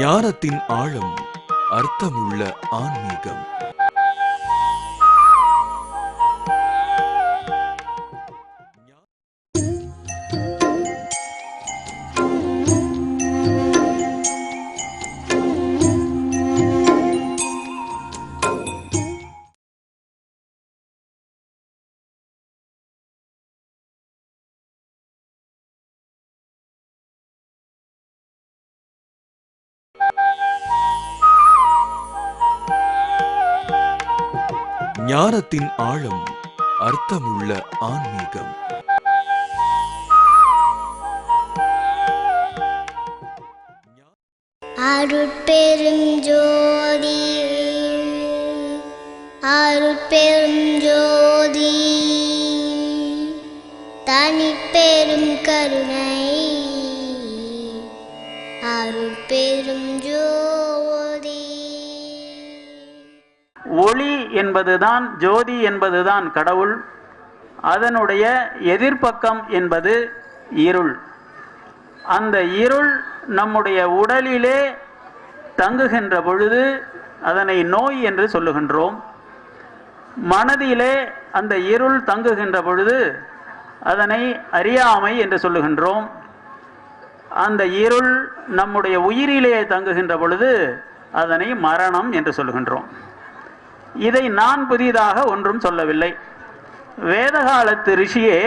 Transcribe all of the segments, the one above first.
ஞானத்தின் ஆழம், அர்த்தமுள்ள ஆன்மீகம். ஞானத்தின் ஆழம், அர்த்தமுள்ள ஆன்மீகம். அருட்பெரும் ஜோதி, அருட்பெரும் ஜோதி, தனிப்பெரும் கருணை, அருட்பெரும் ஜோதி. ஒளி என்பதுதான், ஜோதி என்பதுதான் கடவுள். அதனுடைய எதிர்ப்பக்கம் என்பது இருள். அந்த இருள் நம்முடைய உடலிலே தங்குகின்ற பொழுது அதனை நோய் என்று சொல்லுகின்றோம். மனதிலே அந்த இருள் தங்குகின்ற பொழுது அதனை அறியாமை என்று சொல்லுகின்றோம். அந்த இருள் நம்முடைய உயிரிலே தங்குகின்ற பொழுது அதனை மரணம் என்று சொல்லுகின்றோம். இதை நான் புதிதாக ஒன்றும் சொல்லவில்லை. வேதகாலத்து ரிஷியே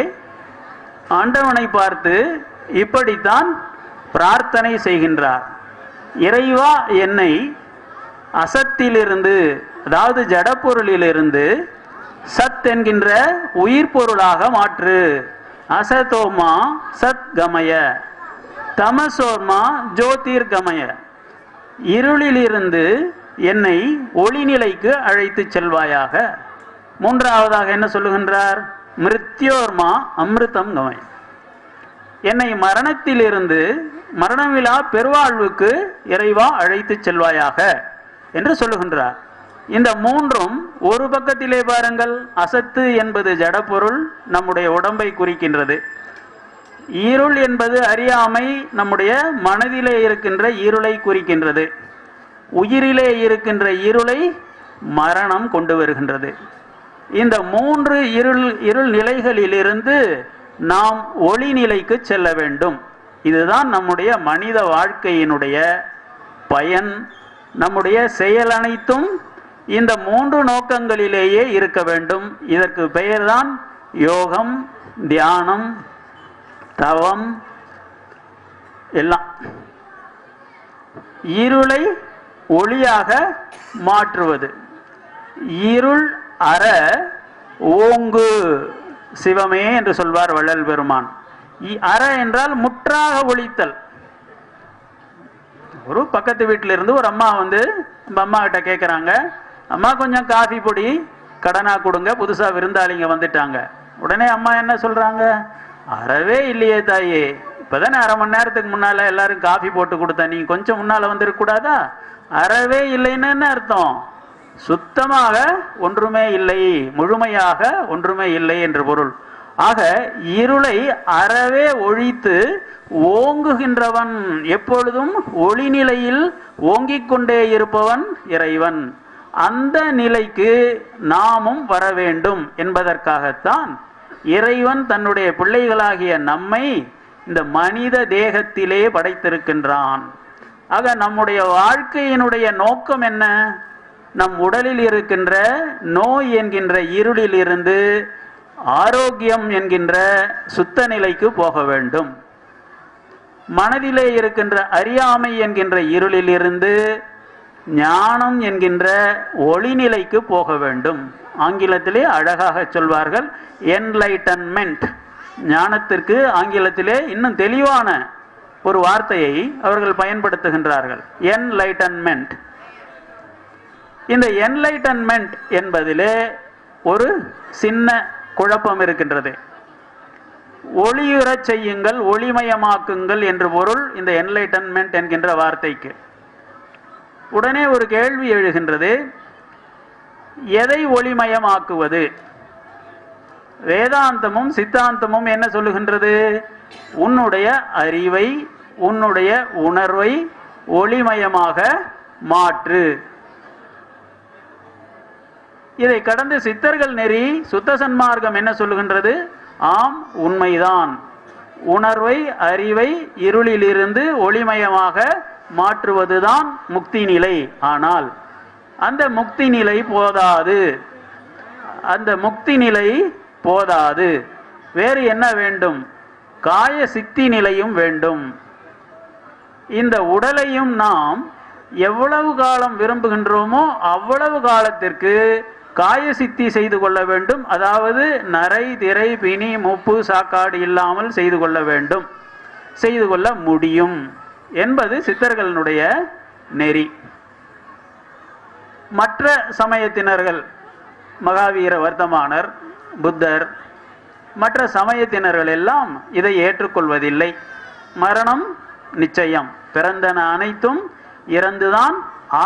ஆண்டவனை பார்த்து இப்படித்தான் பிரார்த்தனை செய்கின்றார். இறைவா, என்னை அசத்திலிருந்து, அதாவது ஜடப்பொருளிலிருந்து சத் என்கின்ற உயிர் பொருளாக மாற்று. அசதோமா சத்கமய, தமசோர்மா ஜோதிர்கமய. இருளிலிருந்து என்னை ஒளிநிலைக்கு அழைத்து செல்வாயாக. மூன்றாவதாக என்ன சொல்லுகின்றார்? மிருத்யோர்மா அமிர்தம் கமய. என்னை மரணத்திலிருந்து மரணமிலா பெருவாழ்வுக்கு இறைவா அழைத்து செல்வாயாக என்று சொல்லுகின்றார். இந்த மூன்றும் ஒரு பக்கத்திலே பாருங்கள். அசத்து என்பது ஜடப்பொருள், நம்முடைய உடம்பை குறிக்கின்றது. இருள் என்பது அறியாமை, நம்முடைய மனதிலே இருக்கின்ற இருளை குறிக்கின்றது. உயிரிலே இருக்கின்ற இருளை மரணம் கொண்டு வருகின்றது. இந்த மூன்று இருள் நிலைகளிலிருந்து நாம் ஒளி நிலைக்கு செல்ல வேண்டும். இதுதான் நம்முடைய மனித வாழ்க்கையினுடைய பயன். நம்முடைய செயல் அனைத்தும் இந்த மூன்று நோக்கங்களிலேயே இருக்க வேண்டும். இதற்கு பெயர்தான் யோகம், தியானம், தவம் எல்லாம். இருளை ஒளியாக மாற்றுவது. இருள் அற ஓங்கு சிவமே என்று சொல்வார் வள்ளல் பெருமான். அற என்றால் முற்றாக ஒளித்தல். ஒரு பக்கத்து வீட்டில இருந்து ஒரு அம்மா வந்து அம்மா கிட்ட கேட்குறாங்க, அம்மா கொஞ்சம் காஃபி பொடி கடனா கொடுங்க, புதுசா விருந்தாளிங்க வந்துட்டாங்க. உடனே அம்மா என்ன சொல்றாங்க? அறவே இல்லையே தாயே, இப்பதானே அரை மணி நேரத்துக்கு முன்னால எல்லாரும் காஃபி போட்டு கொடுத்தா, நீ கொஞ்சம் முன்னால வந்துருக்க கூடாதா? அறவே இல்லைன்னு என்ன அர்த்தம்? சுத்தமாக ஒன்றுமே இல்லை, முழுமையாக ஒன்றுமே இல்லை என்று பொருள். ஆக இருளை அறவே ஒழித்து ஓங்குகின்றவன், எப்பொழுதும் ஒளி நிலையில் ஓங்கிக் கொண்டே இருப்பவன் இறைவன். அந்த நிலைக்கு நாமும் வர வேண்டும் என்பதற்காகத்தான் இறைவன் தன்னுடைய பிள்ளைகளாகிய நம்மை இந்த மனித தேகத்திலே படைத்திருக்கின்றான். ஆக நம்முடைய வாழ்க்கையினுடைய நோக்கம் என்ன? நம் உடலில் இருக்கின்ற நோய் என்கின்ற இருளில் இருந்து ஆரோக்கியம் என்கின்ற சுத்த நிலைக்கு போக வேண்டும். மனதிலே இருக்கின்ற அறியாமை என்கின்ற இருளில் இருந்து ஞானம் என்கின்ற ஒளிநிலைக்கு போக வேண்டும். ஆங்கிலத்திலே அழகாக சொல்வார்கள் என்லைட்டன்மெண்ட். ஞானத்திற்கு ஆங்கிலத்திலே இன்னும் தெளிவான ஒரு வார்த்தையை அவர்கள் பயன்படுத்துகின்றார்கள், என்லைட்டன்மெண்ட். இந்த என்லைட்டன்மெண்ட் என்பதிலே ஒரு சின்ன குழப்பம் இருக்கின்றது. ஒளியுறச் செய்யுங்கள், ஒளிமயமாக்குங்கள் என்று பொருள் இந்த என்லைட்டன்மெண்ட் என்கின்ற வார்த்தைக்கு. உடனே ஒரு கேள்வி எழுகின்றது, எதை ஒளிமயமாக்குவது? வேதாந்தமும் சித்தாந்தமும் என்ன சொல்லுகின்றது? உன்னுடைய அறிவை, உன்னுடைய உணர்வை ஒளிமயமாக மாற்று. இதை கடந்து சித்தர்கள் நெறி சுத்த சன்மார்க்கம் என்ன சொல்லுகின்றது? ஆம், உண்மைதான். உணர்வை, அறிவை இருளிலிருந்து ஒளிமயமாக மாற்றுவதுதான் முக்தி நிலை. ஆனால் அந்த முக்தி நிலை போதாது. அந்த முக்தி நிலை போதாது. வேறு என்ன வேண்டும்? காய சித்தி நிலையும் வேண்டும். இந்த உடலையும் நாம் எவ்வளவு காலம் விரும்புகின்றோமோ அவ்வளவு காலத்திற்கு காய சித்தி செய்து கொள்ள வேண்டும். அதாவது நரை, திரை, பிணி, முப்பு, சாக்காடு இல்லாமல் செய்து கொள்ள வேண்டும், செய்து கொள்ள முடியும் என்பது சித்தர்களுடைய நெறி. மற்ற சமயத்தினர்கள், மகாவீர வர்த்தமானர், புத்தர், மற்ற சமயத்தினர்கள் எல்லாம் இதை ஏற்றுக்கொள்வதில்லை. மரணம் நிச்சயம், பிறந்தன அனைத்தும் இறந்துதான்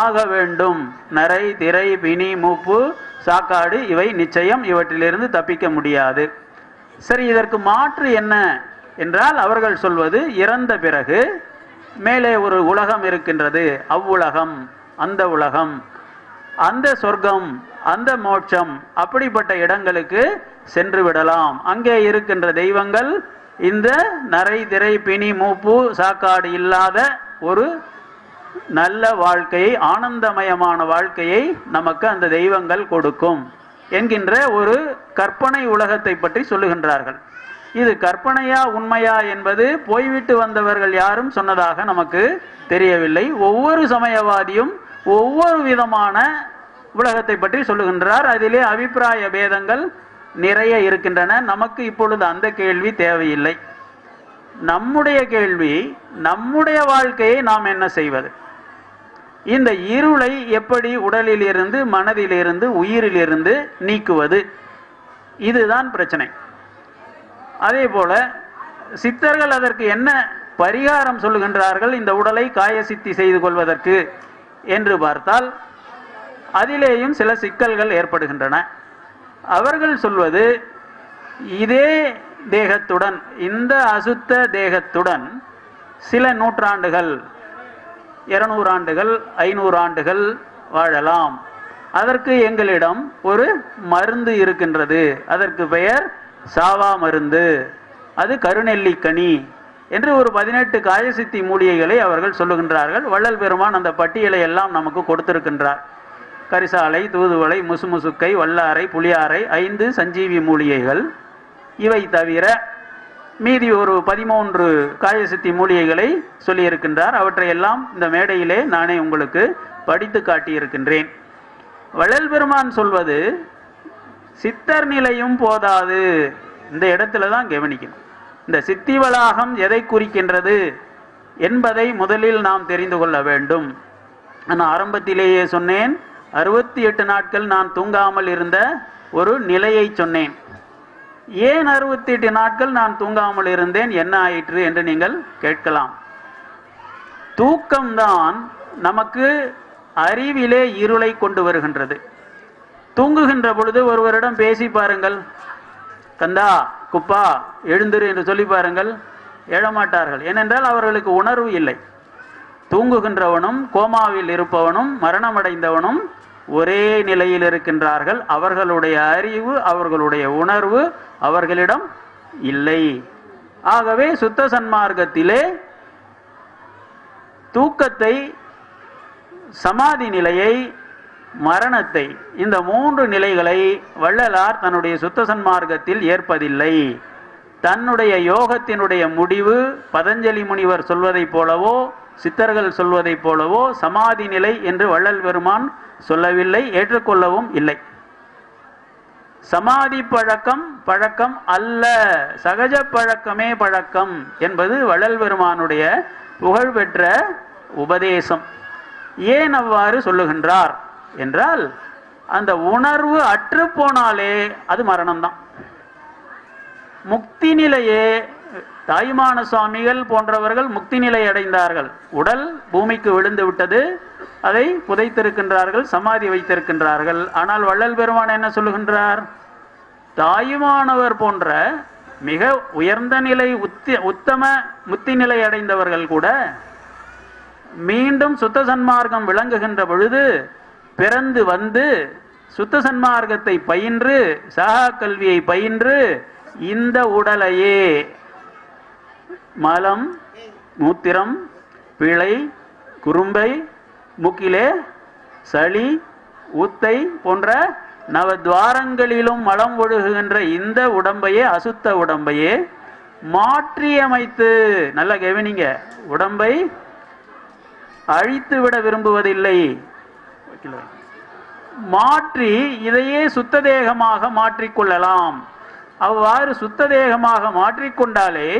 ஆக வேண்டும். நரை, திரை, பிணி, மூப்பு, சாக்காடு இவை நிச்சயம், இவற்றிலிருந்து தப்பிக்க முடியாது. சரி, இதற்கு மாற்று என்ன என்றால் அவர்கள் சொல்வது, இறந்த பிறகு மேலே ஒரு உலகம் இருக்கின்றது, அவ்வுலகம், அந்த உலகம், அந்த சொர்க்கம், அந்த மோட்சம், அப்படிப்பட்ட இடங்களுக்கு சென்று விடலாம். அங்கே இருக்கின்ற தெய்வங்கள் இந்த நரை, திரை, பிணி, மூப்பு, சாக்காடு இல்லாத ஒரு நல்ல வாழ்க்கையை, ஆனந்தமயமான வாழ்க்கையை நமக்கு அந்த தெய்வங்கள் கொடுக்கும் என்கின்ற ஒரு கற்பனை உலகத்தை பற்றி சொல்லுகின்றார்கள். இது கற்பனையா உண்மையா என்பது போய்விட்டு வந்தவர்கள் யாரும் சொன்னதாக நமக்கு தெரியவில்லை. ஒவ்வொரு சமயவாதியும் ஒவ்வொரு விதமான உலகத்தை பற்றி சொல்லுகின்றார். அதிலே அபிப்பிராய பேதங்கள் நிறைய இருக்கின்றன. நமக்கு இப்பொழுது அந்த கேள்வி தேவையில்லை. நம்முடைய கேள்வி, நம்முடைய வாழ்க்கையை நாம் என்ன செய்வது? இந்த இருளை எப்படி உடலிலிருந்து, மனதிலிருந்து, உயிரிலிருந்து நீக்குவது? இதுதான் பிரச்சனை. அதே போல சித்தர்கள் அதற்கு என்ன பரிகாரம் சொல்லுகின்றார்கள் இந்த உடலை காயசித்தி செய்து கொள்வதற்கு என்று பார்த்தால் அதிலேயும் சில சிக்கல்கள் ஏற்படுகின்றன. அவர்கள் சொல்வது, இதே தேகத்துடன், இந்த அசுத்த தேகத்துடன் சில நூற்றாண்டுகள், 200 ஆண்டுகள், 500 ஆண்டுகள் வாழலாம். அதற்கு எங்களிடம் ஒரு மருந்து இருக்கின்றது. அதற்கு பெயர் சாவா மருந்து. அது கருநெல்லிக்கனி என்று ஒரு 18 காயசித்தி மூலிகைகளை அவர்கள் சொல்லுகின்றார்கள். வள்ளல் பெருமான் அந்த பட்டியலை எல்லாம் நமக்கு கொடுத்திருக்கின்றார். கரிசாலை, தூதுவளை, முசுமுசுக்கை, வல்லாரை, புளியாரை, 5 சஞ்சீவி மூலிகைகள். இவை தவிர மீதி ஒரு 13 காயசித்தி மூலிகைகளை சொல்லியிருக்கின்றார். அவற்றையெல்லாம் இந்த மேடையிலே நானே உங்களுக்கு படித்து காட்டியிருக்கின்றேன். வள்ளல் பெருமான் சொல்வது, சித்தர் நிலையும் போதாது. இந்த இடத்துல தான் கவனிக்கணும். இந்த சித்தி வளாகம் எதை குறிக்கின்றது என்பதை முதலில் நாம் தெரிந்து கொள்ள வேண்டும். நான் ஆரம்பத்திலேயே சொன்னேன், 68 நாட்கள் நான் தூங்காமல் இருந்த ஒரு நிலையை சொன்னேன். ஏன் 68 நாட்கள் நான் தூங்காமல் இருந்தேன், என்ன ஆயிற்று என்று நீங்கள் கேட்கலாம். தூக்கம்தான் நமக்கு அறிவிலே இருளை கொண்டு வருகின்றது. தூங்குகின்ற பொழுது ஒருவரிடம் பேசி பாருங்கள், கந்தா, குப்பா, எழுந்திரு என்று சொல்லி பாருங்கள், எழமாட்டார்கள். ஏனென்றால் அவர்களுக்கு உணர்வு இல்லை. தூங்குகின்றவனும் கோமாவில் இருப்பவனும் மரணமடைந்தவனும் ஒரே நிலையில் இருக்கின்றார்கள். அவர்களுடைய அறிவு, அவர்களுடைய உணர்வு அவர்களிடம் இல்லை. ஆகவே சுத்த சன்மார்க்கத்திலே தூக்கத்தை, சமாதி நிலையை, மரணத்தை, இந்த 3 நிலைகளை வள்ளலார் தன்னுடைய சுத்த சன்மார்க்கத்தில் ஏற்பதில்லை. தன்னுடைய யோகத்தினுடைய முடிவு பதஞ்சலி முனிவர் சொல்வதைப் போலவோ சித்தர்கள் சொல்வதைப் போலவோ சமாதி நிலை என்று வள்ளல் பெருமான் சொல்லவில்லை, ஏற்றுக்கொள்ளவும் இல்லை. சமாதி பழக்கம் பழக்கம் அல்ல, சகஜ பழக்கமே பழக்கம் என்பது வள்ளல் பெருமானுடைய புகழ்பெற்ற உபதேசம். ஏன் அவ்வாறு சொல்லுகின்றார் என்றால், அந்த உணர்வு அற்று போனாலே அது மரணம்தான். முக்தி நிலையே, தாயுமான சுவாமிகள் போன்றவர்கள் முக்தி நிலை அடைந்தார்கள். உடல் பூமிக்கு விழுந்து விட்டது, அதை புதைத்திருக்கின்றார்கள், சமாதி வைத்திருக்கின்றார்கள். ஆனால் வள்ளல் பெருமான் என்ன சொல்லுகின்றார்? தாயுமானவர் போன்ற மிக உயர்ந்த நிலை, உத்தம முக்தி நிலை அடைந்தவர்கள் கூட மீண்டும் சுத்த சன்மார்க்கம் விளங்குகின்ற பொழுது பிறந்து வந்து சுத்த சன்மார்க்கத்தை பயின்று சகா கல்வியை பயின்று இந்த உடலையே மலம், மூத்திரம், பிழை, குறும்பை, மூக்கிலே சளி, ஊத்தை போன்ற நவத்வாரங்களிலும் மலம் ஒழுகுகின்ற இந்த உடம்பையே, அசுத்த உடம்பையே மாற்றியமைத்து, நல்ல கவனிங்க, உடம்பை அழித்து விட விரும்புவதில்லை, மாற்றி இதையே சுத்த தேகமாக மாற்றிக்கொள்ளலாம். அவ்வாறு சுத்த தேகமாக மாற்றிக்கொண்டாலே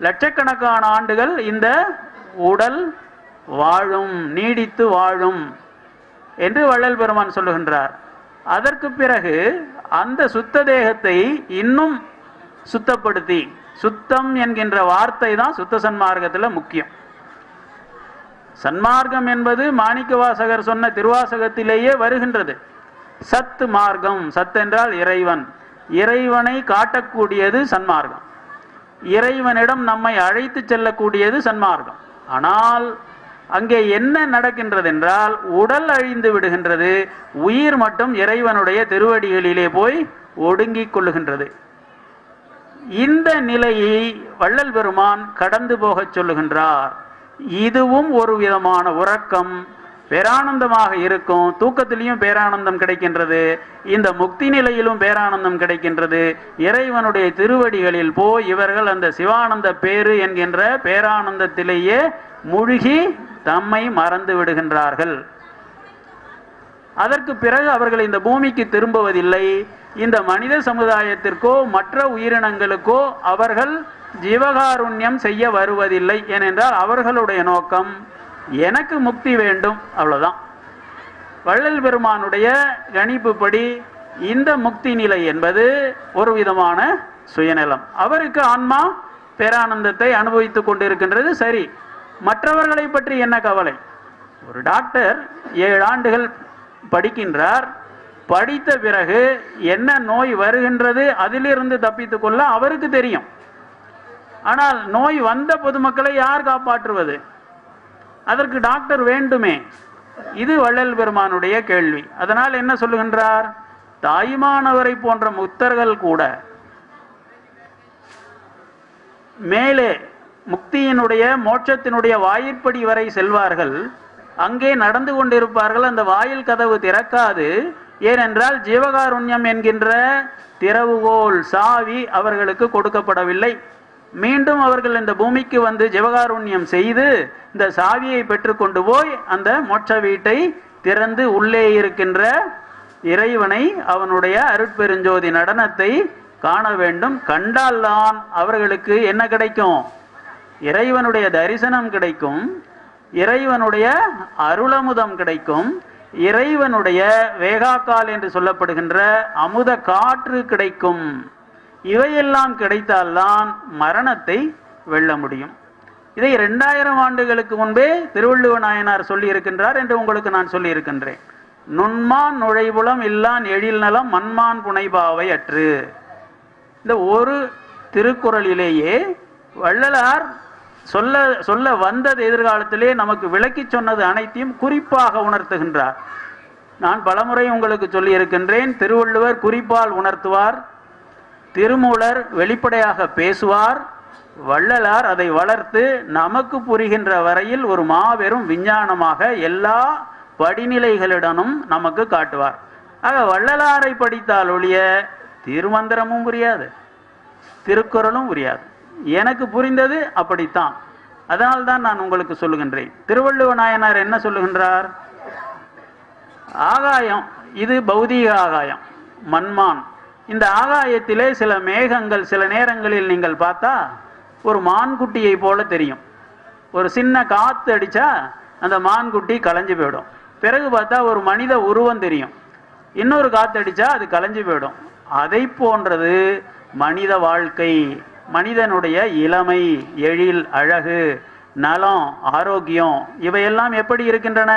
லட்சக்கணக்கான ஆண்டுகள் இந்த உடல் வாழும், நீடித்து வாழும் என்று வள்ளல் பெருமான் சொல்லுகின்றார். அதற்கு பிறகு அந்த சுத்த தேகத்தை இன்னும் சுத்தப்படுத்தி, சுத்தம் என்கின்ற வார்த்தை தான் சுத்த சன்மார்க்கத்தில் முக்கியம். சன்மார்க்கம் என்பது மாணிக்க வாசகர் சொன்ன திருவாசகத்திலேயே வருகின்றது. சத் மார்க்கம், சத் என்றால் இறைவன், இறைவனை காட்டக்கூடியது சன்மார்க்கம், இறைவனிடம் நம்மை அழைத்து செல்லக்கூடியது சன்மார்க்கம். ஆனால் அங்கே என்ன நடக்கின்றது என்றால் உடல் அழிந்து விடுகின்றது, உயிர் மட்டும் இறைவனுடைய திருவடிகளிலே போய் ஒடுங்கிக் கொள்ளுகின்றது. இந்த நிலையை வள்ளல் பெருமான் கடந்து போகச் சொல்லுகின்றார். இதுவும் ஒரு விதமான உறக்கம், பேரானந்தமாக இருக்கும். தூக்கத்திலையும் பேரானந்தம் கிடைக்கின்றது, இந்த முக்தி நிலையிலும் பேரானந்தம் கிடைக்கின்றது. இறைவனுடைய திருவடிகளில் போய் இவர்கள் அந்த சிவானந்த பேரு என்கின்ற பேரானந்தத்திலேயே மூழ்கி தம்மை மறந்து விடுகின்றார்கள். அதற்கு பிறகு அவர்கள் இந்த பூமிக்கு திரும்புவதில்லை. இந்த மனித சமுதாயத்திற்கோ மற்ற உயிரினங்களுக்கோ அவர்கள் ஜீவகாருண்யம் செய்ய வருவதில்லை. ஏனென்றால் அவர்களுடைய நோக்கம் எனக்கு முக்தி வேண்டும், அவ்வளவுதான். வள்ளல் பெருமானுடைய கணிப்புப்படி இந்த முக்தி நிலை என்பது ஒரு விதமான சுயநலம். அவருக்கு ஆன்மா பேரானந்தத்தை அனுபவித்துக் கொண்டிருக்கின்றது, சரி. மற்றவர்களை பற்றி என்ன கவலை? ஒரு டாக்டர் 7 ஆண்டுகள் படிக்கின்றார். படித்த பிறகு என்ன நோய் வருகின்றது அதிலிருந்து தப்பித்துக் கொள்ள அவருக்கு தெரியும். ஆனால் நோய் வந்த பொதுமக்களை யார் காப்பாற்றுவது? அதற்கு டாக்டர் வேண்டுமே. இது வள்ளல் பெருமானுடைய கேள்வி. அதனால் என்ன சொல்லுகின்றார்? தாயுமானவரை போன்ற முக்தர்கள் கூட மேலே முக்தியினுடைய மோட்சத்தினுடைய வாயிற்படி வரை செல்வார்கள். அங்கே நடந்து கொண்டிருப்பார்கள், அந்த வாயில் கதவு திறக்காது. ஏனென்றால் ஜீவகாருண்யம் என்கின்ற திறவுகோல் சாவி அவர்களுக்கு கொடுக்கப்படவில்லை. மீண்டும் அவர்கள் இந்த பூமிக்கு வந்து ஜீவகாருண்யம் செய்து இந்த சாவியை பெற்றுக்கொண்டு போய் அந்த மோட்ச வீட்டை திறந்து உள்ளே இருக்கின்ற இறைவனை, அவனுடைய அருட்பெருஞ்சோதி நடனத்தை காண வேண்டும். கண்டால்தான் அவர்களுக்கு என்ன கிடைக்கும்? இறைவனுடைய தரிசனம் கிடைக்கும், இறைவனுடைய அருளமுதம் கிடைக்கும், இறைவனுடைய வேகாக்கால் என்று சொல்லப்படுகின்ற அமுத காற்று கிடைக்கும். இவையெல்லாம் கிடைத்தால்தான் மரணத்தை வெல்ல முடியும். இதை 2000 ஆண்டுகளுக்கு முன்பே திருவள்ளுவ நாயனார் சொல்லி இருக்கின்றார் என்று உங்களுக்கு நான் சொல்லி இருக்கின்றேன். நுண்மான் நுழைவுளம் இல்லான் எழில் நலம் மண்மான் புனைபாவை அற்று. இந்த ஒரு திருக்குறளிலேயே வள்ளலார் சொல்ல சொல்ல வந்தது எதிர்காலத்திலே நமக்கு விளக்கி சொன்னது அனைத்தையும் குறிப்பாக உணர்த்துகின்றார். நான் பலமுறை உங்களுக்கு சொல்லி இருக்கின்றேன், திருவள்ளுவர் குறிப்பால் உணர்த்துவார், திருமூலர் வெளிப்படையாக பேசுவார், வள்ளலார் அதை வளர்த்து நமக்கு புரிகின்ற வரையில் ஒரு மாபெரும் விஞ்ஞானமாக எல்லா படிநிலைகளிடனும் நமக்கு காட்டுவார். ஆக வள்ளலாரை படித்தால் ஒழிய திருமந்திரமும் புரியாது, திருக்குறளும் புரியாது. எனக்கு புரிந்தது அப்படித்தான். அதனால்தான் நான் உங்களுக்கு சொல்லுகின்றேன். திருவள்ளுவ நாயனார் என்ன சொல்லுகின்றார்? ஆகாயம் இது பௌதீக ஆகாயம், மண்மான். இந்த ஆகாயத்திலே சில மேகங்கள் சில நேரங்களில் நீங்கள் பார்த்தா ஒரு மான்குட்டியை போல தெரியும். ஒரு சின்ன காத்து அடிச்சா அந்த மான்குட்டி கலைஞ்சு போயிடும். பிறகு பார்த்தா ஒரு மனித உருவம் தெரியும், இன்னொரு காத்து அடிச்சா அது கலைஞ்சு போயிடும். அதை போன்றது மனித வாழ்க்கை. மனிதனுடைய இளமை, எழில், அழகு, நலம், ஆரோக்கியம் இவையெல்லாம் எப்படி இருக்கின்றன?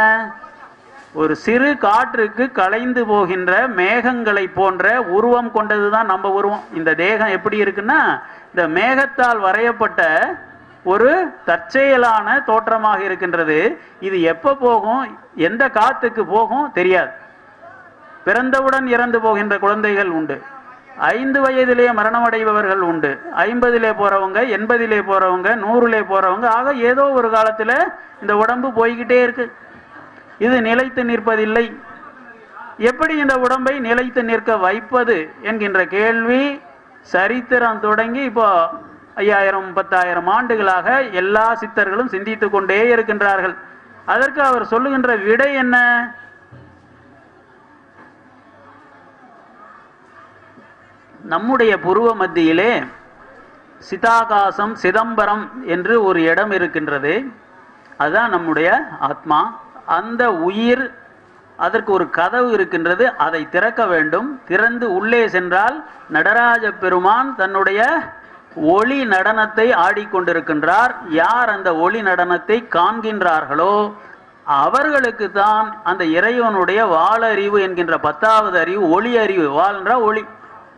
ஒரு சிறு காற்றுக்கு கலைந்து போகின்ற மேகங்களை போன்ற உருவம் கொண்டதுதான் நம்ம உருவம். இந்த தேகம் எப்படி இருக்குன்னா இந்த மேகத்தால் வரையப்பட்ட ஒரு தற்செயலான தோற்றமாக இருக்கின்றது. இது எப்ப போகும், எந்த காத்துக்கு போகும் தெரியாது. பிறந்தவுடன் இறந்து போகின்ற குழந்தைகள் உண்டு, 5 வயதிலே மரணமடைபவர்கள் உண்டு, 50 போறவங்க, 80 போறவங்க, 100 போறவங்க. ஆக ஏதோ ஒரு காலத்துல இந்த உடம்பு போய்கிட்டே இருக்கு. இது நிலைத்து நிற்பதில்லை. எப்படி இந்த உடம்பை நிலைத்து நிற்க வைப்பது என்கின்ற கேள்வி சரித்திரம் தொடங்கி இப்போ 5000 10,000 ஆண்டுகளாக எல்லா சித்தர்களும் சிந்தித்துக் கொண்டே இருக்கின்றார்கள். அதற்கு அவர் சொல்லுகின்ற விடை என்ன? நம்முடைய புருவ மத்தியிலே சிதாகாசம், சிதம்பரம் என்று ஒரு இடம் இருக்கின்றது. அதுதான் நம்முடைய ஆத்மா. அந்த உயிர், அதற்கு ஒரு கதவு இருக்கின்றது. அதை திறக்க வேண்டும். திறந்து உள்ளே சென்றால் நடராஜ பெருமான் தன்னுடைய ஒளி நடனத்தை ஆடிக்கொண்டிருக்கின்றார். யார் அந்த ஒளி நடனத்தை காண்கின்றார்களோ அவர்களுக்கு தான் அந்த இறைவனுடைய வாளறிவு என்கின்ற 10வது அறிவு, ஒளி அறிவு. வாழ்ன்ற ஒளி,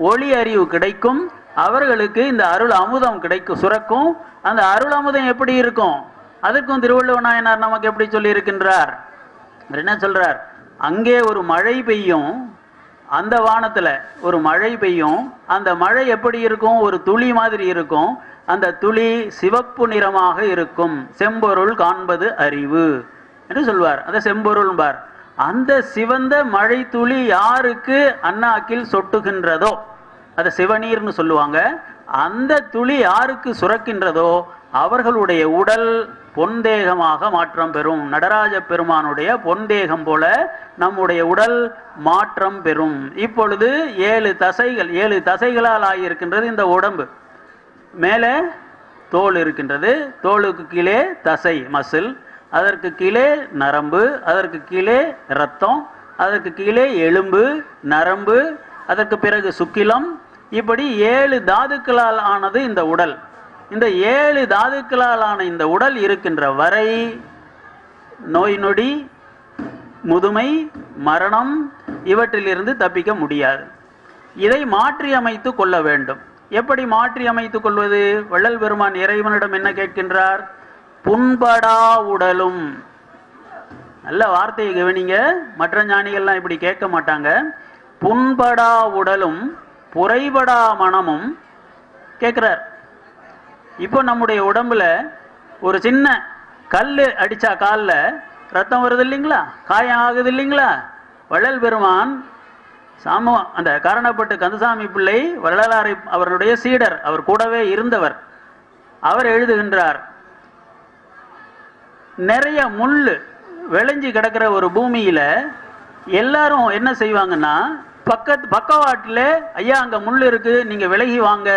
ஒளி அறிவு கிடைக்கும். அவர்களுக்கு இந்த அருள் அமுதம் கிடைக்கும், சுரக்கும். அந்த அருள் அமுதம் எப்படி இருக்கும்? அதுக்கும் திருவள்ளுவர் நாயனார் நமக்கு எப்படி சொல்லி இருக்கின்றார்? என்ன சொல்றார்? அங்கே ஒரு மழை பெய்யும், அந்த வானத்துல ஒரு மழை பெய்யும். அந்த மழை எப்படி இருக்கும்? ஒரு துளி மாதிரி இருக்கும். அந்த துளி சிவப்பு நிறமாக இருக்கும். செம்பொருள் காண்பது அறிவு என்று சொல்வார். அந்த செம்பொருள் பார். அந்த சிவந்த மழை துளி யாருக்கு அண்ணாக்கில் சொட்டுகின்றதோ, அதை சிவநீர்னு சொல்லுவாங்க. அந்த துளி யாருக்கு சுரக்கின்றதோ அவர்களுடைய உடல் பொன்தேகமாக மாற்றம் பெறும். நடராஜ பெருமானுடைய பொன்தேகம் போல நம்முடைய உடல் மாற்றம் பெறும். இப்பொழுது 7 தசைகள், 7 தசைகளால் ஆகியிருக்கின்றது இந்த உடம்பு. மேலே தோல் இருக்கின்றது, தோலுக்கு கீழே தசை, மசில், அதற்கு கீழே நரம்பு, அதற்கு கீழே இரத்தம், அதற்கு கீழே எலும்பு, நரம்பு, அதற்கு பிறகு சுக்கிலம். இப்படி 7 தாதுக்களால் ஆனது இந்த உடல். இந்த 7 தாதுக்களால் ஆன இந்த உடல் இருக்கின்ற வரை நோய் நொடி, முதுமை, மரணம் இவற்றிலிருந்து தப்பிக்க முடியாது. இதை மாற்றி அமைத்து கொள்ள வேண்டும். எப்படி மாற்றி அமைத்துக் கொள்வது? வள்ளல் பெருமான் இறைவனிடம் என்ன கேட்கின்றார்? புண்படா உடலும். நல்ல வார்த்தையை கவனிங்க, மற்ற ஞானிகள்லாம் இப்படி கேட்க மாட்டாங்க. புண்படா உடலும் புரைபடா மனமும் கேட்கிறார். இப்போ நம்முடைய உடம்புல ஒரு சின்ன கல் அடிச்சா காலில் ரத்தம் வருது இல்லைங்களா, காயம் ஆகுது இல்லைங்களா? வள்ளல் பெருமான் அந்த காரணப்பட்டு கந்தசாமி பிள்ளை வள்ளலாரை அவருடைய சீடர், அவர் கூடவே இருந்தவர், அவர் எழுதுகின்றார், நிறைய முள் விளைஞ்சி கிடக்கிற ஒரு பூமியில எல்லாரும் என்ன செய்வாங்கன்னா பக்கவாட்டில் ஐயா அங்க முள் இருக்கு, நீங்க விலகி வாங்க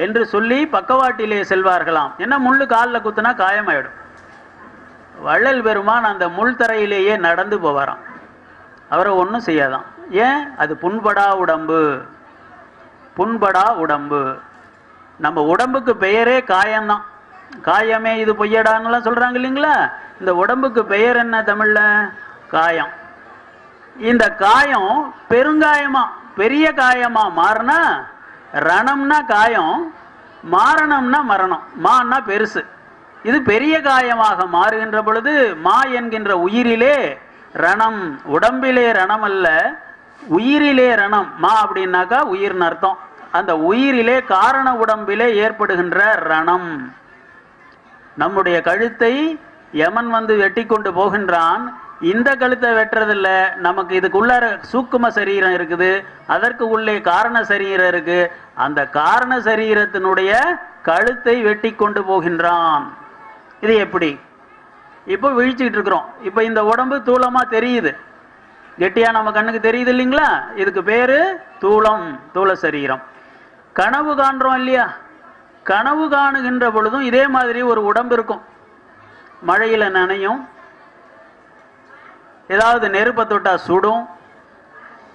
என்று சொல்லி பக்கவாட்டிலே செல்வார்களாம். என்ன, முள்ளு காலில் குத்துனா காயமாயிடும். வள்ளல் பெருமான் அந்த முள் தரையிலேயே நடந்து போவாராம். அவரை ஒன்றும் செய்யாதான். ஏன்? அது புண்படா உடம்பு. புண்படா உடம்பு. நம்ம உடம்புக்கு பெயரே காயம்தான். காயமே இது பொய்யடான்னுலாம் சொல்றாங்க இல்லைங்களா? இந்த உடம்புக்கு பெயர் என்ன தமிழ்ல? காயம். இந்த காயம் பெருங்காயமா, பெரிய காயமா மாறினா ரணம்னா காயம், மாரணம்னா மரணம். மான்னா பெருசு. இது பெரிய காயமாக மாறுகின்ற பொழுது மா என்கின்ற உயிரிலே ரணம், உடம்பிலே ரணம் அல்ல, உயிரிலே ரணம். மா அப்படின்னாக்கா உயிர்னு அர்த்தம். அந்த உயிரிலே காரண உடம்பிலே ஏற்படுகின்ற ரணம். நம்முடைய கழுத்தை யமன் வந்து வெட்டி கொண்டு போகின்றான். இந்த கழுத்தை வெட்டுறதில்ல, நமக்கு இதுக்குள்ளார சூக்கும சரீரம் இருக்குது, அதற்கு உள்ளே காரண சரீரம் இருக்கு. அந்த காரண சரீரத்தினுடைய கழுத்தை வெட்டி கொண்டு போகின்றான். இது எப்படி? இப்போ விழிச்சுக்கிட்டு இருக்கிறோம். இப்போ இந்த உடம்பு தூளமா தெரியுது, கெட்டியா நம்ம கண்ணுக்கு தெரியுது இல்லைங்களா? இதுக்கு பேரு தூளம், தூள சரீரம். கனவு காண்றோம் இல்லையா? கனவு காணுகின்ற பொழுதும் இதே மாதிரி ஒரு உடம்பு இருக்கும். மழையில நனையும், ஏதாவது நெருப்பை தொட்டா சுடும்,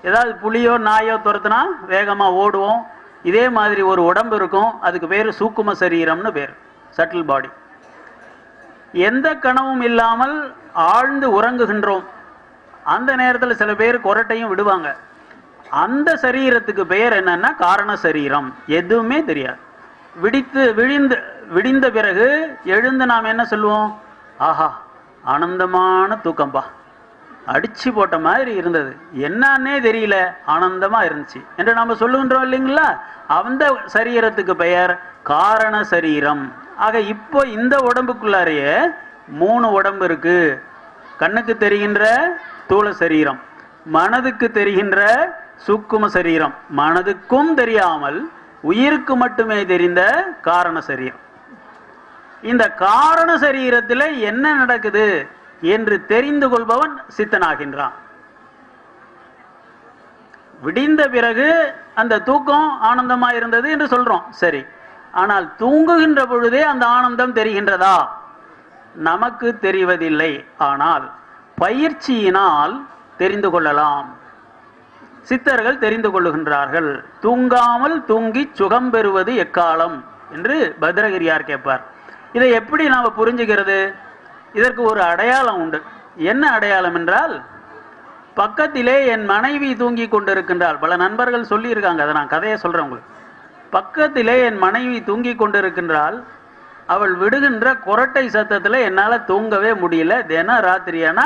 ஏதாவது புலியோ நாயோ துரத்துனா வேகமா ஓடுவோம். இதே மாதிரி ஒரு உடம்பு இருக்கும். அதுக்கு பேரு சூக்கும சரீரம்னு பேர், சட்டில் பாடி. எந்த கனவும் இல்லாமல் ஆழ்ந்து உறங்குகின்றோம். அந்த நேரத்தில் சில பேர் கொரட்டையும் விடுவாங்க. அந்த சரீரத்துக்கு பெயர் என்னன்னா காரண சரீரம். எதுவுமே தெரியாது. விடிந்த பிறகு எழுந்து நாம் என்ன சொல்லுவோம்? ஆஹா, ஆனந்தமான தூக்கம்பா, அடிச்சு போட்ட மாதிரி இருந்தது, என்னன்னே தெரியல, ஆனந்தமா இருந்துச்சு என்று நாம சொல்லுகின்றோம் இல்லைங்களா? அந்த சரீரத்துக்கு பெயர் காரண சரீரம். ஆக இப்போ இந்த உடம்புக்குள்ளாரையே 3 உடம்பு இருக்கு. கண்ணுக்கு தெரிகின்ற தூள சரீரம், மனதுக்கு தெரிகின்ற சூக்கும சரீரம், மனதுக்கும் தெரியாமல் உயிருக்கு மட்டுமே தெரிந்த காரண சரீரம். இந்த காரண சரீரத்தில் என்ன நடக்குது என்று தெரிந்து கொள்பவன் சித்தனாகின்றான். விடிந்த பிறகு அந்த தூக்கம் ஆனந்தமா இருந்தது என்று சொல்றோம், சரி. ஆனால் தூங்குகின்ற பொழுதே அந்த ஆனந்தம் தெரிகின்றதா? நமக்கு தெரிவதில்லை. ஆனால் பயிற்சியினால் தெரிந்து கொள்ளலாம். சித்தர்கள் தெரிந்து கொள்ளுகின்றார்கள். தூங்காமல் தூங்கி சுகம் பெறுவது எக்காலம் என்று பத்ரகிரியார் கேட்பார். இதை எப்படி நாம் புரிஞ்சுக்கிறது? இதற்கு ஒரு அடையாளம் உண்டு. என்ன அடையாளம் என்றால், பக்கத்திலே என் மனைவி தூங்கி கொண்டிருக்கின்றாள். பல நண்பர்கள் சொல்லியிருக்காங்க, அதை நான் கதையை சொல்றேன் உங்களுக்கு. பக்கத்திலே என் மனைவி தூங்கி கொண்டிருக்கின்றாள். அவள் விடுகின்ற குரட்டை சத்தத்தில் என்னால் தூங்கவே முடியல. தினம் ராத்திரியானா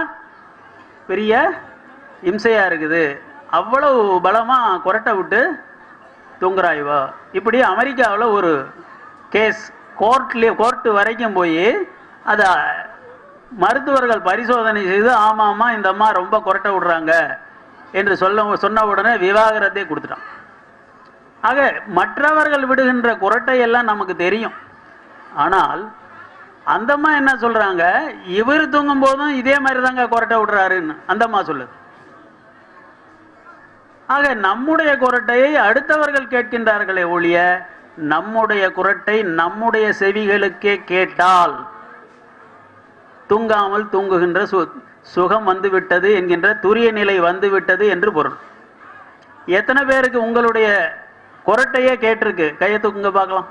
பெரிய இம்சையா இருக்குது, அவ்வளவு பலமா குரட்டை விட்டு தூங்குறாய்வா. இப்படி அமெரிக்காவில் ஒரு கேஸ் கோர்ட்டு வரைக்கும் போய் அதை மருத்துவர்கள் பரிசோதனை செய்து ஆமாமா இந்த அம்மா ரொம்ப குரட்டை விடுறாங்க என்று சொன்ன உடனே விவாகரத்தை கொடுத்துட்டான். ஆக மற்றவர்கள் விடுகின்ற குரட்டை எல்லாம் நமக்கு தெரியும். ஆனால் அந்தம்மா என்ன சொல்றாங்க, இவர் தூங்கும் போதும் இதே மாதிரி தாங்க குரட்டை விடுறாருன்னு அந்தம்மா சொல்லுது. ஆக நம்முடைய குரட்டையை அடுத்தவர்கள் கேட்கின்றார்களே ஒழிய, நம்முடைய குரட்டை நம்முடைய செவிகளுக்கே கேட்டால் தூங்காமல் தூங்குகின்ற சுகம் வந்துவிட்டது என்கின்ற துரிய நிலை வந்துவிட்டது என்று பொருள். எத்தனை பேருக்கு உங்களுடைய குரட்டையே கேட்டிருக்கு? கையை தூக்குங்க பார்க்கலாம்.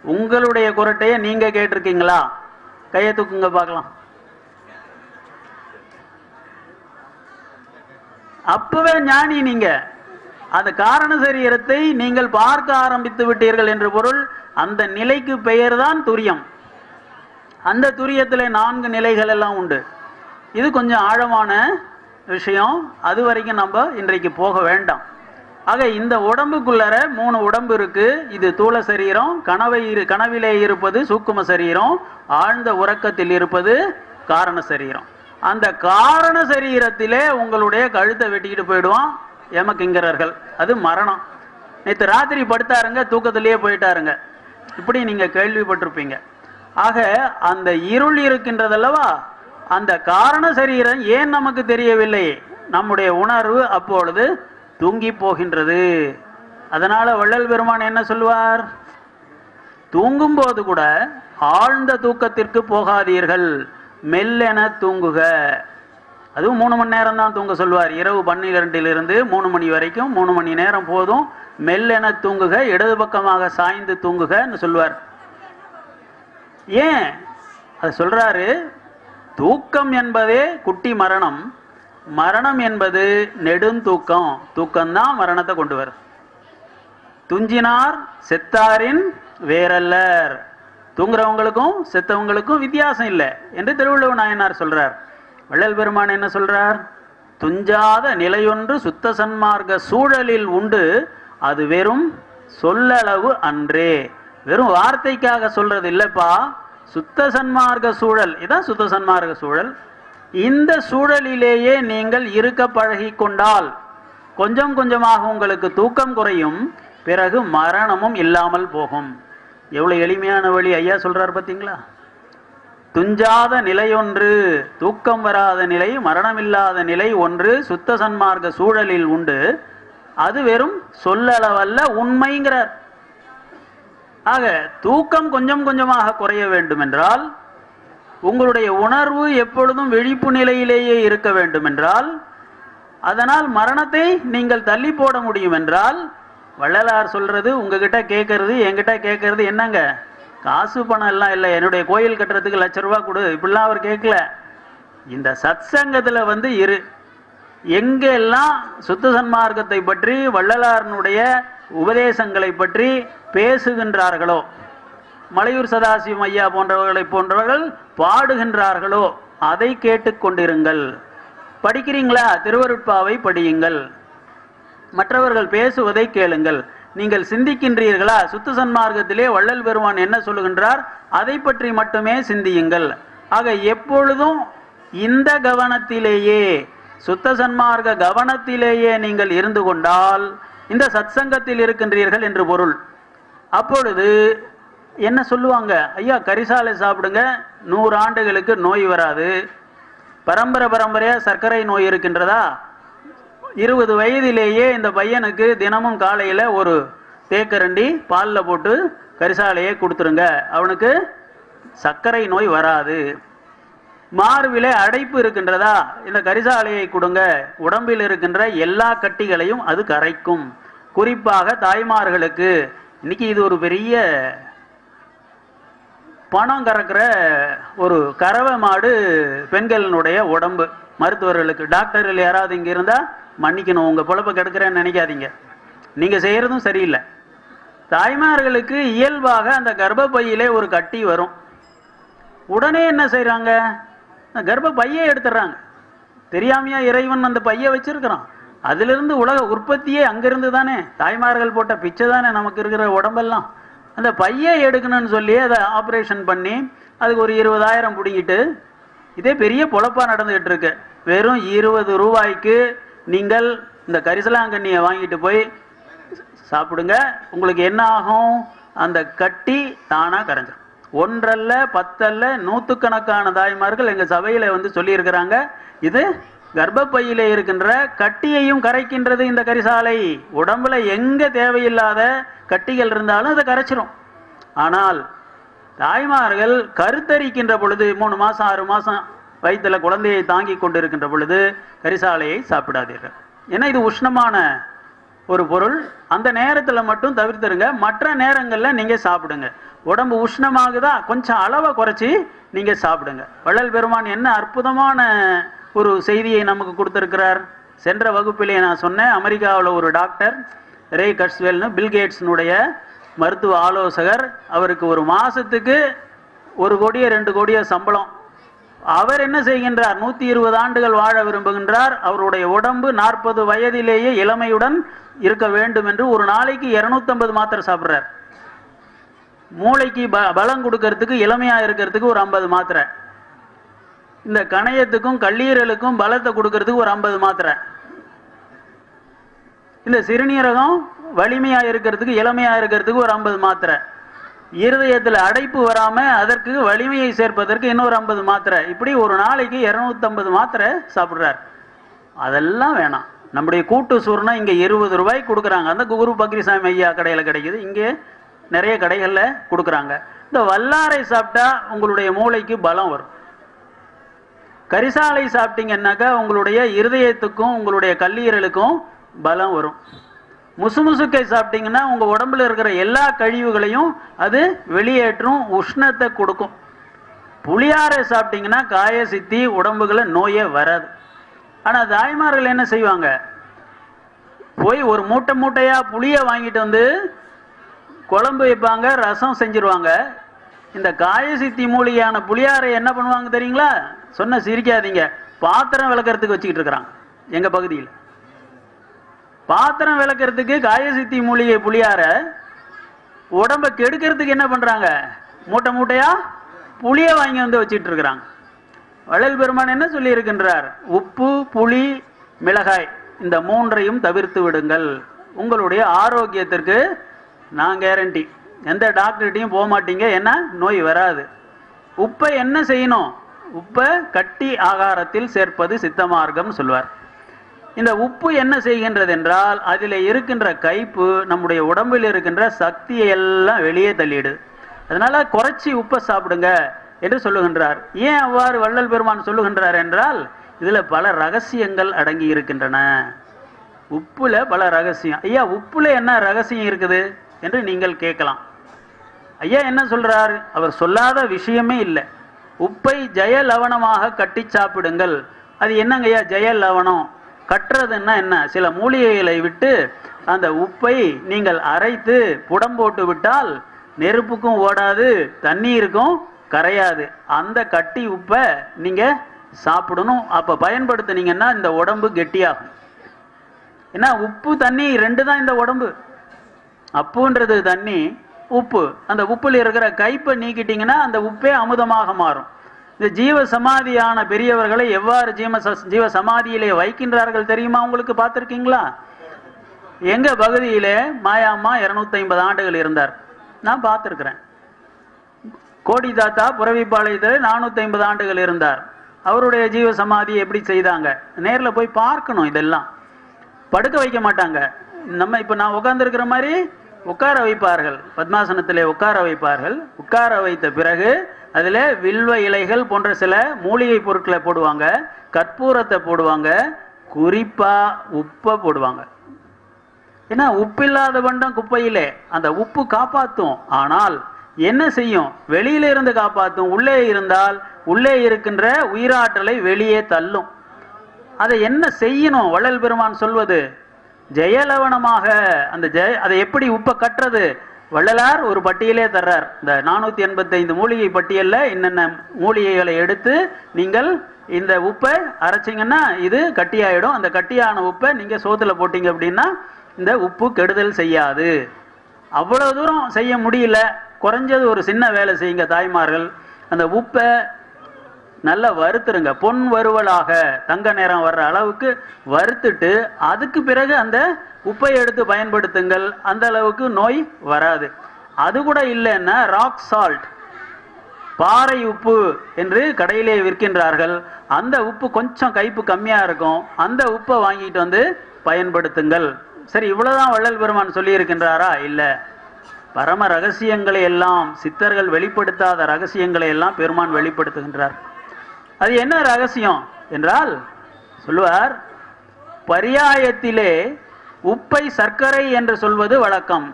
உங்களுடைய குரட்டையை நீங்க கேட்டிருக்கீங்களா? கையை தூக்குங்க பார்க்கலாம். அப்பவே ஞானி நீங்க. அந்த காரண சரீரத்தை நீங்கள் பார்க்க ஆரம்பித்து விட்டீர்கள் என்று பொருள். அந்த நிலைக்கு பெயர் தான் துரியம். அந்த துரியத்தில் 4 நிலைகள் எல்லாம் உண்டு. இது கொஞ்சம் ஆழமான விஷயம், அது வரைக்கும் நம்ம இன்றைக்கு போக வேண்டாம். ஆக இந்த உடம்புக்குள்ளர 3 உடம்பு இருக்கு. இது தூள சரீரம், கனவிலே இருப்பது சூக்கும சரீரம், ஆழ்ந்த உறக்கத்தில் இருப்பது காரண சரீரம். அந்த காரண சரீரத்திலே உங்களுடைய கழுத்தை வெட்டிக்கிட்டு போயிடுவான் யமகிங்கரர்கள். அது மரணம். நேற்று ராத்திரி படுத்தாருங்க, தூக்கத்திலேயே போயிட்டாருங்க. இப்படி நீங்க கேள்விப்பட்டிருப்பீங்க. ஆக அந்த இருள் இருக்கின்றதல்லவா, அந்த காரண சரீரம் ஏன் நமக்கு தெரியவில்லை? நம்முடைய உணர்வு அப்பொழுது தூங்கி போகின்றது. அதனால வள்ளல் பெருமான் என்ன சொல்வார்? தூங்கும் போது கூட ஆழ்ந்த தூக்கத்திற்கு போகாதீர்கள், மெல்லென தூங்குக. அதுவும் 3 மணி நேரம் தான் தூங்க சொல்வார். இரவு 12 to 3 மணி வரைக்கும் 3 மணி நேரம் போதும். மெல்லென தூங்குக, இடது பக்கமாக சாய்ந்து தூங்குகன்னு சொல்வார். ஏன் அது சொல்றாரு? தூக்கம் என்பதே குட்டி மரணம், மரணம் என்பது நெடுந்தூக்கம். தூக்கம்தான் மரணத்தை கொண்டு வரும். துஞ்சினார் செத்தாரின் வேறல்லர். தூங்குறவங்களுக்கும் செத்தவங்களுக்கும் வித்தியாசம் இல்லை என்று திருவள்ளுவ நாயனார் சொல்றார். வள்ளல் பெருமான் என்ன சொல்றார்? துஞ்சாத நிலையொன்று சுத்த சன்மார்க்க சூழலில் உண்டு, அது வெறும் சொல்லளவு அன்றே. வெறும் வார்த்தைக்காக சொல்றது இல்லப்பா, சுத்த சன்மார்க்க சூழல். இதான் சுத்த சன்மார்க்க சூழல். இந்த சூழலிலேயே நீங்கள் இருக்க பழகி கொண்டால் கொஞ்சம் கொஞ்சமாக உங்களுக்கு தூக்கம் குறையும், பிறகு மரணமும் இல்லாமல் போகும். எவ்வளவு எளிமையான வழி ஐயா சொல்றார் பார்த்தீங்களா? துஞ்சாத நிலை ஒன்று, தூக்கம் வராத நிலை, மரணமில்லாத நிலை ஒன்று சுத்த சன்மார்க்க சூழலில் உண்டு, அது வெறும் சொல்லளவல்ல, உண்மைங்கிறார். ஆக தூக்கம் கொஞ்சம் கொஞ்சமாக குறைய வேண்டும் என்றால், உங்களுடைய உணர்வு எப்பொழுதும் விழிப்பு நிலையிலேயே இருக்க வேண்டும் என்றால், அதனால் மரணத்தை நீங்கள் தள்ளி போட முடியும் என்றால், வள்ளலார் சொல்றது உங்ககிட்ட கேட்கறது என்கிட்ட கேட்கறது என்னங்க, காசு பணம் எல்லாம் இல்லை, என்னுடைய கோயில் கட்டுறதுக்கு ₹1,00,000 கொடு, இப்படிலாம் அவர் கேட்கல. இந்த சத் சங்கத்துல இரு. எங்கெல்லாம் சுத்த சன்மார்க்கத்தை பற்றி வள்ளலாரனுடைய உபதேசங்களை பற்றி பேசுகின்றார்களோ மலையூர் சதாசிவம் ஐயா போன்றவர்கள் பாடுகின்றார்களோ அதை கேட்டுக்கொண்டிருங்கள். படிக்கிறீங்களா? திருவருட்பாவை படியுங்கள். மற்றவர்கள் பேசுவதை கேளுங்கள். நீங்கள் சிந்திக்கின்றீர்களா? சுத்த சன்மார்க்கத்திலே வள்ளல் பெருமான் என்ன சொல்லுகின்றார் அதை பற்றி மட்டுமே சிந்தியுங்கள். ஆக எப்பொழுதும் இந்த கவனத்திலேயே, சுத்த சன்மார்க்க கவனத்திலேயே நீங்கள் இருந்து கொண்டால் இந்த சத்சங்கத்தில் இருக்கின்றீர்கள் என்று பொருள். அப்பொழுது என்ன சொல்லுவாங்க? ஐயா கரிசாலை சாப்பிடுங்க, 100 ஆண்டுகளுக்கு நோய் வராது. பரம்பரையா சர்க்கரை நோய் இருக்கின்றதா? 20 வயதிலேயே இந்த பையனுக்கு தினமும் காலையில் ஒரு தேக்கரண்டி பாலில் போட்டு கரிசாலையை கொடுத்துருங்க, அவனுக்கு சர்க்கரை நோய் வராது. மார்பிலே அடைப்பு இருக்கின்றதா? இந்த கரிசாலையை கொடுங்க, உடம்பில் இருக்கின்ற எல்லா கட்டிகளையும் அது கரைக்கும். குறிப்பாக தாய்மார்களுக்கு இன்னைக்கு இது ஒரு பெரிய பணம் கறக்கிற ஒரு கறவை மாடு பெண்களினுடைய உடம்பு. மருத்துவர்களுக்கு, டாக்டர்கள் யாராவது இங்கே இருந்தால் மன்னிக்கணும், உங்கள் பொழப்ப கெடுக்கிறேன்னு நினைக்காதீங்க, நீங்கள் செய்கிறதும் சரியில்லை. தாய்மார்களுக்கு இயல்பாக அந்த கர்ப்பப்பையிலே ஒரு கட்டி வரும். உடனே என்ன செய்கிறாங்க? கர்ப்ப பையை எடுத்துடுறாங்க. தெரியாமையா இறைவன் அந்த பையை வச்சிருக்கிறான். அதிலிருந்து உலக உற்பத்தியே அங்கிருந்து தானே, தாய்மார்கள் போட்ட பிச்சை தானே நமக்கு இருக்கிற உடம்பெல்லாம். அந்த பையை எடுக்கணும்னு சொல்லி அதை ஆப்ரேஷன் பண்ணி அதுக்கு ஒரு 20,000 பிடிங்கிட்டு இதே பெரிய பொழப்பாக நடந்துகிட்டு இருக்கு. வெறும் 20 ரூபாய்க்கு நீங்கள் இந்த கரிசலாங்கண்ணியை வாங்கிட்டு போய் சாப்பிடுங்க. உங்களுக்கு என்ன ஆகும்? அந்த கட்டி தானாக கரைஞ்சிடும். 1 அல்ல 10 அல்ல 100கணக்கான தாய்மார்கள் எங்கள் சபையில் வந்து சொல்லியிருக்கிறாங்க, இது கர்ப்பப்பையிலே இருக்கின்ற கட்டியையும் கரைக்கின்றது இந்த கரிசாலை. உடம்புல எங்க தேவையில்லாத கட்டிகள் இருந்தாலும் அதை கரைச்சிரும். ஆனால் தாய்மார்கள் கருத்தரிக்கின்ற பொழுது 3 மாசம் 6 மாசம் வயிற்றுல குழந்தையை தாங்கி கொண்டிருக்கின்ற பொழுது கரிசாலையை சாப்பிடாதீர்கள். ஏன்னா இது உஷ்ணமான ஒரு பொருள். அந்த நேரத்தில் மட்டும் தவிர்த்துருங்க. மற்ற நேரங்களில் நீங்கள் சாப்பிடுங்க. உடம்பு உஷ்ணமாகுதா, கொஞ்சம் அளவை குறைச்சி நீங்கள் சாப்பிடுங்க. வள்ளல் பெருமான் என்ன அற்புதமான ஒரு செய்தியை நமக்கு கொடுத்துருக்கிறார். சென்ற வகுப்பிலே நான் சொன்னேன், அமெரிக்காவில் ஒரு டாக்டர் ரே கட்ஸ்வெல்னு, பில்கேட்ஸினுடைய மருத்துவ ஆலோசகர், அவருக்கு ஒரு மாதத்துக்கு 1 கோடியோ 2 கோடியோ சம்பளம். அவர் என்ன செய்கின்றார்? 120 ஆண்டுகள் வாழ விரும்புகின்றார். அவருடைய உடம்பு 40 வயதிலேயே இளமையுடன் இருக்க வேண்டும் என்று ஒரு நாளைக்கு 250 மாத்திரை சாப்பிட்றார். மூளைக்கு பலம் கொடுக்கறதுக்கு, இளமையா இருக்கிறதுக்கு ஒரு 50 மாத்திரை. இந்த கணையத்துக்கும் கல்லீரலுக்கும் பலத்தை கொடுக்கறதுக்கு ஒரு 50 மாத்திரை. இந்த சிறுநீரகம் வலிமையா இருக்கிறதுக்கு, இளமையா இருக்கிறதுக்கு ஒரு 50 மாத்திரை. இருதயத்தில் அடைப்பு வராம அதற்கு வலிமையை சேர்ப்பதற்கு இன்னொரு 50 மாத்திரை. இப்படி ஒரு நாளைக்கு 250 மாத்திரை சாப்பிட்றார். அதெல்லாம் வேணாம். நம்முடைய கூட்டு சூர்ணம் இங்கே 20 ரூபாய்க்கு கொடுக்குறாங்க. அந்த குரு பக்ரிசாமி ஐயா கடையில் கிடைக்குது, இங்கே நிறைய கடைகளில் கொடுக்குறாங்க. இந்த வல்லாரை சாப்பிட்டா உங்களுடைய மூளைக்கு பலம் வரும். கரிசாலை சாப்பிட்டீங்கன்னாக்கா உங்களுடைய இருதயத்துக்கும் உங்களுடைய கல்லீரலுக்கும் பலம் வரும். முசுமுசுக்கை சாப்பிட்டீங்கன்னா உங்கள் உடம்புல இருக்கிற எல்லா கழிவுகளையும் அது வெளியேற்றும், உஷ்ணத்தை கொடுக்கும். புளியாரை சாப்பிட்டீங்கன்னா காய சித்தி உடம்புகளை நோயே வராது. ஆனால் தாய்மார்கள் என்ன செய்வாங்க? போய் ஒரு மூட்டையா புளியை வாங்கிட்டு வந்து குழம்பு வைப்பாங்க, ரசம் செஞ்சிருவாங்க. இந்த காய சித்தி மூலிகையான புளியாரை என்ன பண்ணுவாங்க தெரியுங்களா? சொன்ன சிரிக்காதீங்க, பாத்திரம் விளக்கறதுக்கு வச்சுக்கிட்டு இருக்கிறாங்க. எங்க பகுதியில் பாத்திரம் விளக்கறதுக்கு காயசித்தி மூலிகை புளியார உடம்ப கெடுக்கிறதுக்கு என்ன பண்றாங்க? மூட்டையா புளிய வாங்கி வந்து வச்சுட்டு இருக்கிறாங்க. வள்ளல் பெருமான் என்ன சொல்லி இருக்கின்றார்? உப்பு, புளி, மிளகாய் இந்த 3ஐயும் தவிர்த்து விடுங்கள். உங்களுடைய ஆரோக்கியத்திற்கு நான் கேரண்டி. எந்த டாக்டர்கிட்டையும் போக மாட்டீங்க, ஏன்னா நோய் வராது. உப்பை என்ன செய்யணும்? உப்பை கட்டி ஆகாரத்தில் சேர்ப்பது சித்த மார்க்கம் சொல்வார். இந்த உப்பு என்ன செய்கின்றது என்றால், அதில் இருக்கின்ற கைப்பு நம்முடைய உடம்பில் இருக்கின்ற சக்தியை எல்லாம் வெளியே தள்ளிடுது. அதனால குறைச்சி உப்பை சாப்பிடுங்க என்று சொல்லுகின்றார். ஏன் அவ்வாறு வள்ளல் பெருமான் சொல்லுகின்றார் என்றால், இதுல பல ரகசியங்கள் அடங்கி இருக்கின்றன. உப்புல பல ரகசியம். ஐயா உப்புல என்ன ரகசியம் இருக்குது என்று நீங்கள் கேட்கலாம். ஐயா என்ன சொல்றார்? அவர் சொல்லாத விஷயமே இல்லை. உப்பை ஜெய லவணமாக கட்டி சாப்பிடுங்கள். அது என்னங்க ஐயா ஜெய லவணம்? கட்டுறதுன்னா என்ன? சில மூலிகைகளை விட்டு அந்த உப்பை நீங்கள் அரைத்து புடம் போட்டு விட்டால் நெருப்புக்கும் ஓடாது, தண்ணீருக்கும் கரையாது. அந்த கட்டி உப்பை நீங்க சாப்பிடணும். அப்ப பயன்படுத்தினீங்கன்னா இந்த உடம்பு கெட்டியாகும். ஏன்னா உப்பு தண்ணி ரெண்டு தான் இந்த உடம்பு. அப்புன்றது தண்ணி, உப்பு. அந்த உப்புல இருக்கிற கைப்பை நீக்கிட்டீங்கன்னா அந்த உப்பே அமுதமாக மாறும். இந்த ஜீவ சமாதியான பெரியவர்களை எவ்வாறு ஜீவ சமாதியிலே வைக்கின்றார்கள் தெரியுமா உங்களுக்கு? பார்த்துருக்கீங்களா? எங்க பகுதியிலே மாயாம்மா 250 ஆண்டுகள் இருந்தார். நான் பார்த்துருக்கிறேன். கோடி தாத்தா புறவிப்பாளையத்தில் 450 ஆண்டுகள் இருந்தார். அவருடைய ஜீவ சமாதியை எப்படி செய்தாங்க? நேரில் போய் பார்க்கணும். இதெல்லாம் படுக்க வைக்க மாட்டாங்க. நம்ம இப்போ நான் உட்கார்ந்துருக்கிற மாதிரி உட்கார வைப்பார்கள். பத்மாசனத்திலே உட்கார வைப்பார்கள். உட்கார வைத்த பிறகு அதில் வில்வ இலைகள் போன்ற சில மூலிகை பொருட்களை போடுவாங்க, கற்பூரத்தை போடுவாங்க, குறிப்பா உப்பை போடுவாங்க. ஏன்னா உப்பில்லாத பண்டம் குப்பையிலே. அந்த உப்பு காப்பாற்றும். ஆனால் என்ன செய்யும்? வெளியில இருந்து காப்பாற்றும். உள்ளே இருந்தால் உள்ளே இருக்கின்ற உயிராற்றலை வெளியே தள்ளும். அதை என்ன செய்யணும்? வள்ளல் பெருமான் சொல்வது ஜெயலவணமாக. அந்த அதை எப்படி உப்பை கட்டுறது? வள்ளலார் ஒரு பட்டியலே தர்றார். இந்த 485 மூலிகை பட்டியல்ல என்னென்ன மூலிகைகளை எடுத்து நீங்கள் இந்த உப்பை அரைச்சிங்கன்னா இது கட்டியாயிடும். அந்த கட்டியான உப்பை நீங்க சோத்துல போட்டீங்க அப்படின்னா இந்த உப்பு கெடுதல் செய்யாது. அவ்வளவு தூரம் செய்ய முடியல, குறைஞ்சது ஒரு சின்ன வேலை செய்யுங்க தாய்மார்கள். அந்த உப்பை நல்லா வறுத்துருங்க. பொன் வறுவலாக தங்க நேரம் வர்ற அளவுக்கு வறுத்துட்டு அதுக்கு பிறகு அந்த உப்பை எடுத்து பயன்படுத்துங்கள். அந்த அளவுக்கு நோய் வராது. அது கூட இல்லைன்னா ராக் சால்ட், பாறை உப்பு என்று கடையிலே விற்கின்றார்கள். அந்த உப்பு கொஞ்சம் கைப்பு கம்மியா இருக்கும். அந்த உப்பை வாங்கிட்டு வந்து பயன்படுத்துங்கள். சரி, இவ்வளவுதான் வள்ளல் பெருமான் சொல்லி இருக்கின்றாரா? இல்ல. பரம ரகசியங்களை எல்லாம், சித்தர்கள் வெளிப்படுத்தாத ரகசியங்களை எல்லாம் பெருமான் வெளிப்படுத்துகின்றார். அது என்ன ரகசியம் என்றால் சொல்லுவார், பரியாயத்திலே உப்பை சர்க்கரை என்று சொல்வது வழக்கம்.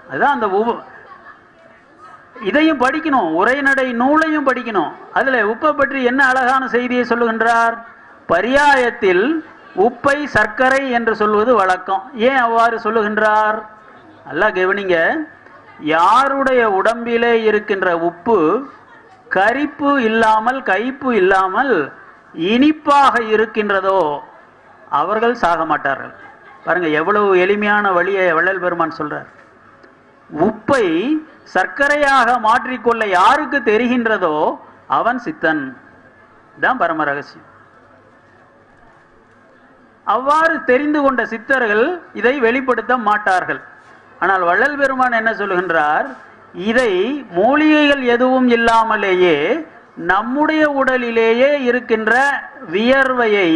அதுதான் அந்த இதையும் படிக்கணும், உரைநடை நூலையும் படிக்கணும். அதுல உப்பை பற்றி என்ன அழகான செய்தியை சொல்லுகின்றார்? பரியாயத்தில் உப்பை சர்க்கரை என்று சொல்வது வழக்கம். ஏன் அவ்வாறு சொல்லுகின்றார்? நல்லா கவனிங்க. யாருடைய உடம்பிலே இருக்கின்ற உப்பு கரிப்பு இல்லாமல் கைப்பு இல்லாமல் இனிப்பாக இருக்கின்றதோ அவர்கள் சாக மாட்டார்கள். பாருங்க எவ்வளவு எளிமையான வழியை வள்ளல் பெருமான் சொல்றார். உப்பை சர்க்கரையாக மாற்றிக்கொள்ள யாருக்கு தெரிகின்றதோ அவன் சித்தன். தான் பரம ரகசியம். அவ்வாறு தெரிந்து கொண்ட சித்தர்கள் இதை வெளிப்படுத்த மாட்டார்கள். ஆனால் வள்ளல் பெருமான் என்ன சொல்லுகின்றார்? இதை மூலிகைகள் எதுவும் இல்லாமலேயே நம்முடைய உடலிலேயே இருக்கின்ற வியர்வையை,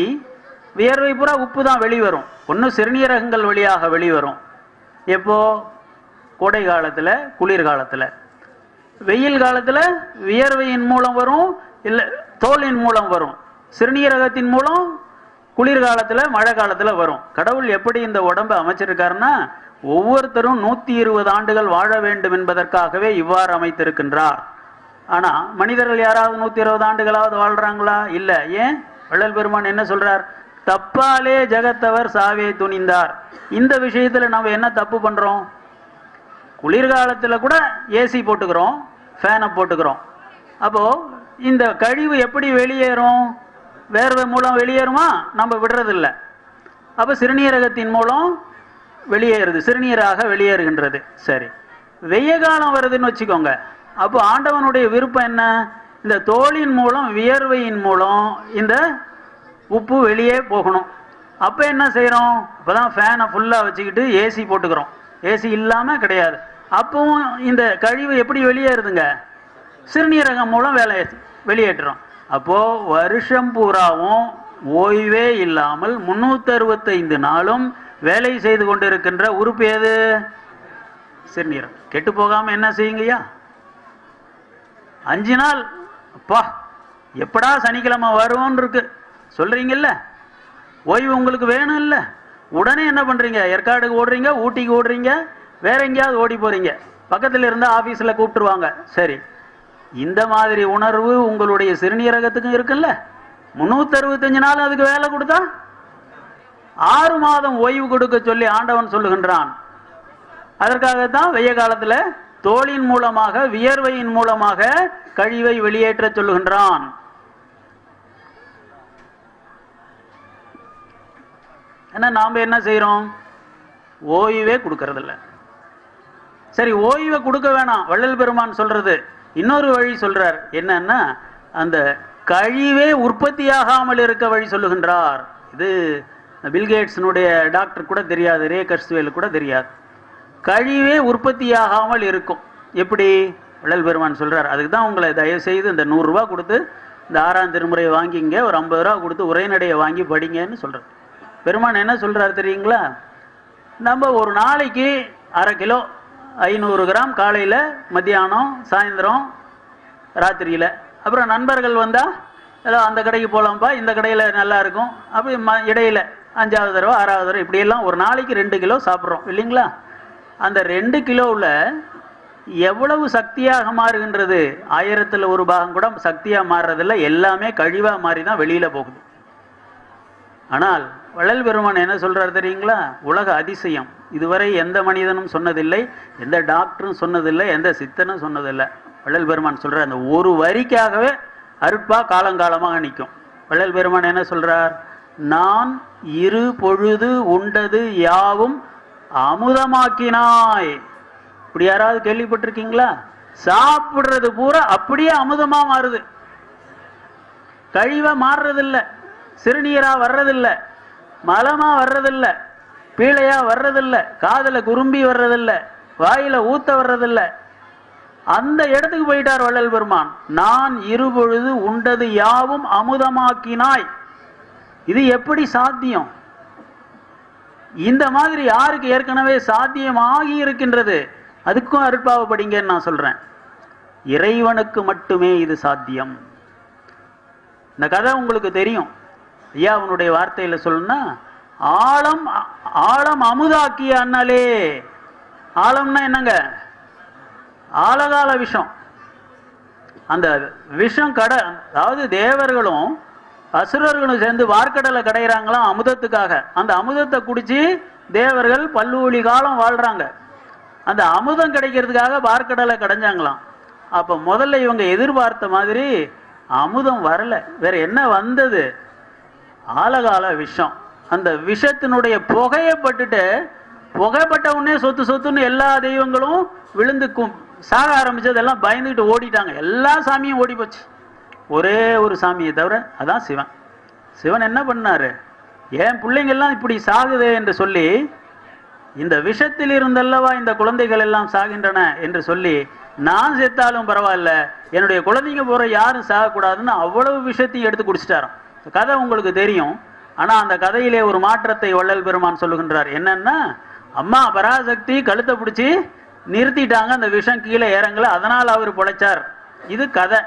வியர்வை பூரா உப்பு தான் வெளிவரும். ஒன்றும் சிறுநீரகங்கள் வழியாக வெளிவரும். எப்போ? கோடை காலத்தில், குளிர்காலத்தில். வெயில் காலத்தில் வியர்வையின் மூலம் வரும், இல்லை தோலின் மூலம் வரும். சிறுநீரகத்தின் மூலம் குளிர்காலத்தில், மழை காலத்தில் வரும். கடவுள் எப்படி இந்த உடம்பை அமைச்சிருக்காருன்னா ஒவ்வொருத்தரும் 120 ஆண்டுகள் வாழ வேண்டும் என்பதற்காகவே இவ்வாறு அமைத்திருக்கின்றார். ஆனா மனிதர்கள் யாராவது 120 ஆண்டுகளாவது வாழ்றாங்களா? இல்ல. ஏன்? வள்ளல் பெருமான் என்ன சொல்றார்? தப்பாலே ஜெகத்தவர் சாவே துணிந்தார். இந்த விஷயத்துல நம்ம என்ன தப்பு பண்றோம்? குளிர்காலத்துல கூட ஏசி போட்டுக்கிறோம், ஃபேனை போட்டுக்கிறோம். அப்போ இந்த கழிவு எப்படி வெளியேறும்? வேர்வை மூலம் வெளியேறுமா? நம்ம விடுறதில்ல. அப்ப சிறுநீரகத்தின் மூலம் வெளியேறுது, சிறுநீராக வெளியேறுகின்றது. சரி, வெய்ய காலம் வருதுன்னு வச்சுக்கோங்க. அப்போ ஆண்டவனுடைய விருப்பம் என்ன? இந்த தோலின் மூலம், வியர்வையின் மூலம் இந்த உப்பு வெளியே போகணும். அப்போ என்ன செய்கிறோம்? இப்போதான் ஃபேனை ஃபுல்லாக வச்சுக்கிட்டு ஏசி போட்டுக்கிறோம். ஏசி இல்லாமல் கிடையாது. அப்பவும் இந்த கழிவு எப்படி வெளியேறுதுங்க? சிறுநீரகம் மூலம் வெளியேற்றுறோம். அப்போது வருஷம் பூராவும் ஓய்வே இல்லாமல் 365 நாளும் வேலை செய்து கொண்டிருக்கின்ற உறுப்பு எது? சிறுநீரகம். கெட்டு போகாம என்ன செய்யுங்கய்யா? 5 நாள் அப்பா எப்படா சனிக்கிழமை வருவோன்னு இருக்கு சொல்றீங்கல்ல, ஓய்வு உங்களுக்கு வேணும் இல்ல? உடனே என்ன பண்றீங்க? ஏற்காடுக்கு ஓடுறீங்க, ஊட்டிக்கு ஓடுறீங்க, வேற எங்கேயாவது ஓடி போறீங்க. பக்கத்தில் இருந்தா ஆபீஸ்ல கூப்பிட்டுருவாங்க. சரி, இந்த மாதிரி உணர்வு உங்களுடைய சிறுநீரகத்துக்கும் இருக்குல்ல? 365 நாள் அதுக்கு வேலை கொடுத்தா 6 மாதம் ஓய்வு கொடுக்க சொல்லி ஆண்டவன் சொல்லுகின்றான். அதற்காகத்தான் வெய்ய காலத்துல தோலின் மூலமாக, வியர்வையின் மூலமாக கழிவை வெளியேற்ற சொல்லுகின்றான். ஏன்னா நாம என்ன செய்யறோம்? ஓய்வே கொடுக்கறதில்ல. சரி, ஓய்வை கொடுக்க வேணாம், வள்ளல் பெருமான் சொல்றது இன்னொரு வழி சொல்றார். என்னன்னா, அந்த கழிவே உற்பத்தியாகாமல் இருக்க வழி சொல்லுகின்றார். இது பில்கேட்ஸினுடைய டாக்டர் கூட தெரியாது, ரே கர்ஸ்வேல் கூட தெரியாது. கழிவே உற்பத்தியாகாமல் இருக்கும். எப்படி? வள்ளல் பெருமான் சொல்றார். அதுக்கு தான் உங்களை தயவு செய்து இந்த 100 ரூபா கொடுத்து இந்த 6ஆம் திருமுறையை வாங்கிங்க, ஒரு 50 ரூபா கொடுத்து உரைநடையை வாங்கி படிங்கன்னு சொல்றார். பெருமான் என்ன சொல்றாரு தெரியுங்களா? நம்ம ஒரு நாளைக்கு 1/2 கிலோ 500 கிராம் காலையில், மத்தியானம், சாயந்தரம், ராத்திரியில், அப்புறம் நண்பர்கள் வந்தால் ஏதோ அந்த கடைக்கு போகலாம்ப்பா, இந்த கடையில் நல்லா இருக்கும், அப்படி இடையில 5வது தடவை 6வது தடவை இப்படியெல்லாம் ஒரு நாளைக்கு 2 கிலோ சாப்பிட்றோம் இல்லைங்களா? அந்த 2 கிலோவில் எவ்வளவு சக்தியாக மாறுகின்றது? 1000ல் 1 பாகம் கூட சக்தியாக மாறுறதில்ல, எல்லாமே கழிவாக மாறி தான் வெளியில் போகுது. ஆனால் வள்ளல் பெருமான் என்ன சொல்றாரு தெரியுங்களா? உலக அதிசயம். இதுவரை எந்த மனிதனும் சொன்னதில்லை, எந்த டாக்டரும் சொன்னதில்லை, எந்த சித்தனும் சொன்னதில்லை. வள்ளல் பெருமான் சொல்றார், அந்த ஒரு வரிக்காகவே அருட்பா காலங்காலமாக நிற்கும். வள்ளல் பெருமான் என்ன சொல்றார்? நான் இரு பொழுது உண்டது யாவும் அமுதமாக்கினாய். இப்படி யாராவது கேள்விப்பட்டிருக்கீங்களா? சாப்பிடுறது பூரா அப்படியே அமுதமா மாறுது, கழிவா மாறுறதில்லை, சிறுநீரா வர்றதில்லை, மலமா வர்றதில்லை, பீழையா வர்றதில்லை, காதல குறும்பி வர்றதில்லை, வாயில ஊத்த வர்றதில்லை. அந்த இடத்துக்கு போயிட்டார் வள்ளல் பெருமான். நான் இருபொழுது உண்டது யாவும் அமுதமாக்கினாய். இது எப்படி சாத்தியம்? இந்த மாதிரி யாருக்கு ஏற்கனவே சாத்தியமாகி இருக்கின்றது? அதுக்கும் அருட்பாவை படிங்கன்னு நான் சொல்றேன். இறைவனுக்கு மட்டுமே இது சாத்தியம். இந்த கதை உங்களுக்கு தெரியும். ஐயா அவனுடைய வார்த்தையில சொல்லணும்னா, ஆழம் ஆழம் அமுதாக்கிய அண்ணலே. ஆழம்னா என்னங்க? ஆழகால விஷம். அந்த விஷம் கடை, அதாவது தேவர்களும் அசுரர்களும் சேர்ந்து வார்க்கடலை கடையிறாங்களாம் அமுதத்துக்காக. அந்த அமுதத்தை குடிச்சு தேவர்கள் பல்லூழி காலம் வாழ்றாங்க. அந்த அமுதம் கிடைக்கிறதுக்காக வார்க்கடலை கடைஞ்சாங்களாம். அப்ப முதல்ல இவங்க எதிர்பார்த்த மாதிரி அமுதம் வரல, வேற என்ன வந்தது? ஆழகால விஷம். அந்த விஷத்தினுடைய புகையப்பட்டுட்டு, புகைப்பட்ட உடனே சொத்து சொத்துன்னு எல்லா தெய்வங்களும் விழுந்து சாக ஆரம்பிச்சதெல்லாம் பயந்துகிட்டு ஓடிட்டாங்க. எல்லா சாமியும் ஓடி போச்சு, ஒரே ஒரு சாமியை தவிர, அதான் சிவன். சிவன் என்ன பண்ணாரு? என் பிள்ளைங்கள்லாம் இப்படி சாகுதே என்று சொல்லி, இந்த விஷத்தில் இருந்தல்லவா இந்த குழந்தைகள் எல்லாம் சாகின்றன என்று சொல்லி, நான் செத்தாலும் பரவாயில்ல, என்னுடைய குழந்தைங்க போற யாரும் சாகக்கூடாதுன்னு அவ்வளவு விஷயத்தையும் எடுத்து குடிச்சிட்டாராம். கதை உங்களுக்கு தெரியும். ஆனா அந்த கதையிலே ஒரு மாற்றத்தை வள்ளல் பெருமான் சொல்லுகின்றார். என்னன்னா, அம்மா பராசக்தி கழுத்தை பிடிச்சி நிறுத்திட்டாங்க, அந்த விஷம் கீழே இறங்கல, அதனால் அவர் பொழைச்சார். இது கதை.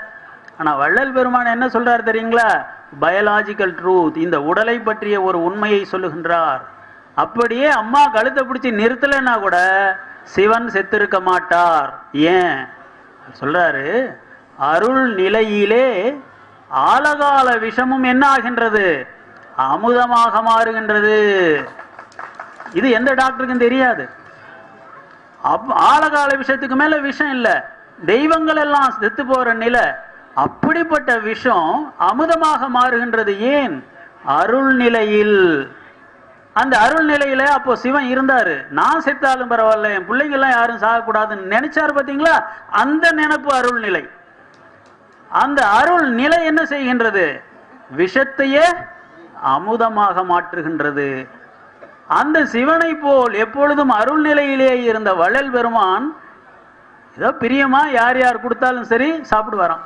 ஆனா வள்ளல் பெருமான் என்ன சொல்றார் தெரியுங்களா? பயாலாஜிக்கல் ட்ரூத், இந்த உடலை பற்றிய ஒரு உண்மையை சொல்லுகின்றார். அப்படியே அம்மா கழுத்தை பிடிச்சி நிறுத்தலைன்னா கூட சிவன் செத்திருக்க மாட்டார். ஏன் சொல்றாரு? அருள் நிலையிலே ஆழகால விஷமும் என்ன ஆகின்றது? அமுதமாக மாறுகின்றது. இது எந்த டாக்டருக்கும் தெரியாது. ஆழகால விஷத்துக்கு மேல விஷம் இல்ல, தெய்வங்கள் எல்லாம் செத்து போற நிலை. அப்படிப்பட்ட விஷம் அமுதமாக மாறுகின்றது. ஏன்? அருள் நிலையில். அந்த அருள் நிலையில அப்போ சிவன் இருந்தாரு. நான் செத்தாலும் பரவாயில்ல, என் பிள்ளைங்க எல்லாம் யாரும் சாகக்கூடாதுன்னு நினைச்சாரு. பாத்தீங்களா? அந்த நினைப்பு அருள் நிலை. அந்த அருள் நிலை என்ன செய்கின்றது? விஷத்தையே அமுதமாக மாற்றுகின்றது. அந்த சிவனை போல் எப்பொழுதும் அருள் நிலையிலே இருந்த வள்ளல் பெருமான் ஏதோ பிரியமா யார் யார் கொடுத்தாலும் சரி சாப்பிடுவாராம்.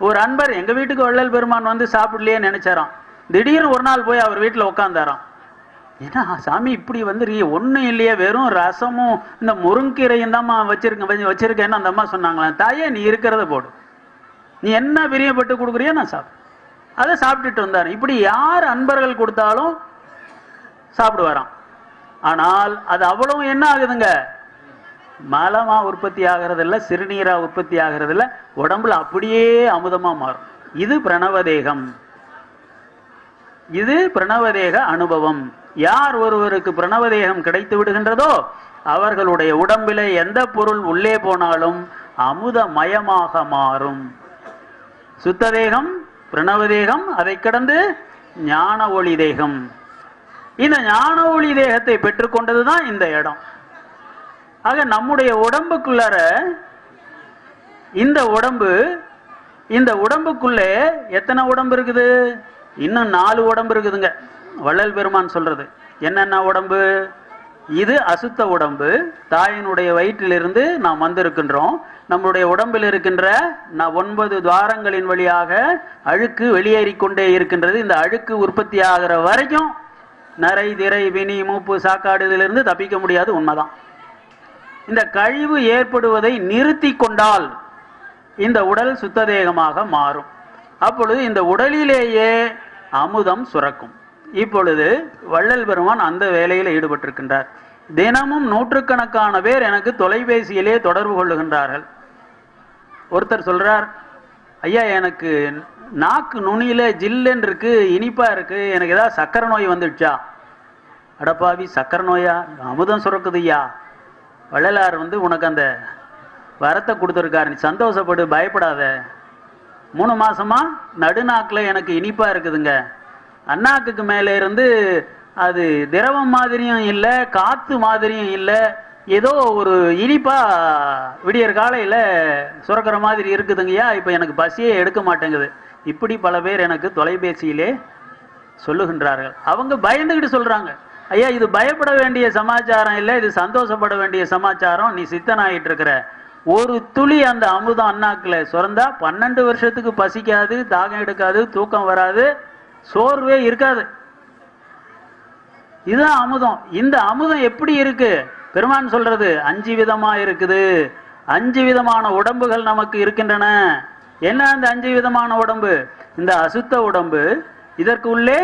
ஒரு அன்பர் எங்க வீட்டுக்கு வள்ளல் பெருமான் வந்து சாப்பிடலையே நினைச்சாராம். திடீர்னு ஒரு நாள் போய் அவர் வீட்டில் உட்கார்ந்தாராம். ஏன்னா சாமி இப்படி வந்து ஒன்றும் இல்லையே, வெறும் ரசமும் இந்த முருங்கீரையும் தான்மா வச்சிருக்கேன்னு அந்த அம்மா சொன்னாங்களாம். தாயே நீ இருக்கிறத போடு, நீ என்ன பிரியப்பட்டு கொடுக்குறியோ நான் சாப்பிடு. அதை சாப்பிட்டுட்டு வந்தார். இப்படி யார் அன்பர்கள் கொடுத்தாலும் சாப்பிடுவாராம். ஆனால் அது அவ்வளவு என்ன ஆகுதுங்க? மலமா உற்பத்தி ஆகிறது இல்லை, சிறுநீரா உற்பத்தி ஆகிறது இல்லை, உடம்புல அப்படியே அமுதமா மாறும். இது பிரணவதேகம், இது பிரணவதேக அனுபவம். யார் ஒருவருக்கு பிரணவதேகம் கிடைத்து விடுகின்றதோ அவர்களுடைய உடம்பில எந்த பொருள் உள்ளே போனாலும் அமுதமயமாக மாறும். சுத்த தேகம், பிரணவ தேகம், அதை கடந்து ஞான ஒளி தேகம். இந்த ஞான ஒளி தேகத்தை பெற்றுக்கொண்டதுதான் இந்த இடம். ஆக நம்முடைய உடம்புக்குள்ளார இந்த உடம்புக்குள்ளே எத்தனை உடம்பு இருக்குது? இன்னும் 4 உடம்பு இருக்குதுங்க. வள்ளல் பெருமான் சொல்றது என்னென்ன உடம்பு? இது அசுத்த உடம்பு. தாயினுடைய வயிற்றிலிருந்து நாம் வந்திருக்கின்றோம். நம்முடைய உடம்பில் இருக்கின்ற 9 துவாரங்களின் வழியாக அழுக்கு வெளியேறிக்கொண்டே இருக்கின்றது. இந்த அழுக்கு உற்பத்தி ஆகிற வரைக்கும் நரை, திரை, வினி, மூப்பு, சாக்காடு இதிலிருந்து தப்பிக்க முடியாது. உண்மைதான். இந்த கழிவு ஏற்படுவதை நிறுத்தி கொண்டால் இந்த உடல் சுத்த தேகமாக மாறும். அப்பொழுது இந்த உடலிலேயே அமுதம் சுரக்கும். இப்பொழுது வள்ளல் பெருமான் அந்த வேலையில் ஈடுபட்டிருக்கின்றார். தினமும் நூற்றுக்கணக்கான பேர் எனக்கு தொலைபேசியிலே தொடர்பு கொள்ளுகின்றார்கள். ஒருத்தர் சொல்றார், ஐயா எனக்கு நாக்கு நுனியில ஜில்லுன்னு இருக்கு, இனிப்பா இருக்கு, எனக்கு ஏதாவது சக்கரை நோய் வந்துடுச்சா? அடப்பாவி, சக்கரை நோயா? அமுதம் சுரக்குதுய்யா. வள்ளலார் உனக்கு அந்த வரத்தை கொடுத்துருக்காரு, நீ சந்தோஷப்படு, பயப்படாத. 3 மாசமா நடுநாக்கில் எனக்கு இனிப்பா இருக்குதுங்க. அண்ணாக்குக்கு மேலே இருந்து அது திரவம் மாதிரியும் இல்லை, காத்து மாதிரியும் இல்லை, ஏதோ ஒரு இனிப்பா விடியற் காலையில் சுரக்கிற மாதிரி இருக்குதுங்கய்யா. இப்போ எனக்கு பசியே எடுக்க மாட்டேங்குது. இப்படி பல பேர் எனக்கு தொலைபேசியிலே சொல்லுகின்றார்கள். அவங்க பயந்துகிட்டு சொல்றாங்க, ஐயா இது பயப்பட வேண்டிய சமாச்சாரம் இல்லை, இது சந்தோஷப்பட வேண்டிய சமாச்சாரம். நீ சித்தனாயிட்டு இருக்கிற. ஒரு துளி அந்த அமுதம் அண்ணாக்குல சுரந்தா 12 வருஷத்துக்கு பசிக்காது, தாகம் எடுக்காது, தூக்கம் வராது, சோர்வே இருக்காது. இதுதான் அமுதம். இந்த அமுதம் எப்படி இருக்கு? பெருமான் சொல்றது 5 விதமா இருக்குது. 5 விதமான உடம்புகள் நமக்கு இருக்கின்றன. என்ன அந்த 5 விதமான உடம்பு? இந்த அசுத்த உடம்பு, இதற்கு உள்ளே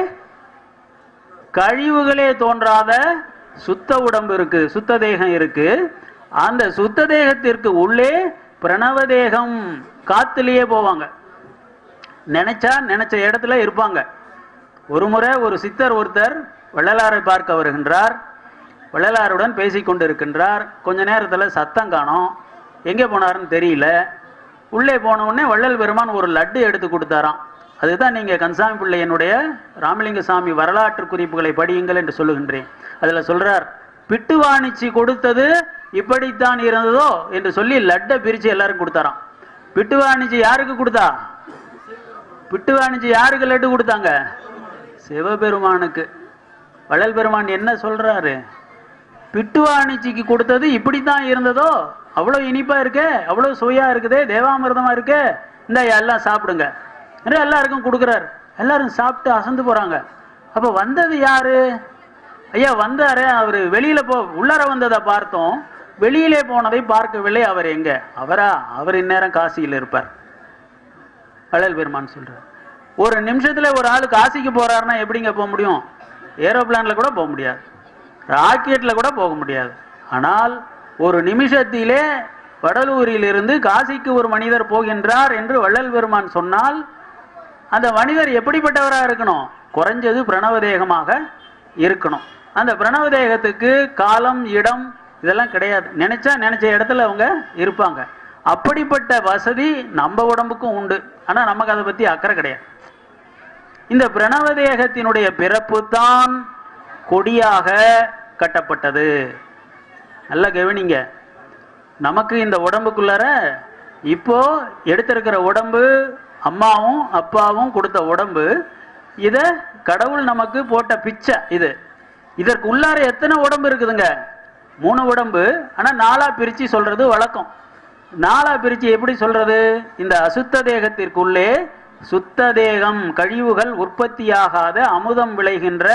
கழிவுகளே தோன்றாத சுத்த உடம்பு இருக்கு, சுத்த தேகம் இருக்கு. அந்த சுத்த தேகத்திற்கு உள்ளே பிரணவ தேகம், காத்துலயே போவாங்க, நினைச்ச இடத்துல இருப்பாங்க. ஒரு முறை ஒரு சித்தர் ஒருத்தர் வள்ளலாரை பார்க்க வருகின்றார். வள்ளலாருடன் பேசிக்கொண்டிருக்கின்றார். கொஞ்ச நேரத்தில் சத்தம் காணோம், எங்கே போனாருன்னு தெரியல. உள்ளே போன உடனே வள்ளல் பெருமான் ஒரு லட்டு எடுத்து கொடுத்தாராம். அதுதான் நீங்க கந்தசாமி பிள்ளையனுடைய ராமலிங்க சாமி வரலாற்று குறிப்புகளை படியுங்கள் என்று சொல்லுகின்றேன். அதுல சொல்றார், பிட்டு வாணிச்சி கொடுத்தது இப்படித்தான் இருந்ததோ என்று சொல்லி லட்டை பிரிச்சு எல்லாரும் கொடுத்தாராம். பிட்டு வாணிச்சி யாருக்கு கொடுத்தா? பிட்டு வாணிச்சி யாருக்கு லட்டு கொடுத்தாங்க? சிவபெருமானுக்கு. வள்ளல் பெருமான் என்ன சொல்றாரு? பிட்டு வாணிச்சிக்கு கொடுத்தது இப்படித்தான் இருந்ததோ, அவ்வளவு இனிப்பா இருக்கே, அவ்வளவு சுவையா இருக்குதே, தேவாமிர்தமா இருக்கே, இந்த எல்லாம் சாப்பிடுங்க என்று எல்லாருக்கும் கொடுக்குறாரு. எல்லாரும் சாப்பிட்டு அசந்து போறாங்க. அப்ப வந்தது யாரு? ஐயா வந்தாரு, அவரு வெளியில உள்ளார வந்ததை பார்த்தோம், வெளியிலே போனதை பார்க்கவில்லை. அவர் எங்க? அவரா? அவர் இந்நேரம் காசியில் இருப்பார். வள்ளல் பெருமான் சொல்றார், ஒரு நிமிஷத்துல ஒரு ஆளு காசிக்கு போறாருன்னா எப்படிங்க போக முடியும்? ஏரோப்ளான்ல கூட போக முடியாது, ராக்கெட்ல கூட போக முடியாது. ஆனால் ஒரு நிமிஷத்திலே வடலூரில் இருந்து காசிக்கு ஒரு மனிதர் போகின்றார் என்று வள்ளல் பெருமான் சொன்னால் அந்த மனிதர் எப்படிப்பட்டவராக இருக்கணும்? குறைஞ்சது பிரணவ தேகமாக இருக்கணும். அந்த பிரணவ தேகத்துக்கு காலம், இடம் இதெல்லாம் கிடையாது. நினைச்ச இடத்துல அவங்க இருப்பாங்க. அப்படிப்பட்ட வசதி நம்ம உடம்புக்கும் உண்டு. ஆனா நமக்கு அதை பத்தி அக்கறை கிடையாது. இந்த பிரணவ தேகத்தினுடைய பிறப்பு தான் கொடியாக கட்டப்பட்டது. நல்லா கவனிங்க. நமக்கு இந்த உடம்புக்குள்ளார இப்போ எடுத்திருக்கிற உடம்பு அம்மாவும் அப்பாவும் கொடுத்த உடம்பு. இத கடவுள் நமக்கு போட்ட பிச்சை. இதற்கு உள்ளார எத்தனை உடம்பு இருக்குதுங்க? 3 உடம்பு. ஆனா 4ஆ பிரிச்சு சொல்றது வழக்கம். 4ஆ பிரிச்சு எப்படி சொல்றது? இந்த அசுத்த தேகத்திற்குள்ளே சுத்த தேகம், கழிவுகள் உற்பத்தியாகாத அமுதம் விளைகின்ற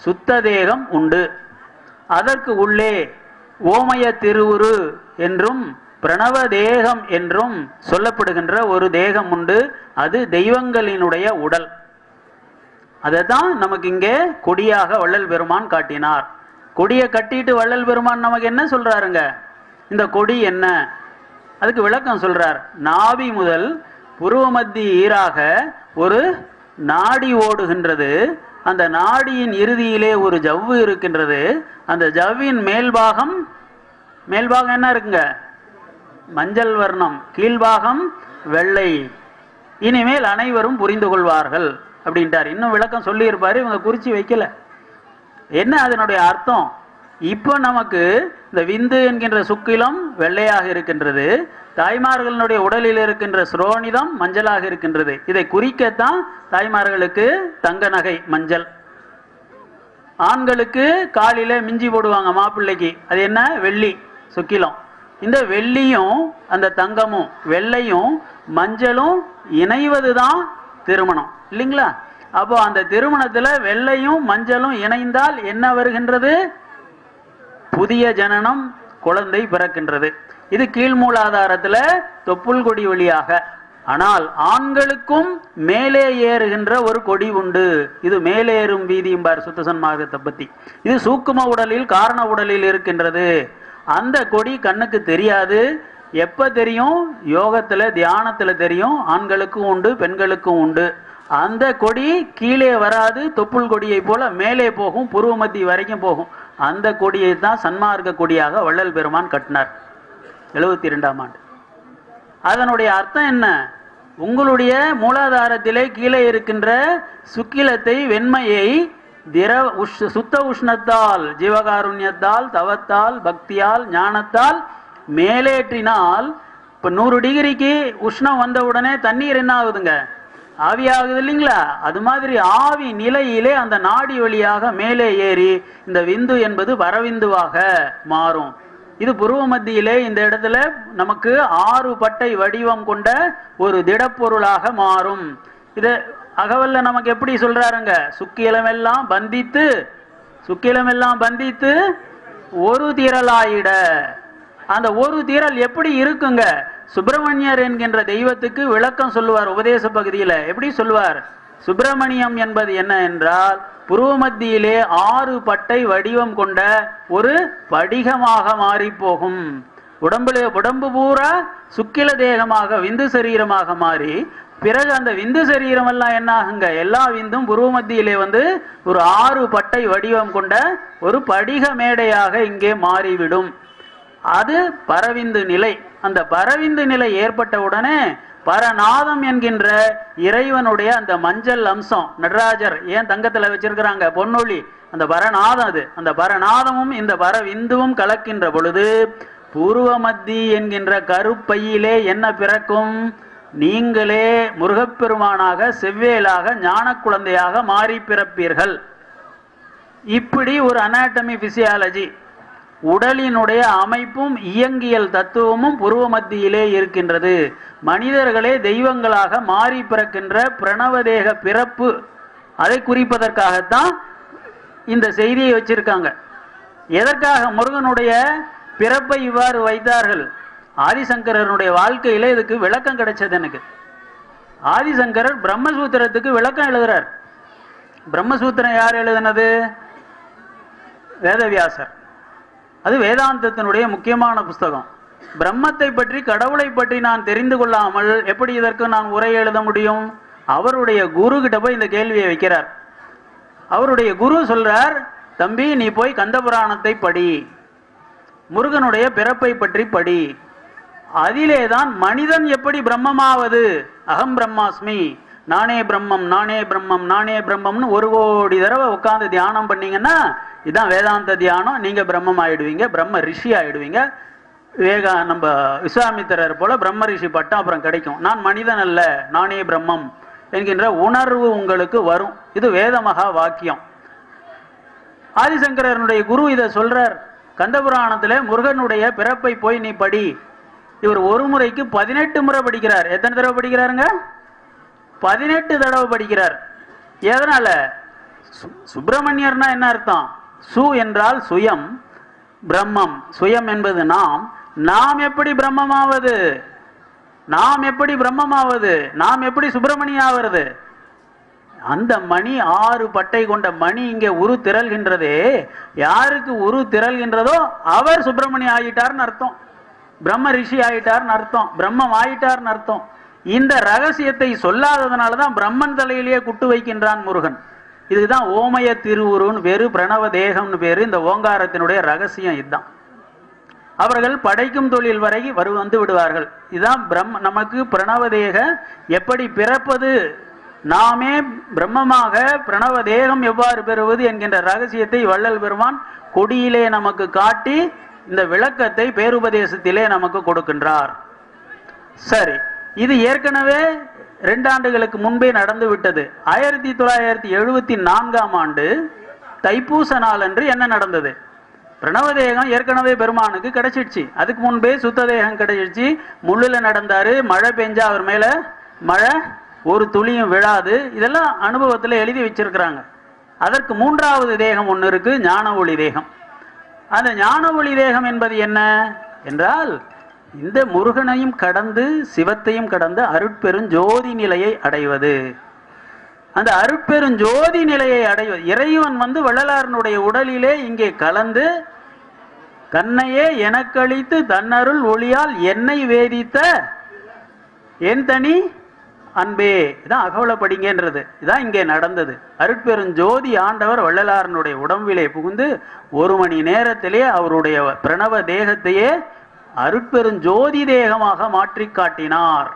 சுத்த தேகம் உண்டு. அதற்கு உள்ளே ஓமய திருவுரு என்றும் பிரணவ தேகம் என்றும் சொல்லப்படுகின்ற ஒரு தேகம் உண்டு. அது தெய்வங்களினுடைய உடல். அதைத்தான் நமக்கு இங்கே கொடியாக வள்ளல் பெருமான் காட்டினார். கொடியை கட்டிட்டு வள்ளல் பெருமான் நமக்கு என்ன சொல்றாருங்க? இந்த கொடி என்ன? அதுக்கு விளக்கம் சொல்றார். நாபி முதல் புருவ மத்திய ஈராக ஒரு நாடி ஓடுகின்றது. அந்த நாடியின் இறுதியிலே ஒரு ஜவ்வு இருக்கின்றது. அந்த ஜவ்வின் மேல்பாகம் மேல்பாகம் என்ன இருக்குங்க? மஞ்சள் வர்ணம், கீழ்பாகம் வெள்ளை. இனிமேல் அனைவரும் புரிந்து கொள்வார்கள் அப்படின்ட்டார். இன்னும் விளக்கம் சொல்லி இருப்பாரு, இவங்க குறிச்சு வைக்கல. என்ன அதனுடைய அர்த்தம்? இப்போ நமக்கு இந்த விந்து என்கின்ற சுக்கிலம் வெள்ளையாக இருக்கின்றது, தாய்மார்களுடைய உடலில் இருக்கின்ற சுரோனிதம் மஞ்சளாக இருக்கின்றது. இதை குறிக்கத்தான் தாய்மார்களுக்கு தங்க நகை மஞ்சள், ஆண்களுக்கு காலில மிஞ்சி போடுவாங்க மாப்பிள்ளைக்கு, அது என்ன? வெள்ளி சுக்கிலம். இந்த வெள்ளியும் அந்த தங்கமும் வெள்ளையும் மஞ்சளும் இணைவதுதான் திருமணம் இல்லைங்களா? அப்போ அந்த திருமணத்துல வெள்ளையும் மஞ்சளும் இணைந்தால் என்ன வருகின்றது? புதிய ஜனனம், குழந்தை பிறக்கின்றது. இது கீழ்மூலாதாரத்துல தொப்புள் கொடி வழியாக. ஆனால் ஆண்களுக்கும் மேலே ஏறுகின்ற ஒரு கொடி உண்டு. இது மேலேறும் வீதியும்பார் சுத்த சன்மார்க்கத்தை பத்தி. இது சூக்கும உடலில், காரண உடலில் இருக்கின்றது. அந்த கொடி கண்ணுக்கு தெரியாது. எப்ப தெரியும்? யோகத்துல, தியானத்துல தெரியும். ஆண்களுக்கும் உண்டு, பெண்களுக்கும் உண்டு. அந்த கொடி கீழே வராது, தொப்புள் கொடியை போல மேலே போகும், புருவ மத்தி வரைக்கும் போகும். அந்த கொடியை தான் சன்மார்க்க கொடியாக வள்ளல் பெருமான் கட்டினார் 72ஆம் ஆண்டு. அதனுடைய அர்த்தம் என்ன? உங்களுடைய மூலாதாரத்திலே கீழே இருக்கின்ற சுக்கிலத்தை, வெண்மையை சுத்த உஷ்ணத்தால், ஜீவகாருண்யத்தால், தவத்தால், பக்தியால், ஞானத்தால் மேலேற்றினால், இப்ப 100 டிகிரிக்கு உஷ்ணம் வந்த உடனே தண்ணீர் என்ன ஆகுதுங்க? ஆவி ஆகுது இல்லைங்களா? அது மாதிரி ஆவி நிலையிலே அந்த நாடி வழியாக மேலே ஏறி இந்த விந்து என்பது வரவிந்துவாக மாறும். இது புருவ மத்தியிலே இந்த இடத்துல நமக்கு 6 பட்டை வடிவம் கொண்ட ஒரு திடப்பொருளாக மாறும். இது அகவல்ல நமக்கு எப்படி சொல்றாருங்க? சுக்கிலமெல்லாம் பந்தித்து ஒரு திரளாயிட. அந்த ஒரு திரள் எப்படி இருக்குங்க? சுப்பிரமணியர் என்கின்ற தெய்வத்துக்கு விளக்கம் சொல்லுவார் உபதேச பகுதியில. எப்படி சொல்லுவார்? சுப்பிரமணியம் என்பது என்ன என்றால், புருவ மத்தியிலே 6 பட்டை வடிவம் கொண்ட ஒரு படிகமாக மாறி போகும். உடம்பு பூரா சுக்கில தேகமாக, விந்து சரீரமாக மாறி, பிறகு அந்த விந்து சரீரம் எல்லாம் என்ன ஆகுங்க? எல்லா விந்தும் புருவ மத்தியிலே வந்து ஒரு 6 பட்டை வடிவம் கொண்ட ஒரு படிக மேடையாக இங்கே மாறிவிடும். அது பரவிந்து நிலை. அந்த பரவிந்து நிலை ஏற்பட்ட உடனே பரநாதம் என்கின்ற இறைவனுடைய அந்த மஞ்சள் அம்சம், நடராஜர் ஏன் தங்கத்துல வச்சிருக்கிறாங்க? பொன்னொழி. அந்த பரநாதம், அது அந்த பரநாதமும் இந்த பரவிந்துவும் கலக்கின்ற பொழுது பூர்வ மத்தி என்கின்ற கருப்பையிலே என்ன பிறக்கும்? நீங்களே முருகப்பெருமானாக, செவ்வேலாக, ஞான குழந்தையாக மாறி பிறப்பீர்கள். இப்படி ஒரு அனாட்டமி, பிசியாலஜி, உடலினுடைய அமைப்பும் இயங்கியல் தத்துவமும் புருவ மத்தியிலே இருக்கின்றது. மனிதர்களே தெய்வங்களாக மாறி பிறக்கின்ற பிரணவதேக பிறப்பு, அதை குறிப்பதற்காகத்தான் இந்த செய்தியை வச்சிருக்காங்க. எதற்காக முருகனுடைய பிறப்பை இவ்வாறு வைத்தார்கள்? ஆதிசங்கரனுடைய வாழ்க்கையில இதுக்கு விளக்கம் கிடைச்சது எனக்கு. ஆதிசங்கரர் பிரம்மசூத்திரத்துக்கு விளக்கம் எழுதுறார். பிரம்மசூத்திரம் யார் எழுதினது? வேதவியாசர். அது வேதாந்தத்தினுடைய முக்கியமான புஸ்தகம். பிரம்மத்தை பற்றி, கடவுளை பற்றி நான் தெரிந்து கொள்ளாமல் எப்படி இதற்கு நான் உரை எழுத முடியும்? அவருடைய குரு கிட்ட போய் இந்த கேள்வியை வைக்கிறார். அவருடைய குரு சொல்றார், தம்பி நீ போய் கந்தபுராணத்தை படி, முருகனுடைய பிறப்பை பற்றி படி. அதிலேதான் மனிதன் எப்படி பிரம்மமாவது, அகம் பிரம்மாஸ்மி, நானே பிரம்மம், நானே பிரம்மம், நானே பிரம்மம்னு 1 கோடி தடவை உட்கார்ந்து தியானம் பண்ணீங்கன்னா இதுதான் வேதாந்த தியானம். நீங்க பிரம்மம் ஆயிடுவீங்க, பிரம்ம ரிஷி ஆயிடுவீங்க. நம்ம விஸ்வாமித்திரர் போல பிரம்ம ரிஷி பட்டம் அப்புறம் கிடைக்கும். நான் மனிதன் அல்ல, நானே பிரம்மம் என்கின்ற உணர்வு உங்களுக்கு வரும். இது வேத மகா வாக்கியம். ஆதிசங்கரனுடைய குரு இதை சொல்றார். கந்தபுராணத்துல முருகனுடைய பிறப்பை போய் நீ படி. இவர் ஒரு முறைக்கு 18 முறை படிக்கிறார். எத்தனை தடவை படிக்கிறாருங்க? 18 தடவை படிக்கிறார். எதனால? சுப்பிரமணியர்னா என்ன அர்த்தம்? சு என்றால் சுயம், பிரம்மம். சுயம் என்பது நாம். நாம் எப்படி பிரம்மமாவது? நாம் எப்படி பிரம்மமாவது? நாம் எப்படி சுப்பிரமணியம் ஆவது? அந்த மணி 6 பட்டை கொண்ட மணி இங்கே உரு திரள்கின்றதே, யாருக்கு உரு திரள்கின்றதோ அவர் சுப்பிரமணியம் ஆகிட்டார்னு அர்த்தம், பிரம்ம ரிஷி ஆகிட்டார்னு அர்த்தம், பிரம்மம் ஆகிட்டார்னு அர்த்தம். இந்த ரகசியத்தை சொல்லாததுனாலதான் பிரம்மன் தலையிலேயே குட்டு வைக்கின்றான் முருகன். இதுதான் ஓமய திருவுருன்னு பேரு, பிரணவ தேகம்னு பேரு. இந்த ஓங்காரத்தினுடைய ரகசியம் இதுதான். அவர்கள் படைக்கும் தொழில் வரை வந்து விடுவார்கள். இதுதான் நமக்கு பிரணவதேக எப்படி பிறப்பது, நாமே பிரம்மமாக பிரணவ தேகம் எவ்வாறு பெறுவது என்கின்ற ரகசியத்தை வள்ளல் பெருமான் கொடியிலே நமக்கு காட்டி இந்த விளக்கத்தை பேருபதேசத்திலே நமக்கு கொடுக்கின்றார். சரி, இது ஏற்கனவே 2 ஆண்டுகளுக்கு முன்பே நடந்து விட்டது. 1974ஆம் ஆண்டு தைப்பூச நாள் அன்று என்ன நடந்தது? பிரணவதேகம் ஏற்கனவே பெருமானுக்கு கிடைச்சிடுச்சு. அதுக்கு முன்பே சுத்த தேகம் கிடைச்சிடுச்சு. முள்ளுல நடந்தாரு, மழை பெஞ்சா அவர் மேல மழை ஒரு துளியும் விழாது. இதெல்லாம் அனுபவத்தில் எழுதி வச்சிருக்கிறாங்க. அதற்கு 3வது தேகம் ஒன்று இருக்கு, ஞான ஒளி தேகம். அந்த ஞான ஒளி தேகம் என்பது என்ன என்றால், இந்த முருகனையும் கடந்து சிவத்தையும் கடந்து அருட்பெருஞ்சோதி நிலையை அடைவது. அந்த அருட்பெருஞ்சோதி நிலையை அடைவது, இறைவன் வள்ளலாரனுடைய உடலிலே இங்கே கலந்து தன்னையே எனக்களித்து தன்னருள் ஒளியால் என்னை வேதித்த என் தனி அன்பே, இதான் அகவலை படிங்கன்றது. இதான் இங்கே நடந்தது. அருட்பெருஞ்சோதி ஆண்டவர் வள்ளலாரனுடைய உடம்பிலே புகுந்து 1 மணி நேரத்திலே அவருடைய பிரணவ தேகத்தையே அருட்பெருஞ்சோதி தேகமாக மாற்றி காட்டினார்.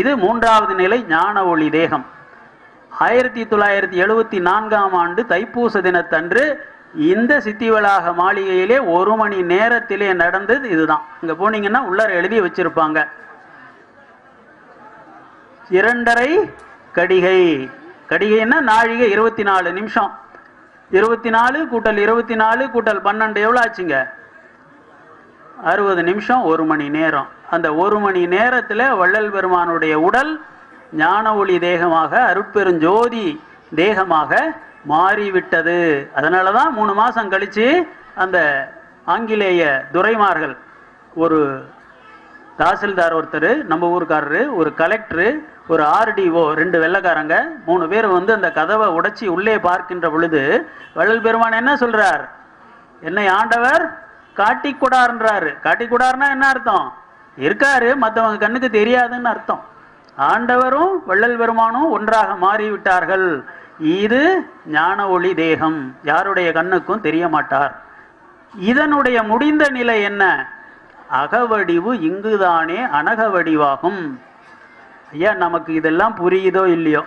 இது 3வது நிலை ஞான ஒளி தேகம். 1974ஆம் ஆண்டு தைப்பூச தினத்தன்று இந்த சித்திவளாக மாளிகையிலே 1 மணி நேரத்திலே நடந்தது இதுதான். இங்க போனீங்கன்னா உள்ளார எழுதி வச்சிருப்பாங்க, 2½ கடிகை. கடிகைன்னா நாழிகை 24 நிமிஷம். 24 கூட்டல் 24 கூட்டல் 12 எவ்வளோ ஆச்சுங்க? 60 நிமிஷம், 1 மணி நேரம். அந்த 1 மணி நேரத்தில் வள்ளல் பெருமானுடைய உடல் ஞான ஒளி தேகமாக அருட்பெருஞ்சோதி தேகமாக மாறிவிட்டது. அதனால தான் 3 மாதம் கழித்து அந்த ஆங்கிலேய துரைமார்கள், ஒரு தாசில்தார் ஒருத்தர் நம்ம ஊருக்காரரு, ஒரு கலெக்டரு, ஒரு RDO, 2 வெள்ளைக்காரங்க, 3 பேர் அந்த கதவை உடைச்சி உள்ளே பார்க்கின்ற பொழுது வள்ளல் பெருமான் என்ன சொல்றார்? என்னை ஆண்டவர் காட்டிக்கொடார்ன்றாரு. காட்டிக்கொடார்னா என்ன அர்த்தம்? இருக்காரு, மற்றவங்க கண்ணுக்கு தெரியாதுன்னு அர்த்தம். ஆண்டவரும் வள்ளல் பெருமானும் ஒன்றாக மாறிவிட்டார்கள். இது ஞான ஒளி தேகம், யாருடைய கண்ணுக்கும் தெரிய மாட்டார். இதனுடைய முடிந்த நிலை என்ன? அகவடிவு இங்குதானே அனகவடிவாகும். ஐயா, நமக்கு இதெல்லாம் புரியுதோ இல்லையோ,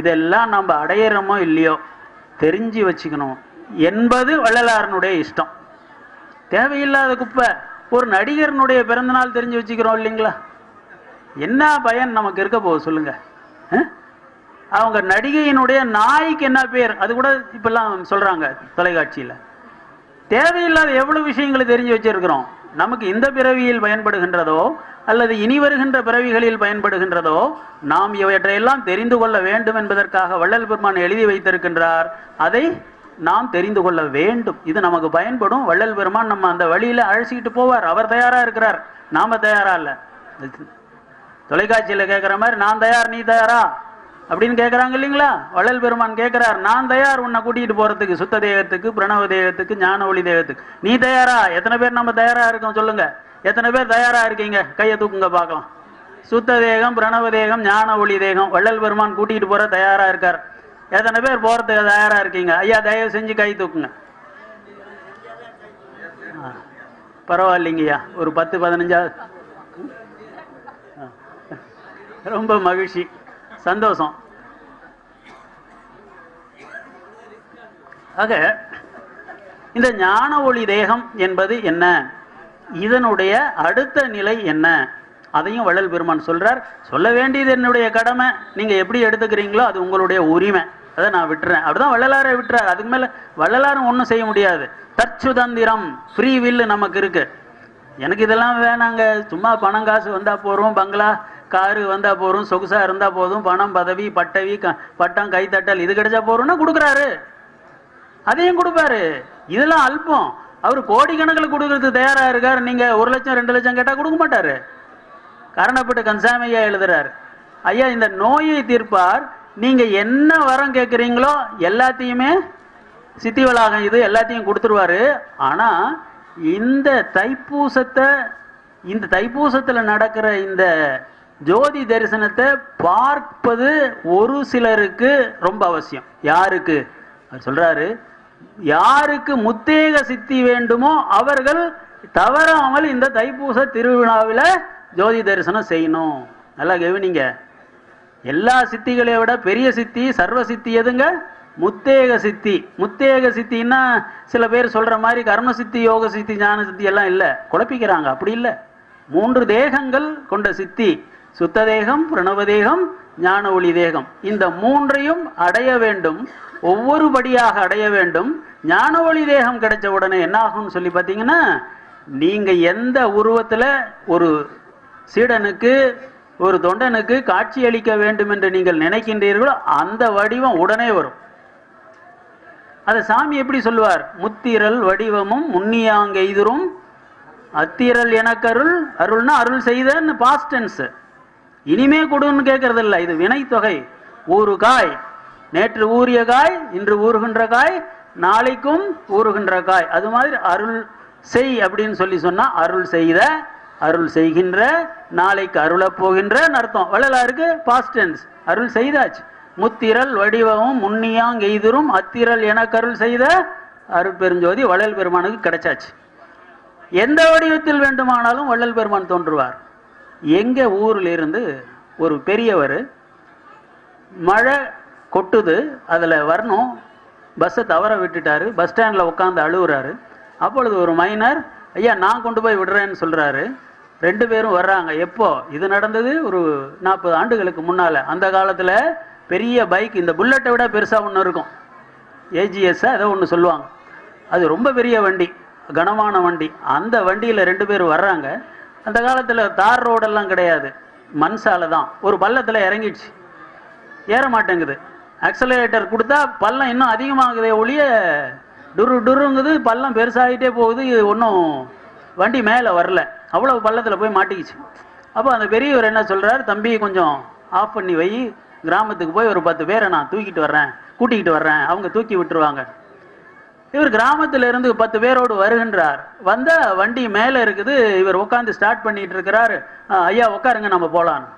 இதெல்லாம் நம்ம அடையிறோமோ இல்லையோ, தெரிஞ்சு வச்சுக்கணும் என்பது வள்ளலாரனுடைய இஷ்டம். தேவையில்லாத குப்பை. ஒரு நடிகரனுடைய பிறந்தநாள் தெரிஞ்சு வச்சுக்கிறோம் இல்லைங்களா? என்ன பயன் நமக்கு இருக்க போகுது சொல்லுங்க? அவங்க நடிகையினுடைய நாய்க்கு என்ன பேர், அது கூட இப்பெல்லாம் சொல்றாங்க தொலைக்காட்சியில். தேவையில்லாத எவ்வளவு விஷயங்களை தெரிஞ்சு வச்சிருக்கிறோம். நமக்கு இந்த பிறவியில் பயன்படுகின்றதோ அல்லது இனி வருகின்ற பிறவிகளில் பயன்படுகின்றதோ, நாம் இவற்றையெல்லாம் தெரிந்து கொள்ள வேண்டும் என்பதற்காக வள்ளல் பெருமான் எழுதி வைத்திருக்கின்றார். அதை நாம் தெரிந்து கொள்ள வேண்டும். இது நமக்கு பயன்படும். வள்ளல் பெருமான் நம்ம அந்த வழியில அழைச்சிக்கிட்டு போவார். அவர் தயாரா இருக்கிறார், நாம தயாரா இல்ல. தொலைக்காட்சியில கேட்கிற மாதிரி நான் தயார் நீ தயாரா அப்படின்னு கேட்கறாங்க இல்லைங்களா? வள்ளல் பெருமான் கேட்கிறார், நான் தயார் உன்னை கூட்டிகிட்டு போறதுக்கு, சுத்த தேகத்துக்கு, பிரணவ தேகத்துக்கு, ஞான ஒளி தேகத்துக்கு. நீ தயாரா? எத்தனை பேர் நம்ம தயாரா இருக்கோம் சொல்லுங்க? எத்தனை பேர் தயாரா இருக்கீங்க? கையை தூக்குங்க பார்க்கலாம். சுத்த தேகம், பிரணவ தேகம், ஞான ஒளி தேகம் வள்ளல் பெருமான் கூட்டிகிட்டு போற தயாரா இருக்கார். எத்தனை பேர் போறதுக்கு தயாரா இருக்கீங்க? ஐயா தயவு செஞ்சு கை தூக்குங்க. பரவாயில்லைங்கய்யா, ஒரு 10-15. ரொம்ப மகிழ்ச்சி, சந்தோஷம். ஆக இந்த ஞான ஒளி தேகம் என்பது என்ன, இதனுடைய அடுத்த நிலை என்ன, அதையும் வள்ளல் பெருமான் சொல்றார். சொல்ல வேண்டியது என்னுடைய கடமை, நீங்க எப்படி எடுத்துக்கிறீங்களோ அது உங்களுடைய உரிமை, அதை நான் விட்டுறேன். அப்படிதான் வள்ளலாரை விட்டுறார். அதுக்கு மேல வள்ளலாரும் ஒன்றும் செய்ய முடியாது. தற்சுதந்திரம், ஃப்ரீ வில்லு நமக்கு இருக்கு. எனக்கு இதெல்லாம் வேணாங்க, சும்மா பணம் காசு வந்தா போறோம், பங்களா காரு வந்தா போறோம், சொகுசா இருந்தா போதும், பணம் பதவி பட்டவி பட்டம் கைத்தட்டல் இது கிடைச்சா போறோம்னா கொடுக்குறாரு, அதையும் கொடுப்பாரு. இதெல்லாம் அல்பம். அவர் கோடிக்கணக்கில் கொடுக்கறதுக்கு தயாரா இருக்காரு. நீங்க 1 லட்சம் 2 லட்சம் கேட்டா கொடுக்க மாட்டாரு. காரணப்பட்டு கன்சாமையா எழுதுறாரு, ஐயா இந்த நோயை தீர்ப்பார், நீங்க என்ன வரம் கேட்குறீங்களோ எல்லாத்தையுமே சித்திவளாகம் இது எல்லாத்தையும் கொடுத்துருவாரு. ஆனா இந்த தைப்பூசத்துல நடக்கிற இந்த ஜோதி தரிசனத்தை பார்ப்பது ஒரு சிலருக்கு ரொம்ப அவசியம். யாருக்கு சொல்றாரு? யாருக்கு முத்தேக சித்தி வேண்டுமோ அவர்கள் தவறாமல் இந்த தைப்பூச திருவிழாவில் ஜோதி தரிசனம் செய்யணும். நல்லா கவனிங்க. எல்லா சித்திகளை விட பெரிய சித்தி, சர்வ சித்தி எதுங்க? முத்தேக சித்தி. முத்தேக சித்தின்னா சில பேர் சொல்ற மாதிரி கர்ம சித்தி, யோக சித்தி, ஞான சித்தி எல்லாம் இல்லை, குழப்பிக்கிறாங்க. அப்படி இல்லை. 3 தேகங்கள் கொண்ட சித்தி: சுத்த தேகம், பிரணவ தேகம், ஞான ஒளி தேகம். இந்த 3ஐயும் அடைய வேண்டும், ஒவ்வொரு படியாக அடைய வேண்டும். ஞான ஒளி தேகம் கிடைச்ச உடனே என்ன ஆகும்னு சொல்லி பார்த்தீங்கன்னா, நீங்க எந்த உருவத்துல ஒரு சீடனுக்கு, ஒரு தொண்டனுக்கு காட்சி அளிக்க வேண்டும் என்று நீங்கள் நினைக்கின்றீர்களோ அந்த வடிவம் உடனே வரும். அதை சாமி எப்படி சொல்லுவார்? முத்திரல் வடிவமும் முன்னியாங்கெய்துரும் அத்திரல் எனக்கருள். அருள்னா அருள் செய்தன்னு பாஸ்ட் டென்ஸ். இனிமே கொடுன்னு கேட்கறது இல்லை, இது வினை தொகை. ஊறு காய், நேற்று ஊறிய காய் இன்று ஊறுகின்ற காய், நாளைக்கும் ஊறுகின்ற காய். அது மாதிரி அருள் செய் அப்படின்னு சொல்லி சொன்னா அருள் செய்த, அருள் செய்கின்ற, நாளைக்கு அருளப் போகின்ற அர்த்தம். வள்ளலாருக்கு பாஸ்ட் டென்ஸ், அருள் செய்தாச்சு. முத்திரல் வடிவமும் முன்னியாங்கெய்துரும் அத்திரல் எனக்கு அருள் செய்த அருட்பெருஞ்சோதி வள்ளல் பெருமானுக்கு கிடைச்சாச்சு. எந்த வடிவத்தில் வேண்டுமானாலும் வள்ளல் பெருமான் தோன்றுவார். எங்க ஊர்ல இருந்து ஒரு பெரியவர், மழை கொட்டுது, அதில் வரணும், பஸ்ஸை தவற விட்டுட்டாரு, பஸ் ஸ்டாண்டில் உட்காந்து அழுகுறாரு. அப்பொழுது ஒரு மைனர், ஐயா நான் கொண்டு போய் விடுறேன்னு சொல்றாரு. 2 பேரும் வர்றாங்க. எப்போ இது நடந்தது? ஒரு 40 ஆண்டுகளுக்கு முன்னால. அந்த காலத்துல பெரிய பைக், இந்த புல்லட்டை விட பெருசா ஒன்று இருக்கும், ஏஜிஎஸ் ஏதோ ஒன்று சொல்லுவாங்க. அது ரொம்ப பெரிய வண்டி, கனமான வண்டி. அந்த வண்டியில 2 பேர் வர்றாங்க. அந்த காலத்துல தார் ரோடெல்லாம் கிடையாது, மண் சாலை தான். ஒரு பள்ளத்துல இறங்கிடுச்சு, ஏற மாட்டேங்குது. ஆக்சலரேட்டர் கொடுத்தா பள்ளம் இன்னும் அதிகமாகுதே ஒழிய டுரு டுருங்குது, பள்ளம் பெருசாகிட்டே போகுது, ஒன்றும் வண்டி மேலே வரல. அவ்வளோ பள்ளத்தில் போய் மாட்டிக்கிச்சு. அப்போ அந்த பெரியவர் என்ன சொல்கிறார்? தம்பி கொஞ்சம் ஆஃப் பண்ணி வை, கிராமத்துக்கு போய் ஒரு 10 பேரை நான் கூட்டிக்கிட்டு வர்றேன், அவங்க தூக்கி விட்டுருவாங்க. இவர் கிராமத்தில் இருந்து 10 பேரோடு வருகின்றார். வந்த வண்டி மேலே இருக்குது, இவர் உட்காந்து ஸ்டார்ட் பண்ணிட்டு இருக்கிறார். ஐயா உட்காருங்க நம்ம போகலான்னு.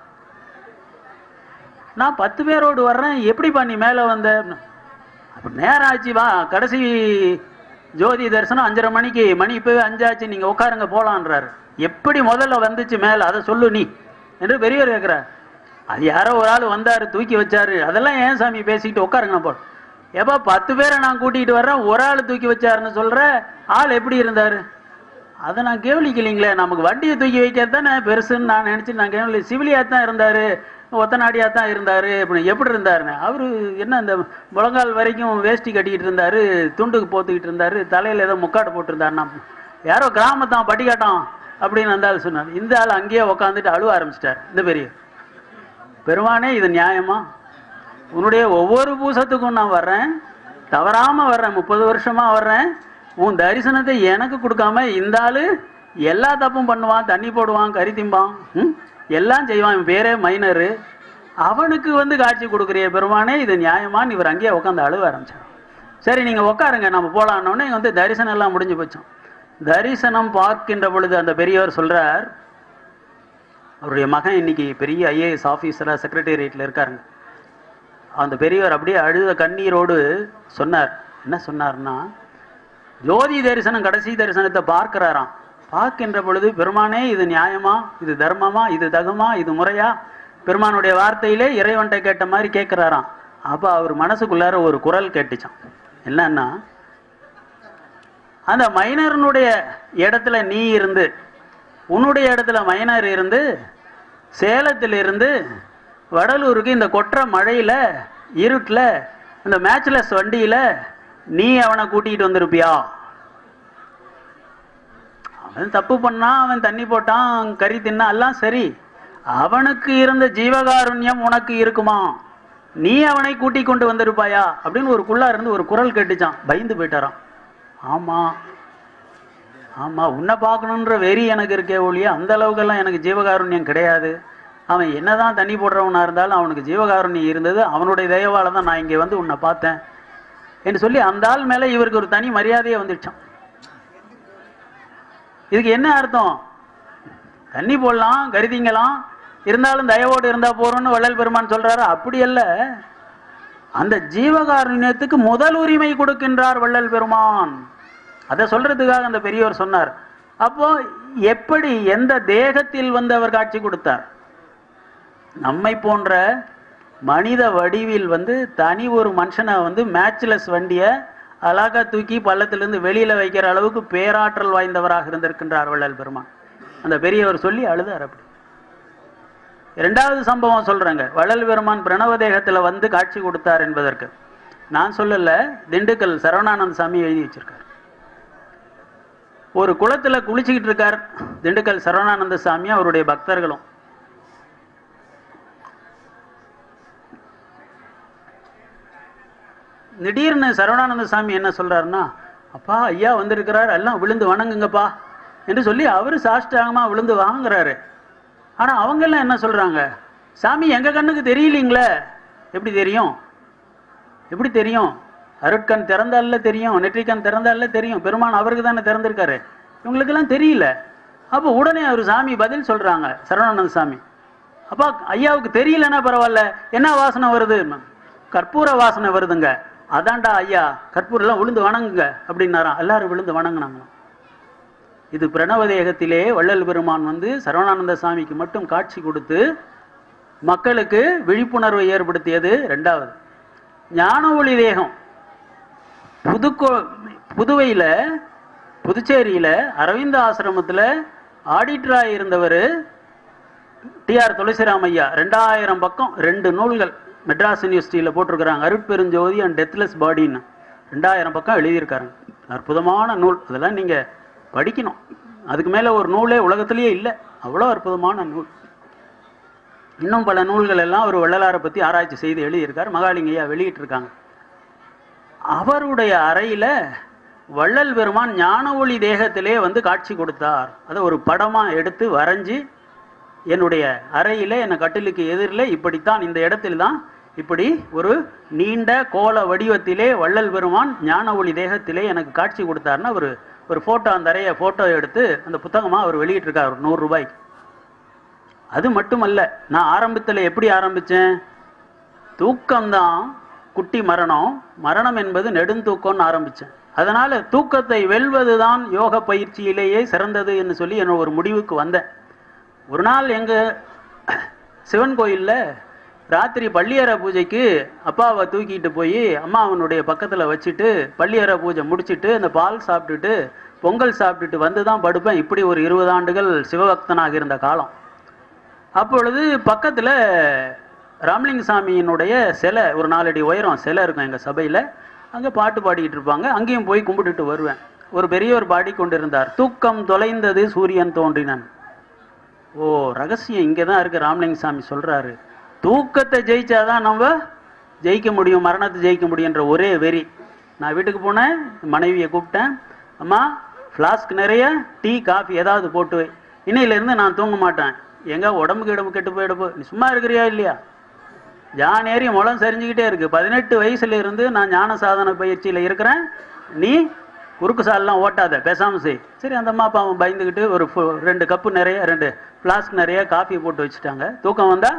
நான் 10 பேரோடு வர்றேன், எப்படிப்பா நீ மேலே வந்த? அப்போ நேரம் ஆச்சு, வா கடைசி ஜோதி தரிசனம் 5:30 மணிக்கு, மணி இப்போவே 5 ஆச்சு, நீங்கள் உட்காருங்க போகலான்றாரு. எப்படி முதல்ல வந்துச்சு மேலே, அதை சொல்லு நீ என்று பெரியவர் கேட்குறார். அது யாரோ ஒரு ஆள் வந்தார், தூக்கி வச்சாரு, அதெல்லாம் ஏன் சாமி பேசிக்கிட்டு உட்காருங்க போ. எப்போ 10 பேரை நான் கூட்டிகிட்டு வர்றேன், ஒரு ஆள் தூக்கி வச்சாருன்னு சொல்கிற, ஆள் எப்படி இருந்தார்? அதை நான் கேவலிக்கலிங்களே. நமக்கு வண்டியை தூக்கி வைக்கிறது தானே பெருசுன்னு நான் நினச்சி நான் கேவலி. சிவிலியாக தான் இருந்தார், ஒத்தநாடியாக தான் இருந்தார். எப்படி இருந்தாருன்னு, அவர் என்ன இந்த முழங்கால் வரைக்கும் வேஷ்டி கட்டிக்கிட்டு இருந்தார், துண்டுக்கு போத்துக்கிட்டு இருந்தார், தலையில் ஏதோ முக்காடு போட்டிருந்தாருன்னா, யாரோ கிராமத்தான் பட்டிக்காட்டான் அப்படின்னு அந்த ஆள் சொன்னார். இந்த ஆள் அங்கேயே உட்காந்துட்டு அழுவ ஆரம்பிச்சிட்டார். இந்த பெரிய பெருமானே, இது நியாயமா? உன்னுடைய ஒவ்வொரு பூசத்துக்கும் நான் வர்றேன், தவறாமல் வர்றேன், 30 வருஷமாக வர்றேன், உன் தரிசனத்தை எனக்கு கொடுக்காம இந்த ஆள் எல்லா தப்பும் பண்ணுவான், தண்ணி போடுவான், கறி திம்பான், எல்லாம் செய்வான், இவன் பேரே மைனரு, அவனுக்கு வந்து காட்சி கொடுக்குறிய பெருமானே, இது நியாயமான்னு இவர் அங்கேயே உட்காந்து அழுவ ஆரம்பிச்சார். சரி நீங்கள் உட்காருங்க நம்ம போகலான்னொடனே வந்து தரிசனம் எல்லாம் முடிஞ்சு போச்சோம். தரிசனம் பார்க்கின்ற பொழுது அந்த பெரியவர் சொல்கிறார், அவருடைய மகன் இன்னைக்கு பெரிய ஐஏஎஸ் ஆஃபீஸராக செக்ரட்டேரியட்டில் இருக்காருங்க. அந்த பெரியவர் அப்படியே அழுத கண்ணீரோடு சொன்னார். என்ன சொன்னார்னா, ஜோதி தரிசனம் கடைசி தரிசனத்தை பார்க்கிறாராம். பார்க்கின்ற பொழுது, பெருமானே இது நியாயமா, இது தர்மமா, இது தகுமா, இது முறையா, பெருமானுடைய வார்த்தையிலே இறைவன்கிட்ட கேட்ட மாதிரி கேட்கிறாராம். அப்போ அவர் மனசுக்குள்ளார ஒரு குரல் கேட்டுச்சான். என்னன்னா, அந்த மைனர்னுடைய இடத்துல நீ இருந்து, உன்னுடைய இடத்துல மைனர் இருந்து, சேலத்தில் இருந்து வடலூருக்கு இந்த கொற்ற மழையில் இருட்டில் இந்த மேட்ச்லெஸ் வண்டியில் நீ அவனை கூட்டிகிட்டு வந்திருப்பியா? அவன் தப்பு பண்ணான், அவன் தண்ணி போட்டான், கறி தின்னா, எல்லாம் சரி. அவனுக்கு இருந்த ஜீவகாருண்யம் உனக்கு இருக்குமா? நீ அவனை கூட்டி கொண்டு வந்திருப்பாயா அப்படின்னு ஒரு குள்ளா இருந்து ஒரு குரல் கேட்டுச்சான். பயந்து போயிட்டாராம். ஆமாம் ஆமாம், உன்னை பார்க்கணுன்ற வெறி எனக்கு இருக்கே ஒழிய அந்த அளவுக்கெல்லாம் எனக்கு ஜீவகாருண்யம் கிடையாது. அவன் என்னதான் தண்ணி போடுறவனா இருந்தாலும் அவனுக்கு ஜீவகாருண்யம் இருந்தது, அவனுடைய தயவால தான் நான் இங்கே வந்து உன்னை பார்த்தேன் என்று சொல்லி அந்த ஆள் மேலே இவருக்கு ஒரு தனி மரியாதையே வந்துடுச்சான். இதுக்கு என்ன அர்த்தம்? தண்ணி போடலாம், கருதிங்கலாம், இருந்தாலும் தயவோடு இருந்தா போறோம்னு வள்ளல் பெருமான் சொல்றாரு. அப்படி அல்ல, அந்த ஜீவகாருண்யத்துக்கு முதல் உரிமை கொடுக்கின்றார் வள்ளல் பெருமான். அதை சொல்றதுக்காக அந்த பெரியவர் சொன்னார், அப்போ எப்படி எந்த தேகத்தில் வந்து அவர் காட்சி கொடுத்தார்? நம்மை போன்ற மனித வடிவில் வந்து தனி ஒரு மனுஷனை வந்து மேட்ச்லெஸ் வண்டியை அழகா தூக்கி பள்ளத்திலிருந்து வெளியில வைக்கிற அளவுக்கு பேராற்றல் வாய்ந்தவராக இருந்திருக்கின்றார் வள்ளல் பெருமான். அந்த பெரியவர் சொல்லி அழுதார். அப்படி இரண்டாவது சம்பவம் சொல்றேங்க. வள்ளல் பெருமான் பிரணவ தேகத்துல வந்து காட்சி கொடுத்தார் என்பதற்கு நான் சொல்லல, திண்டுக்கல் சரவணானந்த சாமி எழுதி வச்சிருக்கார். ஒரு குளத்துல குளிச்சுக்கிட்டு இருக்கார் திண்டுக்கல் சரவணானந்த சாமி அவருடைய பக்தர்களும். திடீர்னு சரவணானந்த சாமி என்ன சொல்றாருன்னா, அப்பா ஐயா வந்திருக்கிறார், எல்லாம் விழுந்து வணங்குங்கப்பா என்று சொல்லி அவரு சாஷ்டாங்கமா விழுந்து வாங்குறாரு. ஆனா அவங்க எல்லாம் என்ன சொல்றாங்க, சாமி எங்க கண்ணுக்கு தெரியலீங்களே. எப்படி தெரியும்? எப்படி தெரியும்? அருட்கண் திறந்தால தெரியும், நெற்றிக்கண் திறந்தால தெரியும். பெருமான் அவருக்கு தானே திறந்திருக்காரு, இவங்களுக்கு எல்லாம் தெரியல. அப்போ உடனே அவர் சாமி பதில் சொல்றாங்க, சரவணானந்த சாமி, அப்பா ஐயாவுக்கு தெரியலன்னா பரவாயில்ல, என்ன வாசனை வருது? கற்பூர வாசனை வருதுங்க. அதான்டா ஐயா, கற்பூரம் எல்லாம் விழுந்து வணங்குங்க அப்படின்னாராம். எல்லாரும் விழுந்து வணங்கினாங்களாம். இது பிரணவ தேகத்திலே வள்ளல் பெருமான் வந்து சரவணானந்த சாமிக்கு மட்டும் காட்சி கொடுத்து மக்களுக்கு விழிப்புணர்வை ஏற்படுத்தியது. இரண்டாவது, ஞான ஒளி தேகம் புதுவையில புதுச்சேரியில அரவிந்த ஆசிரமத்துல ஆடிட்டரா இருந்தவர் டிஆர் துளசிராம் ஐயா. 2000 பக்கம் 2 நூல்கள் மெட்ராஸ் யூனிவர்சிட்டியில போட்டிருக்கிறாங்க. அருட்பெருஞ்சோதி அண்ட் டெத்லெஸ் பாடின்னு 2000 பக்கம் எழுதியிருக்காருங்க. அற்புதமான நூல், அதெல்லாம் நீங்க படிக்கணும். அதுக்கு மேல ஒரு நூலே உலகத்திலேயே இல்லை, அவ்வளோ அற்புதமான நூல். இன்னும் பல நூல்கள் எல்லாம் ஒரு வள்ளலாரை பத்தி ஆராய்ச்சி செய்து எழுதியிருக்கார். மகாலிங்கையா வெளியிட்டு இருக்காங்க. அவருடைய அறையில வள்ளல் பெருமான் ஞான ஒளி தேகத்திலே வந்து காட்சி கொடுத்தார். அதை ஒரு படமா எடுத்து வரைஞ்சி என்னுடைய அறையில என்ன கட்டிலுக்கு எதிரில் இப்படித்தான், இந்த இடத்தில் தான் இப்படி ஒரு நீண்ட கோல வடிவத்திலே வள்ளல் பெருமான் ஞான ஒளி தேகத்திலே எனக்கு காட்சி கொடுத்தாருன்னா ஒரு போட்டோ, அந்த அறைய போட்டோ எடுத்து அந்த புத்தகமா அவர் வெளியிட்டிருக்கார் 100 ரூபாய்க்கு. அது மட்டுமல்ல, நான் ஆரம்பத்தில் எப்படி ஆரம்பிச்சேன்? தூக்கம்தான் குட்டி மரணம், மரணம் என்பது நெடுந்தூக்கம்னு ஆரம்பிச்சேன். அதனால தூக்கத்தை வெல்வதுதான் யோக பயிற்சியிலேயே சிறந்தது என்று சொல்லி என்ன ஒரு முடிவுக்கு வந்தேன். ஒரு நாள் எங்க சிவன் கோயில்ல ராத்திரி பள்ளியறை பூஜைக்கு அப்பாவை தூக்கிட்டு போய் அம்மா அவனுடைய பக்கத்துல வச்சுட்டு பள்ளியறை பூஜை முடிச்சுட்டு அந்த பால் சாப்பிட்டுட்டு பொங்கல் சாப்பிட்டுட்டு வந்து தான் படுப்பேன். இப்படி ஒரு 20 ஆண்டுகள் சிவபக்தனாக இருந்த காலம். அப்பொழுது பக்கத்துல ராமலிங்க சாமியினுடைய சிலை, ஒரு 4 அடி உயரம் சிலை இருக்கும் எங்க சபையில. அங்க பாட்டு பாடிக்கிட்டு இருப்பாங்க. அங்கேயும் போய் கும்பிட்டுட்டு வருவேன். ஒரு பெரியவர் பாடி கொண்டிருந்தார், தூக்கம் தொலைந்தது சூரியன் தோன்றினான். ஓ, ரகசியம் இங்கதான் இருக்கு. ராமலிங்க சாமி சொல்றாரு, தூக்கத்தை ஜெயிச்சாதான் நம்ம ஜெயிக்க முடியும், மரணத்தை ஜெயிக்க முடியுன்ற ஒரே வெறி. நான் வீட்டுக்கு போனேன், மனைவியை கூப்பிட்டேன், அம்மா ஃப்ளாஸ்க் நிறைய டீ காஃபி ஏதாவது போட்டு வை, இன்னையிலேருந்து நான் தூங்க மாட்டேன். எங்க உடம்புக்கு இடம்பு கெட்டு போயிடுப்போ, நீ சும்மா இருக்கிறியா இல்லையா? ஜானேரி முளம் சரிஞ்சுக்கிட்டே இருக்கு. 18 வயசுல இருந்து நான் ஞான சாதன பயிற்சியில இருக்கிறேன், நீ குறுக்கு சாலெல்லாம் ஓட்டாத, பேசாம செய். சரி, அந்த அம்மா அப்பா அவன் பயந்துக்கிட்டு ஒரு 2 கப்பு நிறைய 2 ஃப்ளாஸ்க் நிறைய காஃபி போட்டு வச்சுட்டாங்க. தூக்கம் வந்தா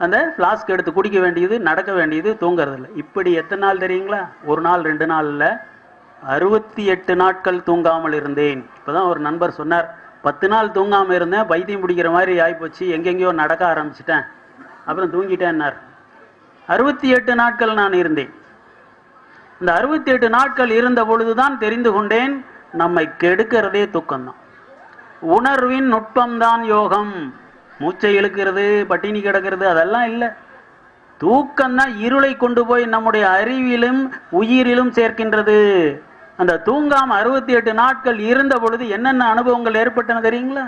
அந்த ஃப்ளாஸ்க் எடுத்து குடிக்க வேண்டியது, நடக்க வேண்டியது, தூங்குறது இல்லை. இப்படி எத்தனை நாள் தெரியுங்களா? 1 நாள் 2 நாள் இல்லை, 68 நாட்கள் தூங்காமல் இருந்தேன். இப்போதான் ஒரு நண்பர் சொன்னார், 10 நாள் தூங்காமல் இருந்தேன், பைத்தியம் பிடிக்கிற மாதிரி ஆகிப்போச்சு, எங்கெங்கேயோ நடக்க ஆரம்பிச்சிட்டேன், அப்புறம் தூங்கிட்டேன்னார். 68 நாட்கள் நான் இருந்தேன். இந்த 68 நாட்கள் இருந்த பொழுதுதான் தெரிந்து கொண்டேன், நம்மை கெடுக்கிறதே தூக்கம்தான். உணர்வின் நுட்பம்தான் யோகம். மூச்சை இழுக்கிறது, பட்டினி கிடக்கிறது அதெல்லாம் இல்லை. தூக்கம்தான் இருளை கொண்டு போய் நம்முடைய அறிவிலும் உயிரிலும் சேர்க்கின்றது. அந்த தூங்காம 68 நாட்கள் இருந்த பொழுது என்னென்ன அனுபவங்கள் ஏற்பட்டன தெரியுங்களா?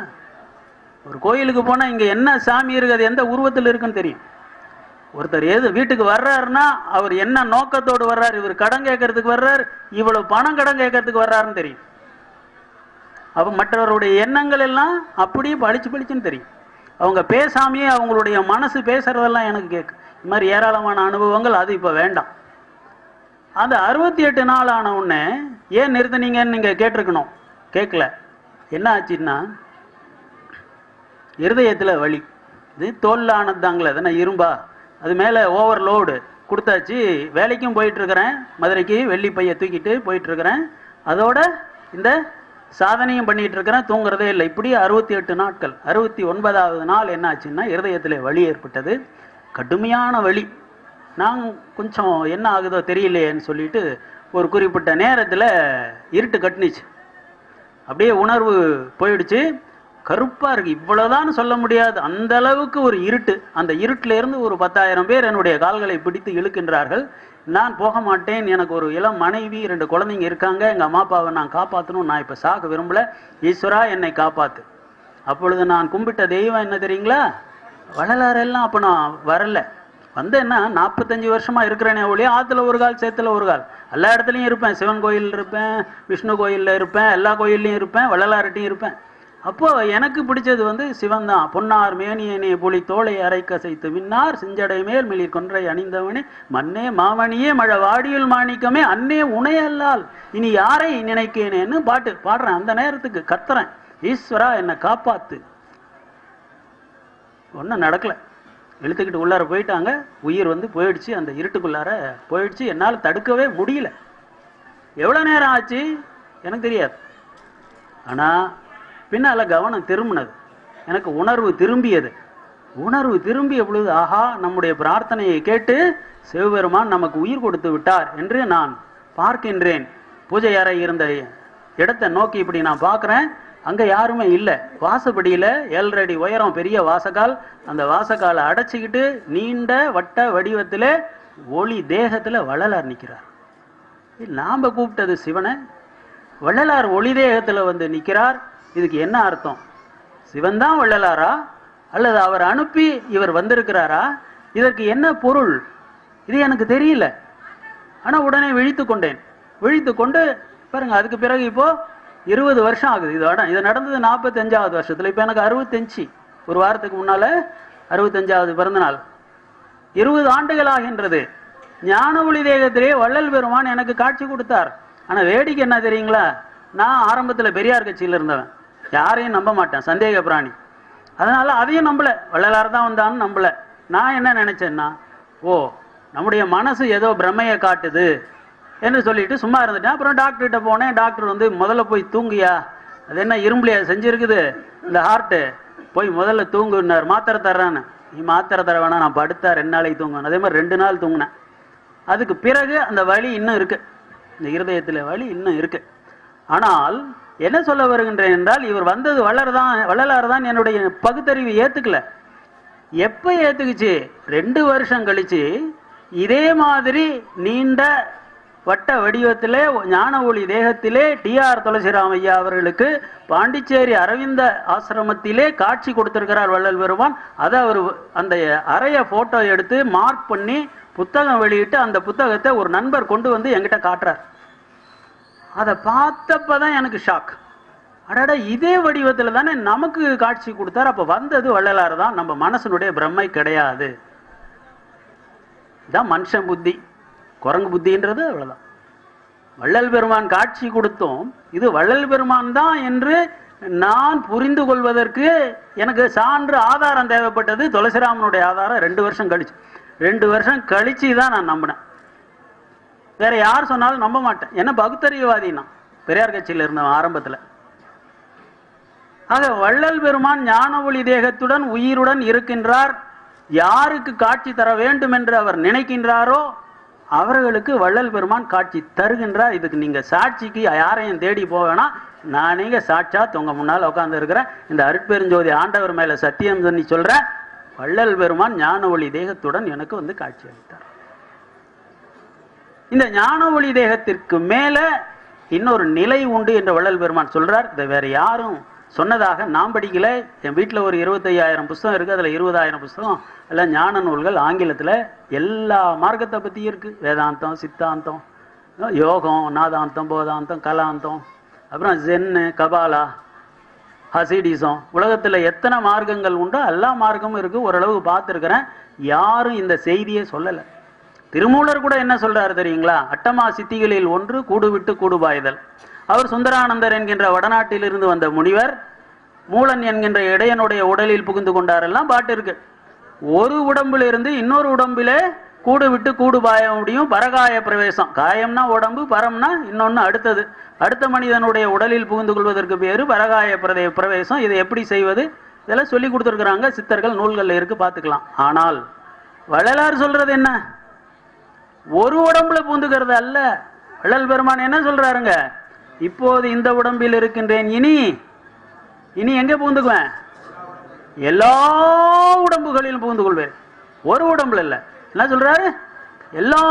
ஒரு கோயிலுக்கு போனா இங்க என்ன சாமி இருக்குது, எந்த உருவத்தில் இருக்குன்னு தெரியும். ஒருத்தர் வீட்டுக்கு வர்றாருன்னா அவர் என்ன நோக்கத்தோடு வர்றாரு, இவர் கடன் கேட்கறதுக்கு வர்றாரு, இவ்வளவு பணம் கடன் கேட்கறதுக்கு வர்றாருன்னு தெரியும். அப்ப மற்றவருடைய எண்ணங்கள் எல்லாம் அப்படியே பளிச்சுன்னு தெரியும். அவங்க பேசாமையே அவங்களுடைய மனசு பேசுறதெல்லாம் எனக்கு கேட்கு. இது மாதிரி ஏராளமான அனுபவங்கள். அது இப்ப வேண்டாம். அந்த 68 நாள் ஆன உடனே ஏன் நிறுத்தினீங்கன்னு நீங்க கேட்டிருக்கணும், கேட்கல. என்ன ஆச்சுன்னா, இருதயத்துல வலி. இது தோல்ல ஆனதுதாங்களே, தானே இரும்பா, அது மேல ஓவர்லோடு கொடுத்தாச்சு. வேலைக்கும் போயிட்டு இருக்கிறேன், மதுரைக்கு வெள்ளி பைய தூக்கிட்டு போயிட்டு இருக்கிறேன். அதோட இந்த சாதனையும் பண்ணிட்டு இருக்கிறேன், தூங்குறதே இல்லை. இப்படி 68 நாட்கள். 69வது நாள் என்ன ஆச்சுன்னா இருதயத்தில் வலி ஏற்பட்டது, கடுமையான வலி. நான் கொஞ்சம் என்ன ஆகுதோ தெரியலையேன்னு சொல்லிட்டு ஒரு குறிப்பிட்ட நேரத்தில் இருட்டு கட்டுனுச்சு, அப்படியே உணர்வு போயிடுச்சு, கருப்பாக இருக்குது. இவ்வளோதான் சொல்ல முடியாது, அந்த அளவுக்கு ஒரு இருட்டு. அந்த இருட்டில் இருந்து ஒரு 10,000 பேர் என்னுடைய கால்களை பிடித்து இழுக்கின்றார்கள். நான் போக மாட்டேன், எனக்கு ஒரு இளம் மனைவி 2 குழந்தைங்க இருக்காங்க, எங்கள் அம்மா அப்பாவை நான் காப்பாற்றணும், நான் இப்போ சாக விரும்பல, ஈஸ்வரா என்னை காப்பாற்று. அப்பொழுது நான் கும்பிட்ட தெய்வம் என்ன தெரியுங்களா? வள்ளலாரெல்லாம் அப்போ நான் வரல, வந்தேன்னா 45 வருஷமா இருக்கிறேனே ஒழிய ஆற்றுல ஒரு கால் சேத்துல ஒரு கால், எல்லா இடத்துலையும் இருப்பேன். சிவன் கோயில் இருப்பேன், விஷ்ணு கோயிலில் இருப்பேன், எல்லா கோயில்லையும் இருப்பேன், வள்ளலார்ட்டையும் இருப்பேன். அப்போ எனக்கு பிடிச்சது சிவன் தான். பொன்னார் மேனியனே புலி தோளை அரைக்கசைத்து மின்னார் செஞ்சடை மேல் மிளிர் கொன்றை அணிந்தவனே மண்ணே மாமணியே மழை வாடியுள் மாணிக்கமே அன்னே உனையல்லால் இனி யாரை நினைக்கேனேன்னு பாட்டு பாடுறேன். அந்த நேரத்துக்கு கத்துறேன், ஈஸ்வரா என்னை காப்பாத்து. ஒன்றும் நடக்கல, இழுத்துக்கிட்டு உள்ளார போயிட்டாங்க, உயிர் போயிடுச்சு, அந்த இருட்டுக்குள்ளார போயிடுச்சு, என்னால் தடுக்கவே முடியல. எவ்வளோ நேரம் ஆச்சு எனக்கு தெரியாது. ஆனால் பின்னால் கவனம் திரும்பினது, எனக்கு உணர்வு திரும்பியது. உணர்வு திரும்பிய பொழுது ஆஹா, நம்முடைய பிரார்த்தனையை கேட்டு சிவபெருமான் நமக்கு உயிர் கொடுத்து விட்டார் என்று நான் பார்க்கின்றேன். பூஜை அறை இருந்த இடத்தை நோக்கி இப்படி நான் பார்க்குறேன், அங்கே யாருமே இல்லை. வாசப்படியில் 7 அடி உயரம் பெரிய வாசக்கால், அந்த வாசக்காலை அடைச்சிக்கிட்டு நீண்ட வட்ட வடிவத்தில் ஒளி தேகத்தில் வள்ளலார் நிற்கிறார். நாம் கூப்பிட்டது சிவனை, வள்ளலார் ஒளி தேகத்தில் நிற்கிறார். இதுக்கு என்ன அர்த்தம்? சிவன் தான் வள்ளலாரா அல்லது அவர் அனுப்பி இவர் வந்திருக்கிறாரா? இதற்கு என்ன பொருள்? இது எனக்கு தெரியல. ஆனால் உடனே விழித்து கொண்டேன். விழித்து கொண்டு பாருங்க, அதுக்கு பிறகு இப்போ 20 வருஷம் ஆகுது. இது நடந்தது 45வது வருஷத்துல. இப்போ எனக்கு 65, ஒரு வாரத்துக்கு முன்னால 65வது பிறந்த நாள். 20 ஆண்டுகள் ஆகின்றது. ஞான ஒளி தேகத்திலே வள்ளல் பெருமான் எனக்கு காட்சி கொடுத்தார். ஆனால் வேடிக்கை என்ன தெரியுங்களா? நான் ஆரம்பத்தில் பெரியார் கட்சியில் இருந்தவன், யாரையும் நம்ப மாட்டேன், சந்தேக பிராணி. அதனால அதையும் நம்பல, வள்ளலார் தான் வந்தான்னு நம்பல. நான் என்ன நினைச்சேன்னா, ஓ நம்முடைய மனசு ஏதோ பிரமையை காட்டுது என்று சொல்லிட்டு சும்மா இருந்துட்டேன். அப்புறம் டாக்டர்கிட்ட போனேன். டாக்டர் முதல்ல போய் தூங்கியா, அது என்ன இரும்புலையா செஞ்சிருக்குது இந்த ஹார்ட்டு, போய் முதல்ல தூங்குனார், மாத்திரை தர்றான்னு. நீ மாத்திரை தர வேணா, நான் படுத்தா 2 நாளைக்கு தூங்குவேன். அதே மாதிரி 2 நாள் தூங்கினேன். அதுக்கு பிறகு அந்த வலி இன்னும் இருக்கு, இந்த இருதயத்தில் வலி இன்னும் இருக்கு. ஆனால் என்ன சொல்ல வருகின்றேன் என்றால், இவர் வந்தது வள்ளலார் தான் என்னுடைய பகுத்தறிவு ஏத்துக்கல. எப்ப ஏத்துக்குச்சு? 2 வருஷம் கழிச்சு இதே மாதிரி நீண்ட வட்ட வடிவத்திலே ஞான ஒளி தேகத்திலே டிஆர் துளசிராம் ஐயா அவர்களுக்கு பாண்டிச்சேரி அரவிந்த ஆசிரமத்திலே காட்சி கொடுத்திருக்கிறார் வள்ளல் பெருமான். அதை அவர் அந்த அறைய போட்டோ எடுத்து மார்க் பண்ணி புத்தகம் வெளியிட்டு அந்த புத்தகத்தை ஒரு நண்பர் கொண்டு என்கிட்ட காட்டுறார். அதை பார்த்தப்பதான் எனக்கு ஷாக். அடாடா, இதே வடிவத்தில் தானே நமக்கு காட்சி கொடுத்தார். அப்போ வந்தது வள்ளலார் தான், நம்ம மனசனுடைய பிரம்மை கிடையாது. இதான் மனுஷன் புத்தி, குரங்கு புத்தின்றது அவ்வளவுதான். வள்ளல் பெருமான் காட்சி கொடுத்தோம், இது வள்ளல் பெருமான் தான் என்று நான் புரிந்து கொள்வதற்கு எனக்கு சான்று ஆதாரம் தேவைப்பட்டது. துளசிராமனுடைய ஆதாரம் 2 வருஷம் கழிச்சு. 2 வருஷம் கழிச்சு தான் நான் நம்பினேன். வேற யார் சொன்னாலும் நம்ப மாட்டேன். என்ன பகுத்தறிவுவாதி நான், பெரியார் கட்சியில் இருந்தவன் ஆரம்பத்தில். ஆக வள்ளல் பெருமான் ஞான ஒளி தேகத்துடன் உயிருடன் இருக்கின்றார். யாருக்கு காட்சி தர வேண்டும் என்று அவர் நினைக்கின்றாரோ அவர்களுக்கு வள்ளல் பெருமான் காட்சி தருகின்றார். இதுக்கு நீங்க சாட்சிக்கு யாரையும் தேடி போவேனா, நானே சாட்சாத் உங்க முன்னால் உட்கார்ந்து இருக்கிறேன். இந்த அருட்பெருஞ்சோதி ஆண்டவர் மேல சத்தியம் சொல்லி சொல்றேன், வள்ளல் பெருமான் ஞான ஒளி தேகத்துடன் எனக்கு காட்சி அளித்தார். இந்த ஞான ஒளி தேகத்திற்கு மேல இன்னொரு நிலை உண்டு என்று வள்ளல் பெருமான் சொல்றார். இதை வேற யாரும் சொன்னதாக நான் படிக்கல. என் வீட்டில் ஒரு 25,000 புஸ்தகம் இருக்கு. அதுல 20,000 புஸ்தகம் எல்லாம் ஞான நூல்கள், ஆங்கிலத்துல எல்லா மார்க்கத்தை பத்தி இருக்கு. வேதாந்தம், சித்தாந்தம், யோகம், நாதாந்தம், போதாந்தம், கலாந்தம், அப்புறம் ஜென்னு, கபாலா, ஹசிடிசம், உலகத்துல எத்தனை மார்க்கங்கள் உண்டோ எல்லா மார்க்கமும் இருக்கு. ஓரளவு பார்த்துருக்கிறேன். யாரும் இந்த செய்தியை சொல்லலை. திருமூலர் கூட என்ன சொல்றாரு தெரியுங்களா? அட்டமா சித்திகளில் ஒன்று கூடு விட்டு கூடுபாய்தல். அவர் சுந்தரானந்தர் என்கின்ற வடநாட்டிலிருந்து வந்த முனிவர் மூலன் என்கின்ற இடையனுடைய உடலில் புகுந்து கொண்டாரெல்லாம் பாட்டு இருக்கு. ஒரு உடம்பிலிருந்து இன்னொரு உடம்பிலே கூடு விட்டு கூடு பாய முடியும். பரகாய பிரவேசம், காயம்னா உடம்பு, பரம்னா இன்னொன்னு அடுத்தது, அடுத்த மனிதனுடைய உடலில் புகுந்து கொள்வதற்கு பேரு பரகாய பிரவேசம். இதை எப்படி செய்வது இதெல்லாம் சொல்லி கொடுத்துருக்குறாங்க, சித்தர்கள் நூல்கள்ல இருக்கு, பார்த்துக்கலாம். ஆனால் வள்ளலார் சொல்றது என்ன? ஒரு உடம்புல பூந்துக்கிறது அல்ல. வள்ளல் பெருமான் என்ன சொல்றாருங்க? இப்போது இந்த உடம்பில் இருக்கின்றேன், இனி இனி எங்க புகுந்துக்குவேன்? எல்லா உடம்புகளிலும் புகுந்து கொள்வேன். ஒரு உடம்புல இல்ல. என்ன சொல்றாரு? எல்லா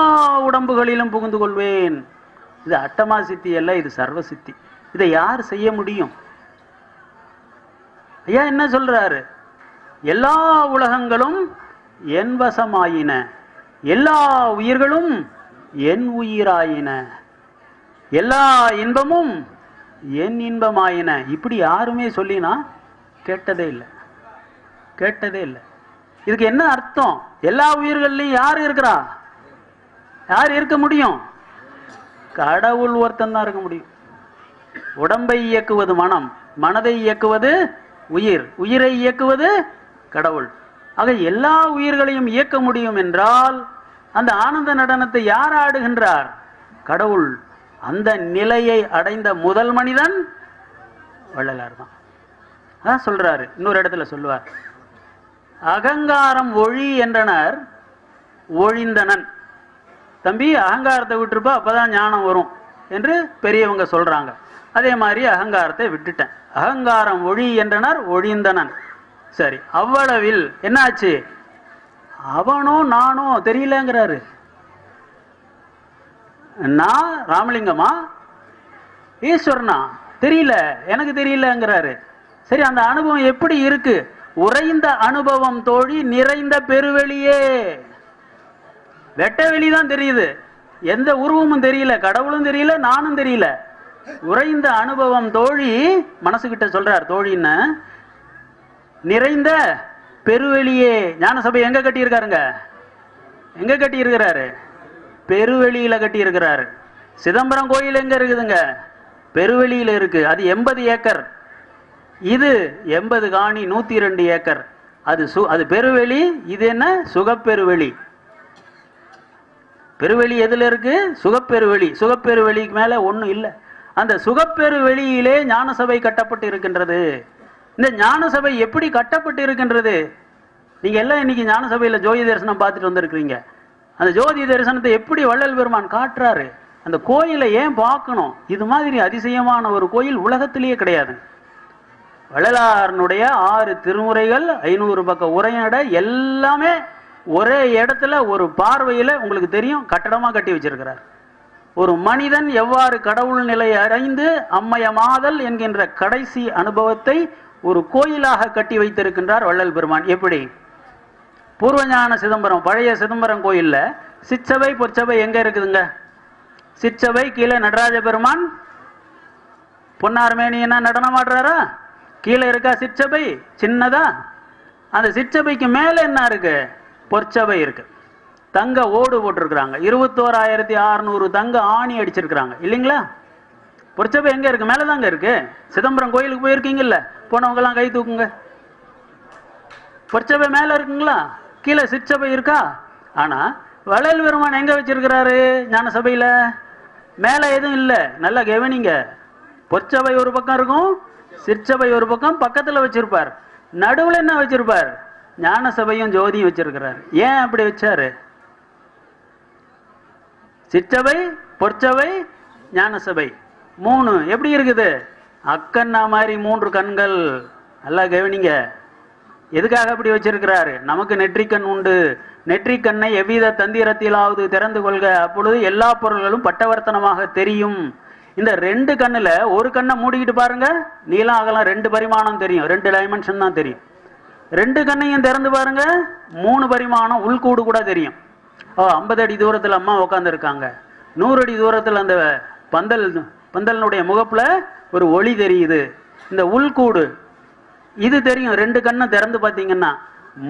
உடம்புகளிலும் புகுந்து கொள்வேன். இது அட்டமா சித்தி அல்ல, இது சர்வ சித்தி. இதை யார் செய்ய முடியும்? ஐயா என்ன சொல்றாரு? எல்லா உலகங்களும் என் வசமாயின, எல்லா உயிர்களும் என் உயிராயின, எல்லா இன்பமும் என் இன்பமாயின. இப்படி யாருமே சொல்லினா கேட்டதே இல்லை, கேட்டதே இல்லை. இதுக்கு என்ன அர்த்தம்? எல்லா உயிர்கள்லையும் யார் இருக்கிறா? யார் இருக்க முடியும்? கடவுள் ஒருத்தன் தான் இருக்க முடியும். உடம்பை இயக்குவது மனம், மனதை இயக்குவது உயிர், உயிரை இயக்குவது கடவுள். ஆக எல்லா உயிர்களையும் இயக்க முடியும் என்றால் அந்த ஆனந்த நடனத்தை யார் ஆடுகின்றார்? கடவுள். அந்த நிலையை அடைந்த முதல் மனிதன் வள்ளலார் தான். அதான் சொல்றாரு, இன்னொரு இடத்துல சொல்லுவார், அகங்காரம் ஒழி என்றனர் ஒழிந்தனன். தம்பி அகங்காரத்தை விட்டுருப்பா, அப்பதான் ஞானம் வரும் என்று பெரியவங்க சொல்றாங்க. அதே மாதிரி அகங்காரத்தை விட்டுட்டேன். அகங்காரம் ஒழி என்றனர் ஒழிந்தனன். சரி, அவ்வளவில் என்னாச்சு? அவனோ நானோ தெரியலங்கிறாரு. நான் ராமலிங்கமா ஈஸ்வரனா தெரியல, எனக்கு தெரியலங்கிறாரு. சரி, அந்த அனுபவம் எப்படி இருக்கு? உறைந்த அனுபவம் தோழி நிறைந்த பெருவெளியே. வெட்ட வெளிதான் தெரியுது, எந்த உருவமும் தெரியல, கடவுளும் தெரியல, நானும் தெரியல. உறைந்த அனுபவம் தோழி, மனசுகிட்ட சொல்றார் தோழின்னு. நிறைந்த பெருவெளியே. ஞான சபை எங்க கட்டி இருக்காருங்க? எங்க கட்டி இருக்கிறாரு? பெருவெளியில கட்டி இருக்கிறாரு. சிதம்பரம் கோயில் எங்க இருக்குதுங்க? பெருவெளியில இருக்கு. அது 80 ஏக்கர், இது 80 காணி 102 ஏக்கர். அது பெருவெளி, இது என்ன? சுகப்பெருவெளி. பெருவெளி எதுல இருக்கு? சுகப்பெருவெளி. சுகப்பெருவெளிக்கு மேல ஒண்ணும் இல்லை. அந்த சுகப்பெருவெளியிலே ஞான சபை கட்டப்பட்டு இருக்கின்றது. இந்த ஞான சபை எப்படி கட்டப்பட்டு இருக்கின்றது? நீங்க எல்லாம் இன்னைக்கு ஞான சபையில ஜோதி தரிசனம் பார்த்துட்டு வந்திருக்கிறீங்க. அந்த ஜோதி தரிசனத்தை எப்படி வள்ளல் பெருமான் காட்டுறாரு? அந்த கோயிலை ஏன் பார்க்கணும்? இது மாதிரி அதிசயமான ஒரு கோயில் உலகத்திலேயே கிடையாது. வள்ளலாரனுடைய 6 திருமுறைகள், 500 பக்க உரைநடை எல்லாமே ஒரே இடத்துல ஒரு பார்வையில உங்களுக்கு தெரியும், கட்டடமா கட்டி வச்சிருக்கிறார். ஒரு மனிதன் எவ்வாறு கடவுள் நிலை அடைந்து அம்மயமாதல் என்கின்ற கடைசி அனுபவத்தை ஒரு கோயிலாக கட்டி வைத்திருக்கின்றார் வள்ளல் பெருமான். எப்படி? பூர்வஞான சிதம்பரம், பழைய சிதம்பரம் கோயில்ல சிற்சபை பொற்சபை எங்க இருக்குதுங்க? சிற்சபை கீழே நடராஜ பெருமான் பொன்னார் மேனியனா நடனம் ஆடுறாரா? கீழே இருக்கா சிற்சபை சின்னதா? அந்த சிற்சபைக்கு மேல என்ன இருக்கு? பொற்சபை இருக்கு. தங்க ஓடு போட்டிருக்கிறாங்க, 21,600 தங்க ஆணி அடிச்சிருக்கிறாங்க இல்லைங்களா? பொற்சபை எங்க இருக்கு? மேலதாங்க இருக்கு. சிதம்பரம் கோயிலுக்கு போயிருக்கீங்கல்ல, போனவங்க எல்லாம் கை தூக்குங்க. பொற்சபை மேல இருக்குங்களா? கீழே சிற்சபை இருக்கா? ஆனா வள்ளல் பெருமான் எங்க வச்சிருக்கிறாரு? ஞான சபையில மேல எதுவும் இல்லை. நல்லா கவனிங்க. பொற்சபை ஒரு பக்கம் இருக்கும், சிற்சபை ஒரு பக்கம் பக்கத்துல வச்சிருப்பார். நடுவுல என்ன வச்சிருப்பார்? ஞான சபையும் ஜோதியும் வச்சிருக்கிறார். ஏன் அப்படி வச்சாரு? சிற்சபை, பொற்சபை, ஞான சபை 3 எப்படி இருக்குது? அக்கண்ணா மாதிரி 3 கண்கள். நல்லா கவனிங்க. எதுக்காக அப்படி வச்சிருக்கிறாரு? நமக்கு நெற்றிக்கண் உண்டு. நெற்றிக்கண்ணை எவ்வித தந்திரத்திலாவது திறந்து கொள்க, அப்பொழுது எல்லா பொருள்களும் பட்டவர்த்தனமாக தெரியும். இந்த 2 கண்ணுல ஒரு கண்ணை மூடிக்கிட்டு பாருங்க, நீளம் அகலம் 2 பரிமாணம் தெரியும், 2 டைமென்ஷன் தான் தெரியும். 2 கண்ணையும் திறந்து பாருங்க, 3 பரிமாணம் உள்கூடு கூட தெரியும். 50 அடி தூரத்துல அம்மா உட்கார்ந்து இருக்காங்க, 100 அடி தூரத்துல அந்த பந்தலினுடைய முகப்புல ஒரு ஒளி தெரியுது. இந்த உள்கூடு இது தெரியும். 2 கண்ணும் திறந்து பார்த்தீங்கன்னா,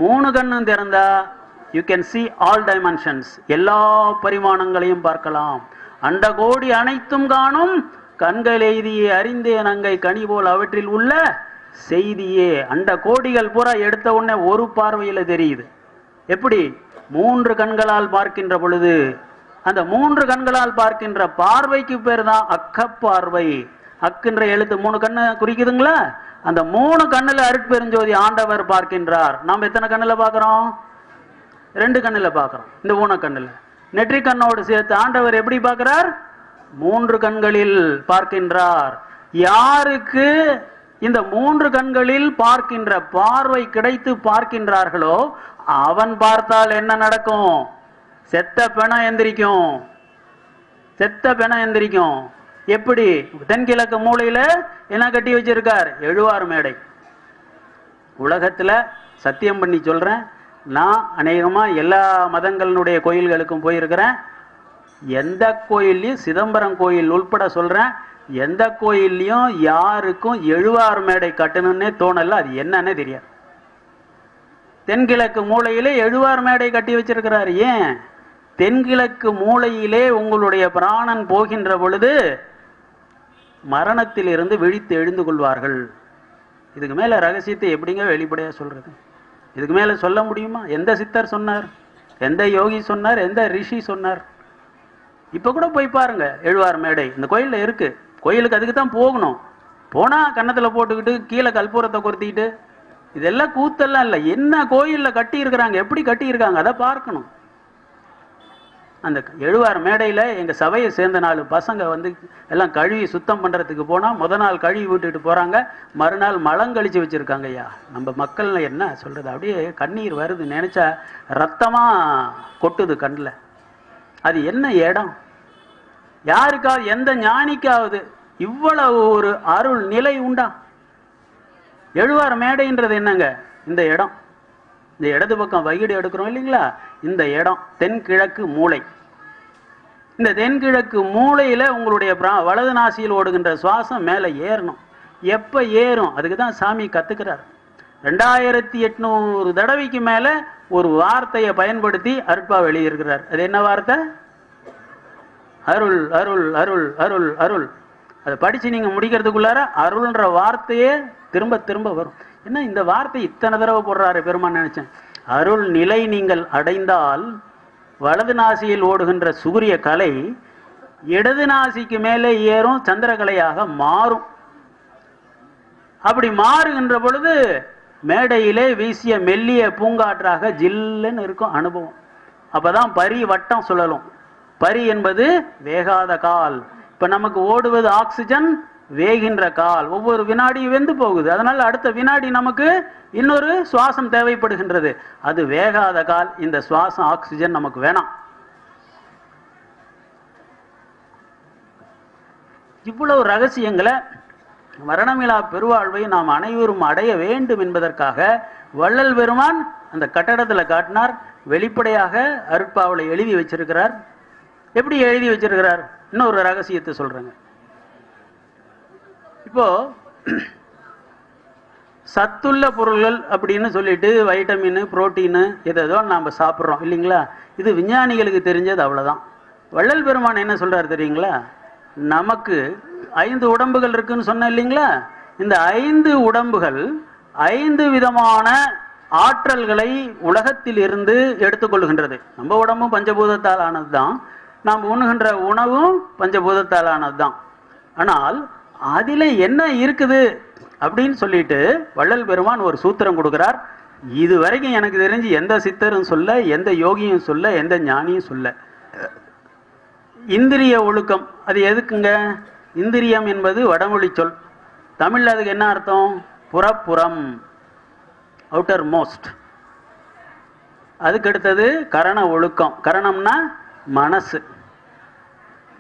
3 கண்ணும் திறந்தா you can see all dimensions, எல்லா பரிமாணங்களையும் பார்க்கலாம். அண்ட கோடி அனைத்தும் காணும் கண்கள் எய்தியே அறிந்தேன் அங்கை கனி போல் அவற்றில் உள்ள செய்தியே. அண்ட கோடிகள் பூரா எடுத்த உடனே ஒரு பார்வையில தெரியுது. எப்படி? மூன்று கண்களால் பார்க்கின்ற பொழுது அந்த மூன்று கண்களால் பார்க்கின்ற பார்வைக்கு பேர் தான் அக்கப்பார்வை. அக்குன்ற எழுத்து 3 கண்ணு குறிக்குதுங்களா? அந்த 3 கண்ணுல அருட்பெருஞ்சோதி ஆண்டவர் பார்க்கின்றார். நாம் எத்தனை கண்ணுல பார்க்கிறோம்? 2 கண்ணுல பார்க்கிறோம். இந்த ஊன கண்ணுல நெற்றி கண்ணோடு சேர்த்து ஆண்டவர் எப்படி பார்க்கிறார்? 3 கண்களில் பார்க்கின்றார். யாருக்கு இந்த 3 கண்களில் பார்க்கின்ற பார்வை கிடைத்து பார்க்கின்றார்களோ அவன் பார்த்தால் என்ன நடக்கும்? செத்த பிணம் எந்திரிக்கும். செத்த பிணம் எந்திரிக்கும். எப்படி? தென்கிழக்கு மூலையில என்ன கட்டி வச்சிருக்கார்? எழுவார் மேடை. உலகத்துல சத்தியம் பண்ணி சொல்றேன், நான் அநேகமா எல்லா மதங்களுடைய கோயில்களுக்கும் போயிருக்கிறேன். எந்த கோயில்லையும், சிதம்பரம் கோயில் உள்பட சொல்றேன், எந்த கோயில்லையும் யாருக்கும் எழுவார் மேடை கட்டணும்னே தோணல. அது என்னன்னே தெரியாது. தென்கிழக்கு மூலையிலே எழுவார் மேடை கட்டி வச்சிருக்கிறார். ஏன்? தென்கிழக்கு மூலையிலே உங்களுடைய பிராணன் போகின்ற பொழுது மரணத்தில் இருந்து விழித்து எழுந்து கொள்வார்கள். இதுக்கு மேல ரகசியத்தை எப்படிங்க வெளிப்படையா சொல்றது? இதுக்கு மேல சொல்ல முடியுமா? எந்த சித்தர் சொன்னார்? எந்த யோகி சொன்னார்? எந்த ரிஷி சொன்னார்? இப்ப கூட போய் பாருங்க, எழுவார் மேடை இந்த கோயில்ல இருக்கு. கோயிலுக்கு அதுக்கு தான் போகணும். போனா கன்னத்துல போட்டுக்கிட்டு கீழே கற்பூரத்தை கொளுத்திக்கிட்டு இதெல்லாம் கூத்தெல்லாம் இல்லை. என்ன கோயில்ல கட்டி இருக்கிறாங்க, எப்படி கட்டி இருக்காங்க, அதை பார்க்கணும். அந்த எழுவார் மேடையில எங்க சபையை சேர்ந்த 4 பசங்க வந்து எல்லாம் கழுவி சுத்தம் பண்றதுக்கு போனா முத நாள் கழுவி விட்டுட்டு போறாங்க, மறுநாள் மலங்கழிச்சு வச்சிருக்காங்க. ஐயா, நம்ம மக்கள் என்ன சொல்றது? அப்படியே கண்ணீர் வருது, நினைச்சா ரத்தமா கொட்டுது கண்ணுல. அது என்ன இடம்? யாருக்காவது, எந்த ஞானிக்காவது இவ்வளவு ஒரு அருள் நிலை உண்டா? எழுவார் மேடைன்றது என்னங்க? இந்த இடம், இந்த இடது பக்கம் வகிடு எடுக்கிறோம் இல்லைங்களா, இந்த இடம் தென்கிழக்கு மூளை. இந்த தென்கிழக்கு மூளையில உங்களுடைய வலது நாசியில் ஓடுகின்ற சுவாசம் மேல ஏறணும். எப்ப ஏறும்? அதுக்கு தான் சாமி கத்துக்கிறார். 2800 தடவைக்கு மேல ஒரு வார்த்தையை பயன்படுத்தி அருட்பா வெளியிருக்கிறார். அது என்ன வார்த்தை? அருள் அருள் அருள் அருள் அருள். அதை படிச்சு நீங்க முடிக்கிறதுக்குள்ளார அருள்ன்ற வார்த்தையே திரும்ப திரும்ப வரும். என்ன இந்த வார்த்தை இத்தனை தடவை போடுறாரு பெருமான் நினைச்சேன். அருள் நிலை நீங்கள் அடைந்தால் வலது நாசியில் ஓடுகின்ற சூரிய கலை இடது நாசிக்கு மேலே ஏறும், சந்திரகலையாக மாறும். அப்படி மாறுகின்ற பொழுது மேடையிலே வீசிய மெல்லிய பூங்காற்றாக ஜில்லுன்னு இருக்கும் அனுபவம். அப்பதான் பரி வட்டம் சுழலும். பரி என்பது வேகாத கால். இப்ப நமக்கு ஓடுவது ஆக்சிஜன், வேகின்ற கால். ஒவ்வொரு வினாடியும் வெந்து போகுது. அதனால அடுத்த வினாடி நமக்கு இன்னொரு சுவாசம் தேவைப்படுகின்றது. அது வேகாத கால். இந்த சுவாசம் ஆக்சிஜன் நமக்கு வேணாம். இவ்வளவு ரகசியங்களை, மரணமிலா பெருவாழ்வை நாம் அனைவரும் அடைய வேண்டும் என்பதற்காக வள்ளல் பெருமான் அந்த கட்டடத்தில் காட்டினார். வெளிப்படையாக அருட்பாவலை எழுதி வச்சிருக்கிறார். எப்படி எழுதி வச்சிருக்கிறார்? இன்னொரு ரகசியத்தை சொல்றேங்க. இப்போ சத்துள்ள பொருள்கள் அப்படின்னு சொல்லிட்டு வைட்டமின், புரோட்டீனு ஏதோ நாம் சாப்பிட்றோம் இல்லைங்களா? இது விஞ்ஞானிகளுக்கு தெரிஞ்சது அவ்வளோதான். வள்ளல் பெருமான் என்ன சொல்றாரு தெரியுங்களா? நமக்கு 5 உடம்புகள் இருக்குன்னு சொன்ன இல்லைங்களா? இந்த 5 உடம்புகள் 5 விதமான ஆற்றல்களை உலகத்தில் இருந்து எடுத்துக்கொள்கின்றது. நம்ம உடம்பும் பஞ்சபூதத்தால் ஆனது தான், நாம் உண்ணுகின்ற உணவும் பஞ்சபூதத்தால் ஆனது தான். ஆனால் அதில் என்ன இருக்குது அப்படின்னு சொல்லிட்டு வள்ளல் பெருமான் ஒரு சூத்திரம் கொடுக்கிறார். இது வரைக்கும் எனக்கு தெரிஞ்சு எந்த சித்தரும் சொல்ல, எந்த யோகியும் சொல்ல, எந்த ஞானியும் சொல்ல. இந்திரிய ஒழுக்கம். அது எதுக்குங்க? இந்திரியம் என்பது வடமொழி சொல். தமிழ்ல அதுக்கு என்ன அர்த்தம்? புறப்புறம், அவுட்டர் மோஸ்ட். அதுக்கு அடுத்தது கரண ஒழுக்கம். கரணம்னா மனசு,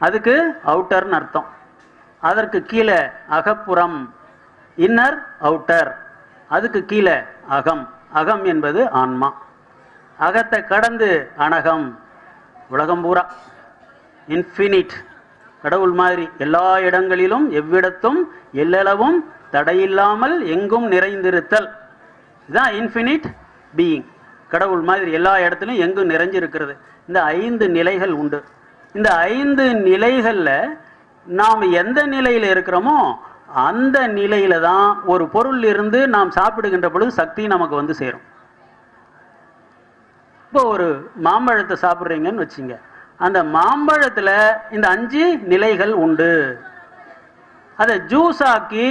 அதுக்கு அவுட்டர்னு அர்த்தம். அதற்கு கீழே அகப்புறம், இன்னர் அவுட்டர். அதுக்கு கீழே அகம். அகம் என்பது ஆன்மா. அகத்தை கடந்து அனகம். உலகம் பூரா இன்ஃபினிட், கடவுள் மாதிரி எல்லா இடங்களிலும் எவ்விடத்தும் எல்லளவும் தடையில்லாமல் எங்கும் நிறைந்திருத்தல். இதுதான் இன்ஃபினிட் பீயிங். கடவுள் மாதிரி எல்லா இடத்திலும் எங்கும் நிறைஞ்சிருக்கிறது. இந்த 5 நிலைகள் உண்டு. இந்த 5 நிலைகள்ல நாம் எந்த நிலையில இருக்கிறோமோ அந்த நிலையில தான் ஒரு பொருள் இருந்து நாம் சாப்பிடுகின்ற பொழுது சக்தி நமக்கு வந்து சேரும். இப்போ ஒரு மாம்பழத்தை சாப்பிட்றீங்கன்னு வச்சுங்க, அந்த மாம்பழத்துல இந்த 5 நிலைகள் உண்டு. அதை ஜூஸ் ஆக்கி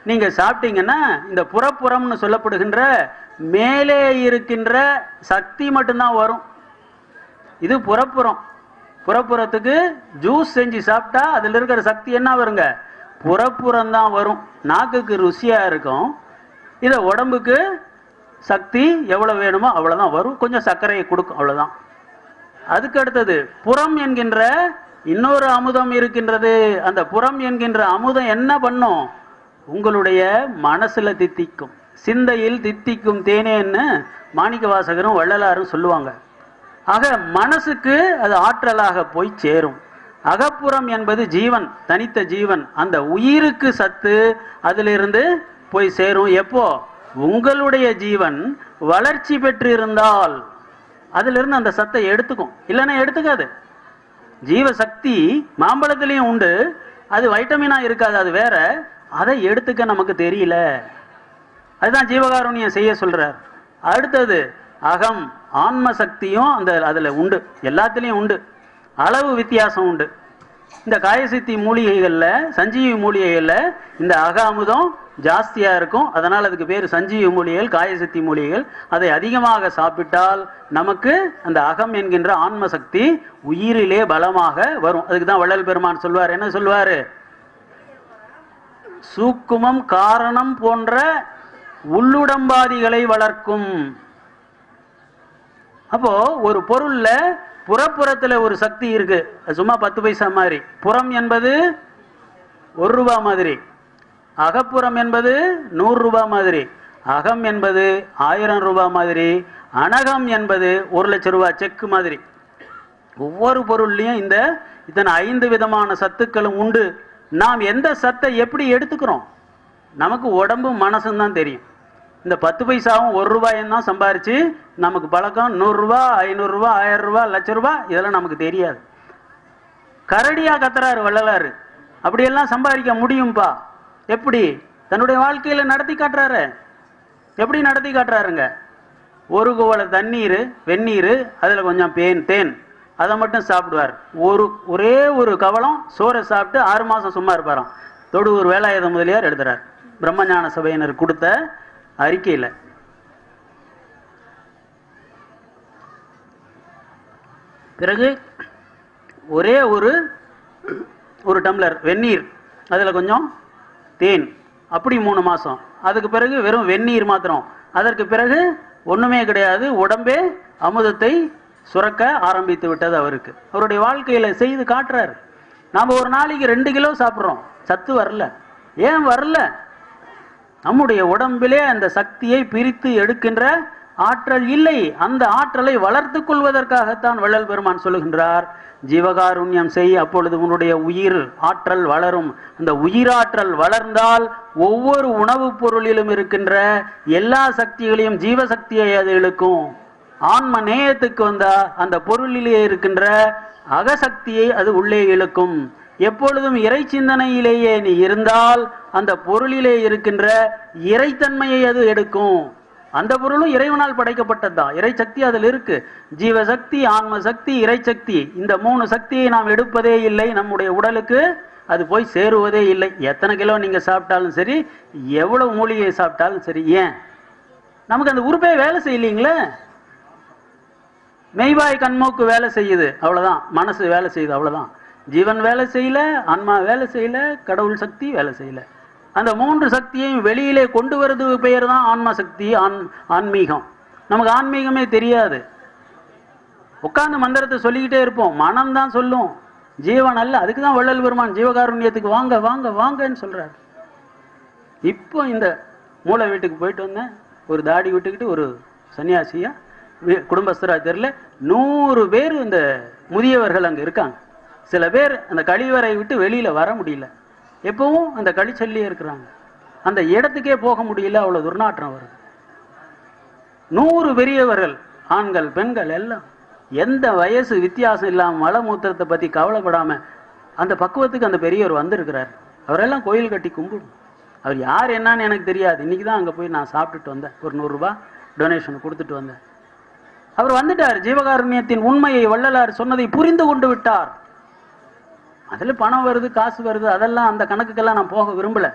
நீங்க சாப்பிட்டீங்கன்னா இந்த புறப்புறம்னு சொல்லப்படுகின்ற மேலே இருக்கின்ற சக்தி மட்டும்தான் வரும். இது புறப்புறம். புறப்புறத்துக்கு ஜூஸ் செஞ்சு சாப்பிட்டா அதுல இருக்கிற சக்தி என்ன வருங்க? புறப்புறம் தான் வரும். நாக்குக்கு ருசியா இருக்கும். இதை உடம்புக்கு சக்தி எவ்வளவு வேணுமோ அவ்வளவுதான் வரும். கொஞ்சம் சர்க்கரையை கொடுக்கும், அவ்வளவுதான். அதுக்கு அடுத்தது புறம் என்கின்ற இன்னொரு அமுதம் இருக்கின்றது. அந்த புறம் என்கின்ற அமுதம் என்ன பண்ணும்? உங்களுடைய மனசுல தித்திக்கும். சிந்தையில் தித்திக்கும் தேனேன்னு மாணிக்க வாசகரும் வள்ளலாரும் சொல்லுவாங்க. ஆக மனசுக்கு அது ஆற்றலாக போய் சேரும். அகப்புறம் என்பது ஜீவன், தனித்த ஜீவன். அந்த உயிருக்கு சத்து அதிலிருந்து போய் சேரும். எப்போ? உங்களுடைய ஜீவன் வளர்ச்சி பெற்று இருந்தால் அதிலிருந்து அந்த சத்தை எடுத்துக்கும், இல்லைன்னா எடுத்துக்காது. ஜீவசக்தி மாம்பழத்திலையும் உண்டு, அது வைட்டமினா இருக்காது, அது வேற. அதை எடுத்துக்க நமக்கு தெரியல. அதுதான் ஜீவகாருண்யம் செய்ய சொல்றார். அடுத்தது அகம், ஆன்ம சக்தியும் அதுல உண்டு, எல்லாத்திலையும் உண்டு. அளவு வித்தியாசம் உண்டு. இந்த காயசித்தி மூலிகைகள்ல, சஞ்சீவி மூலிகைகள்ல இந்த அக அமுதம் ஜாஸ்தியா இருக்கும். அதனால் அதுக்கு பேர் சஞ்சீவி மூலிகைகள், காயசித்தி மூலிகைகள். அதை அதிகமாக சாப்பிட்டால் நமக்கு அந்த அகம் என்கின்ற ஆன்ம சக்தி உயிரிலே பலமாக வரும். அதுக்கு தான் வள்ளல் பெருமான் சொல்வார். என்ன சொல்வாரு? சூக்குமம் காரணம் போன்ற உள்ளுடம்பாதிகளை வளர்க்கும். அப்போ ஒரு பொருள்ல புறப்புறத்துல ஒரு சக்தி இருக்கு, சும்மா 10 பைசா மாதிரி. புறம் என்பது 1 ரூபா மாதிரி, அகப்புறம் என்பது 100 ரூபாய் மாதிரி, அகம் என்பது 1000 ரூபாய் மாதிரி, அனகம் என்பது 1 லட்சம் ரூபாய் செக்கு மாதிரி. ஒவ்வொரு பொருள்லையும் இந்த இத்தனை 5 விதமான சத்துக்களும் உண்டு. நாம் எந்த சத்தை எப்படி எடுத்துக்கிறோம்? நமக்கு உடம்பும் மனசும் தான் தெரியும். இந்த 10 பைசாவும் 1 ரூபாயும் தான் சம்பாரிச்சு நமக்கு பழக்கம். 100 ரூபாய், 500 ரூபாய், 1000 ரூபாய், லட்சம் ரூபாய் இதெல்லாம் நமக்கு தெரியாது. கரடியா கத்துறாரு வள்ளலாரு. அப்படியெல்லாம் சம்பாதிக்க முடியும்பா. எப்படி? தன்னுடைய வாழ்க்கையில நடத்தி காட்டுறாரு. எப்படி நடத்தி காட்டுறாருங்க? ஒரு குவளை தண்ணீர், வெந்நீர், அதுல கொஞ்சம் தேன், அதை மட்டும் சாப்பிடுவார். ஒரே ஒரு கவளம் சோறை சாப்பிட்டு 6 மாசம் சும்மா இருப்பாராம். தொடுவூர் வேலாயுத முதலியார் எழுதுறார், பிரம்மஞான சபையினர் கொடுத்த அறிக்கையில். பிறகு ஒரே ஒரு டம்ளர் வெந்நீர், அதில் கொஞ்சம் தேன், அப்படி 3 மாசம். அதுக்கு பிறகு வெறும் வெந்நீர் மாத்திரம். அதற்கு பிறகு ஒண்ணுமே கிடையாது. உடம்பே அமுதத்தை சுரக்க ஆரம்பித்து விட்டது அவருக்கு. அவருடைய வாழ்க்கையில செய்து காட்டுறாரு. நாம ஒரு நாளைக்கு 2 கிலோ சாப்பிட்றோம், சத்து வரல. ஏன் வரல? நம்முடைய உடம்பிலே அந்த சக்தியை பிரித்து எடுக்கின்ற ஆற்றல் இல்லை. அந்த ஆற்றலை வளர்த்து கொள்வதற்காகத்தான் வள்ளல் பெருமான் சொல்லுகின்றார், ஜீவகாருண்யம் செய், அப்பொழுது உன்னுடைய உயிர் ஆற்றல் வளரும். அந்த உயிராற்றல் வளர்ந்தால் ஒவ்வொரு உணவுப் பொருளிலும் இருக்கின்ற எல்லா சக்திகளையும், ஜீவசக்தியை அது இழுக்கும். ஆன்ம நேயத்துக்கு வந்தா அந்த பொருளிலே இருக்கின்ற அகசக்தியை அது உள்ளே இழுக்கும். எப்பொழுதும் இறை சிந்தனையிலேயே நீ இருந்தால் அந்த பொருளிலே இருக்கின்ற இறைத்தன்மையை அது எடுக்கும். அந்த பொருளும் இறைவனால் படைக்கப்பட்டதுதான். இறை சக்தி அதில் இருக்கு. ஜீவசக்தி, ஆன்ம சக்தி, இறை சக்தி, இந்த 3 சக்தியை நாம் எடுப்பதே இல்லை. நம்முடைய உடலுக்கு அது போய் சேருவதே இல்லை. எத்தனை கிலோ நீங்க சாப்பிட்டாலும் சரி, எவ்வளவு மூலிகை சாப்பிட்டாலும் சரி. ஏன்? நமக்கு அந்த உறுப்பே வேலை செய்யலீங்களே. மெய்வாய் கண்மூக்கு வேலை செய்யுது, அவ்வளவுதான். மனசு வேலை செய்யுது, அவ்வளவுதான். ஜீவன் வேலை செய்யல, ஆன்மா வேலை செய்யல, கடவுள் சக்தி வேலை செய்யல. அந்த 3 சக்தியையும் வெளியிலே கொண்டு வருது பெயர் தான் ஆன்ம சக்தி, ஆன்மீகம். நமக்கு ஆன்மீகமே தெரியாது. உட்கார்ந்து மந்திரத்தை சொல்லிக்கிட்டே இருப்போம், மனம் தான் சொல்லும், ஜீவன் அல்ல. அதுக்கு தான் வள்ளல் பெருமான் ஜீவகாருண்யத்துக்கு வாங்க வாங்க வாங்கன்னு சொல்றாரு. இப்போ இந்த மூளை வீட்டுக்கு போயிட்டு வந்தேன், ஒரு தாடி விட்டுக்கிட்டு ஒரு சன்னியாசியா குடும்பஸ்தரா தெரியல, 100 பேர் இந்த முதியவர்கள் அங்க இருக்காங்க. சில பேர் அந்த கழிவறை விட்டு வெளியில வர முடியல, எப்பவும் அந்த கழிச்சல்லியே இருக்கிறாங்க. அந்த இடத்துக்கே போக முடியல, அவ்வளவு துர்நாற்றம் வருது. 100 பெரியவர்கள், ஆண்கள் பெண்கள் எல்லாம், எந்த வயசு வித்தியாசம் இல்லாம மலமூத்திரத்தை பத்தி கவலைப்படாம அந்த பக்குவத்துக்கு அந்த பெரியவர் வந்திருக்கிறார். அவரெல்லாம் கோயில் கட்டி கும்பிடும். அவர் யார் என்னன்னு எனக்கு தெரியாது. இன்னைக்கு தான் அங்க போய் நான் சாப்பிட்டுட்டு வந்தேன். ஒரு 100 ரூபாய் டொனேஷன் கொடுத்துட்டு வந்தேன். அவர் வந்துட்டார். ஜீவகாருண்யத்தின் உண்மையை வள்ளலார் சொன்னதை புரிந்து கொண்டு விட்டார். அதுல பணம் வருது, காசு வருது, அதெல்லாம் அந்த கணக்குக்கெல்லாம் நான் போக விரும்பல.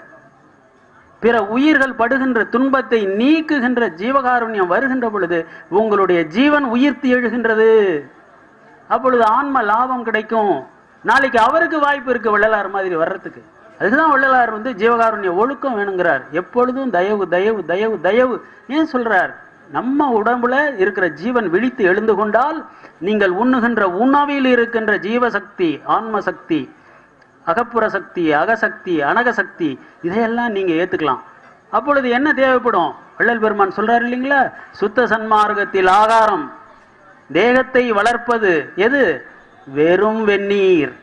பிற உயிர்கள் படுகின்ற துன்பத்தை நீக்குகின்ற ஜீவகாருண்யம் வருகின்ற பொழுது உங்களுடைய ஜீவன் உயிர்த்து எழுகின்றது. அப்பொழுது ஆன்ம லாபம் கிடைக்கும். நாளைக்கு அவருக்கு வாய்ப்பு இருக்கு வள்ளலார் மாதிரி வர்றதுக்கு. அதுக்குதான் வள்ளலார் ஜீவகாருண்ய ஒழுக்கம் வேணுங்கிறார். எப்பொழுதும் தயவு தயவு தயவு தயவு. ஏன் சொல்றார்? நம்ம உடம்புல இருக்கிற ஜீவன் விழித்து எழுந்து கொண்டால் நீங்கள் உண்ணுகின்ற உணவில் இருக்கின்ற ஜீவசக்தி, ஆன்ம சக்தி, அகப்புற சக்தி, அகசக்தி, அனகசக்தி, இதையெல்லாம் நீங்க ஏத்துக்கலாம். அப்பொழுது என்ன தேவைப்படும்? வள்ளல் பெருமான் சொல்றாரு இல்லைங்களா, சுத்த சன்மார்க்கத்தில் ஆகாரம் தேகத்தை வளர்ப்பது எது? வெறும் வெந்நீர்.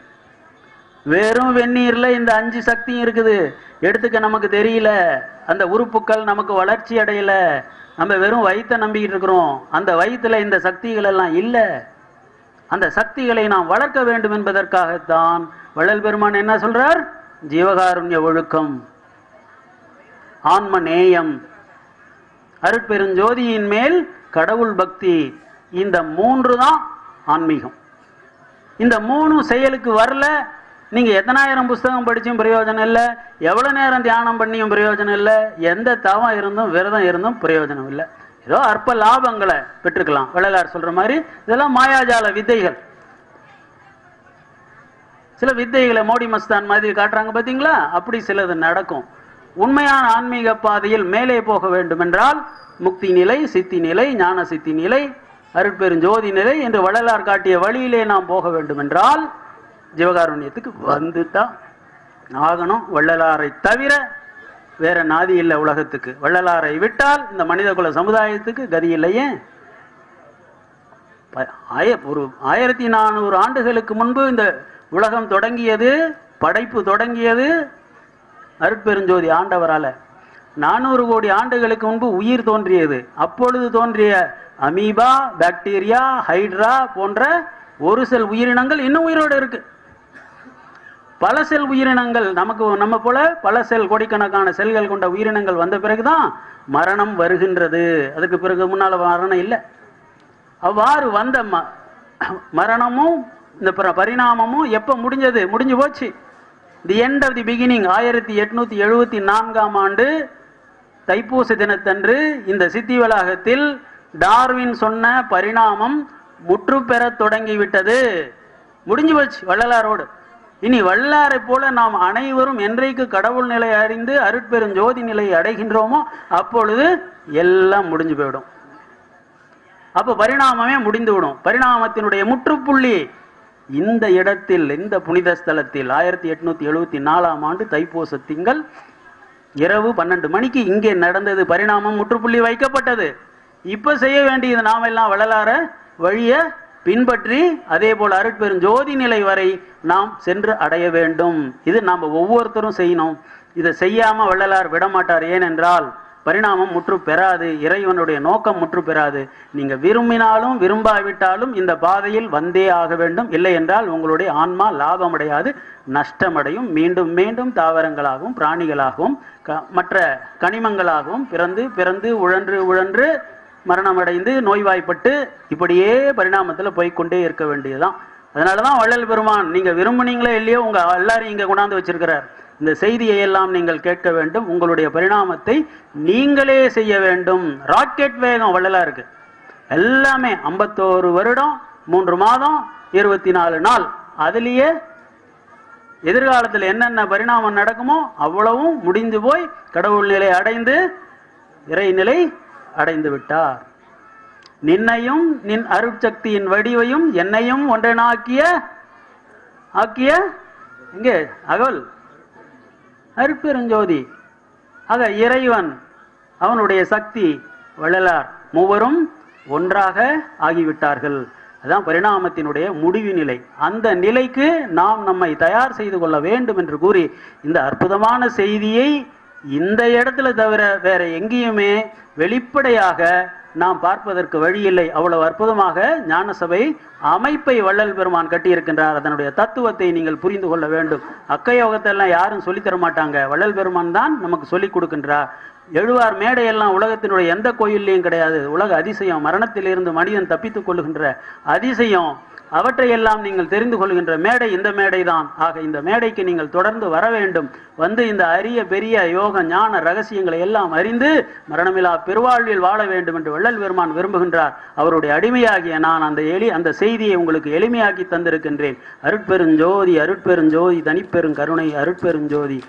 வெறும் வெந்நீர்ல இந்த 5 சக்தியும் இருக்குது. எடுத்துக்க நமக்கு தெரியல. அந்த உறுப்புக்கள் நமக்கு வளர்ச்சி அடையல. நம்ம வெறும் வயிற்றை நம்பிக்கிட்டு இருக்கிறோம். அந்த வயிற்றுல இந்த சக்திகள் எல்லாம் இல்ல. அந்த சக்திகளை நாம் வளர்க்க வேண்டும் என்பதற்காகத்தான் வள்ளல் பெருமான் என்ன சொல்றார்? ஜீவகாருண்ய ஒழுக்கம், ஆன்ம நேயம், அருட்பெருஞ்சோதியின் மேல் கடவுள் பக்தி, இந்த 3 தான் ஆன்மீகம். இந்த 3 செயலுக்கு வரல, நீங்க எத்தனாயிரம் புஸ்தகம் படிச்சும் பிரயோஜனம் இல்லை, எவ்வளவு நேரம் தியானம் பண்ணியும் பிரயோஜனம் இல்லை, எந்த தவம் இருந்தும் விரதம் இருந்தும் பிரயோஜனம் இல்லை. ஏதோ அற்ப லாபங்களை பெற்றுக்கலாம். வள்ளலார் சொல்ற மாதிரி இதெல்லாம் மாயாஜால வித்தைகள். சில வித்தைகளை மோடி மஸ்தான் மாதிரி காட்டுறாங்க பாத்தீங்களா? அப்படி சிலது நடக்கும். உண்மையான ஆன்மீக பாதையில் மேலே போக வேண்டும் என்றால் முக்தி நிலை, சித்தி நிலை, ஞான சித்தி நிலை, அருட்பெருஞ்சோதி நிலை என்று வள்ளலார் காட்டிய வழியிலே நாம் போக வேண்டும் என்றால் ஜீவகாருண்யத்துக்கு வந்துதான் ஆகணும். வள்ளலாரை தவிர வேற நாதி இல்லை உலகத்துக்கு. வள்ளலாரை விட்டால் இந்த மனித குல சமுதாயத்துக்கு கதி இல்லையே. ஒரு 1400 ஆண்டுகளுக்கு முன்பு இந்த உலகம் தொடங்கியது, படைப்பு தொடங்கியது அருட்பெருஞ்சோதி ஆண்டவரால. 400 கோடி ஆண்டுகளுக்கு முன்பு உயிர் தோன்றியது. அப்பொழுது தோன்றிய அமீபா, பாக்டீரியா, ஹைட்ரா போன்ற ஒரு செல் உயிரினங்கள் இன்னும் உயிரோடு இருக்கு. பல செல் உயிரினங்கள் நம்ம போல பல செல், கோடிக்கணக்கான செல்கள் கொண்ட உயிரினங்கள் வந்த பிறகுதான் மரணம் வருகின்றது. அதுக்கு பிறகு முன்னால மரணம் இல்லை. அவ்வாறு வந்த மரணமும் இந்த பரிணாமமும் எப்ப முடிஞ்சது? முடிஞ்சு போச்சு. The end of the beginning. 1874ஆம் ஆண்டு தைப்பூச தினத்தன்று இந்த சித்தி வளாகத்தில் டார்வின் சொன்ன பரிணாமம் முற்று பெற தொடங்கிவிட்டது. முடிஞ்சு போச்சு வள்ளலாரோடு. இனி வள்ளலாரை போல நாம் அனைவரும் என்றைக்கு கடவுள் நிலை அறிந்து அருட்பெருஞ்சோதி நிலையை அடைகின்றோமோ அப்பொழுது எல்லாம் முடிஞ்சு போயிடும். அப்ப பரிணாமமே முடிந்து விடும். பரிணாமத்தினுடைய முற்றுப்புள்ளி இந்த இடத்தில், இந்த புனித ஸ்தலத்தில் 1874ஆம் ஆண்டு தைப்பூச திங்கள் இரவு 12 மணிக்கு இங்கே நடந்தது. பரிணாமம் முற்றுப்புள்ளி வைக்கப்பட்டது. இப்ப செய்ய வேண்டியது நாம எல்லாம் வள்ளலார வழிய பின்பற்றி அதே போல அருட்பெருஞ்சோதி நிலை வரை நாம் சென்று அடைய வேண்டும். இது நாம் ஒவ்வொருத்தரும் செய்யணும். இதை செய்யாம வள்ளலார் விடமாட்டார். ஏனென்றால் பரிணாமம் முற்று பெறாது. இறைவனுடைய நோக்கம் முற்று பெறாது. நீங்க விரும்பினாலும் விரும்பாவிட்டாலும் இந்த பாதையில் வந்தே ஆக வேண்டும். இல்லை என்றால் உங்களுடைய ஆன்மா லாபம் அடையாது, நஷ்டமடையும். மீண்டும் மீண்டும் தாவரங்களாகவும் பிராணிகளாகவும் மற்ற கனிமங்களாகவும் பிறந்து பிறந்து உழன்று உழன்று மரணமடைந்து நோய்வாய்ப்பட்டு இப்படியே பரிணாமத்தில் போய்கொண்டே இருக்க வேண்டியதுதான். அதனாலதான் வள்ளல் பெருமான் நீங்க விரும்புனீங்களே இல்லையோ உங்க எல்லாரையும் இங்க கொண்டாந்து வச்சிருக்கிறார். இந்த செய்தியை எல்லாம் நீங்கள் கேட்க வேண்டும். உங்களுடைய பரிணாமத்தை நீங்களே செய்ய வேண்டும். ராக்கெட் வேகம் வள்ளலாருக்கு. எல்லாமே 51 வருடம் 3 மாதம் 24 நாள். அதுலயே எதிர்காலத்தில் என்னென்ன பரிணாமம் நடக்குமோ அவ்வளவும் முடிந்து போய் கடவுள் நிலை அடைந்து இறைநிலை அடைந்து விட்டார். நின்னையும் நின் அருட்சக்தியின் வடிவையும் என்னையும் ஒன்றனாக்கிய இங்கே அகல் அருட்பெருஞ்சோதி. ஆக இறைவன், அவனுடைய சக்தி, வள்ளலார் மூவரும் ஒன்றாக ஆகிவிட்டார்கள். அதான் பரிணாமத்தினுடைய முடிவு நிலை. அந்த நிலைக்கு நாம் நம்மை தயார் செய்து கொள்ள வேண்டும் என்று கூறி இந்த அற்புதமான செய்தியை இந்த இடத்துல தவிர வேற எங்கேயுமே வெளிப்படையாக நாம் பார்ப்பதற்கு வழி இல்லை. அவ்வளவு அற்புதமாக ஞான சபை அமைப்பை வள்ளல் பெருமான் கட்டியிருக்கின்றார். அதனுடைய தத்துவத்தை நீங்கள் புரிந்து கொள்ள வேண்டும். அக்கயோகத்தை எல்லாம் யாரும் சொல்லித்தர மாட்டாங்க. வள்ளல் பெருமான் தான் நமக்கு சொல்லிக் கொடுக்கின்றார். எழுவார் மேடையெல்லாம் உலகத்தினுடைய எந்த கோயில்லையும் கிடையாது. உலக அதிசயம், மரணத்திலிருந்து மனிதன் தப்பித்துக் கொள்ளுகின்ற அதிசயம், அவற்றையெல்லாம் நீங்கள் தெரிந்து கொள்கின்ற மேடை இந்த மேடை தான். ஆக இந்த மேடைக்கு நீங்கள் தொடர்ந்து வர வேண்டும். வந்து இந்த அரிய பெரிய யோக ஞான ரகசியங்களை எல்லாம் அறிந்து மரணமில்லா பெருவாழ்வில் வாழ வேண்டும் என்று வள்ளல் பெருமான் விரும்புகின்றார். அவருடைய அடிமையாகிய நான் அந்த செய்தியை உங்களுக்கு எளிமையாக்கி தந்திருக்கின்றேன். அருட்பெருஞ்சோதி அருட்பெருஞ்சோதி தனிப்பெருங்கருணை அருட்பெருஞ்சோதி.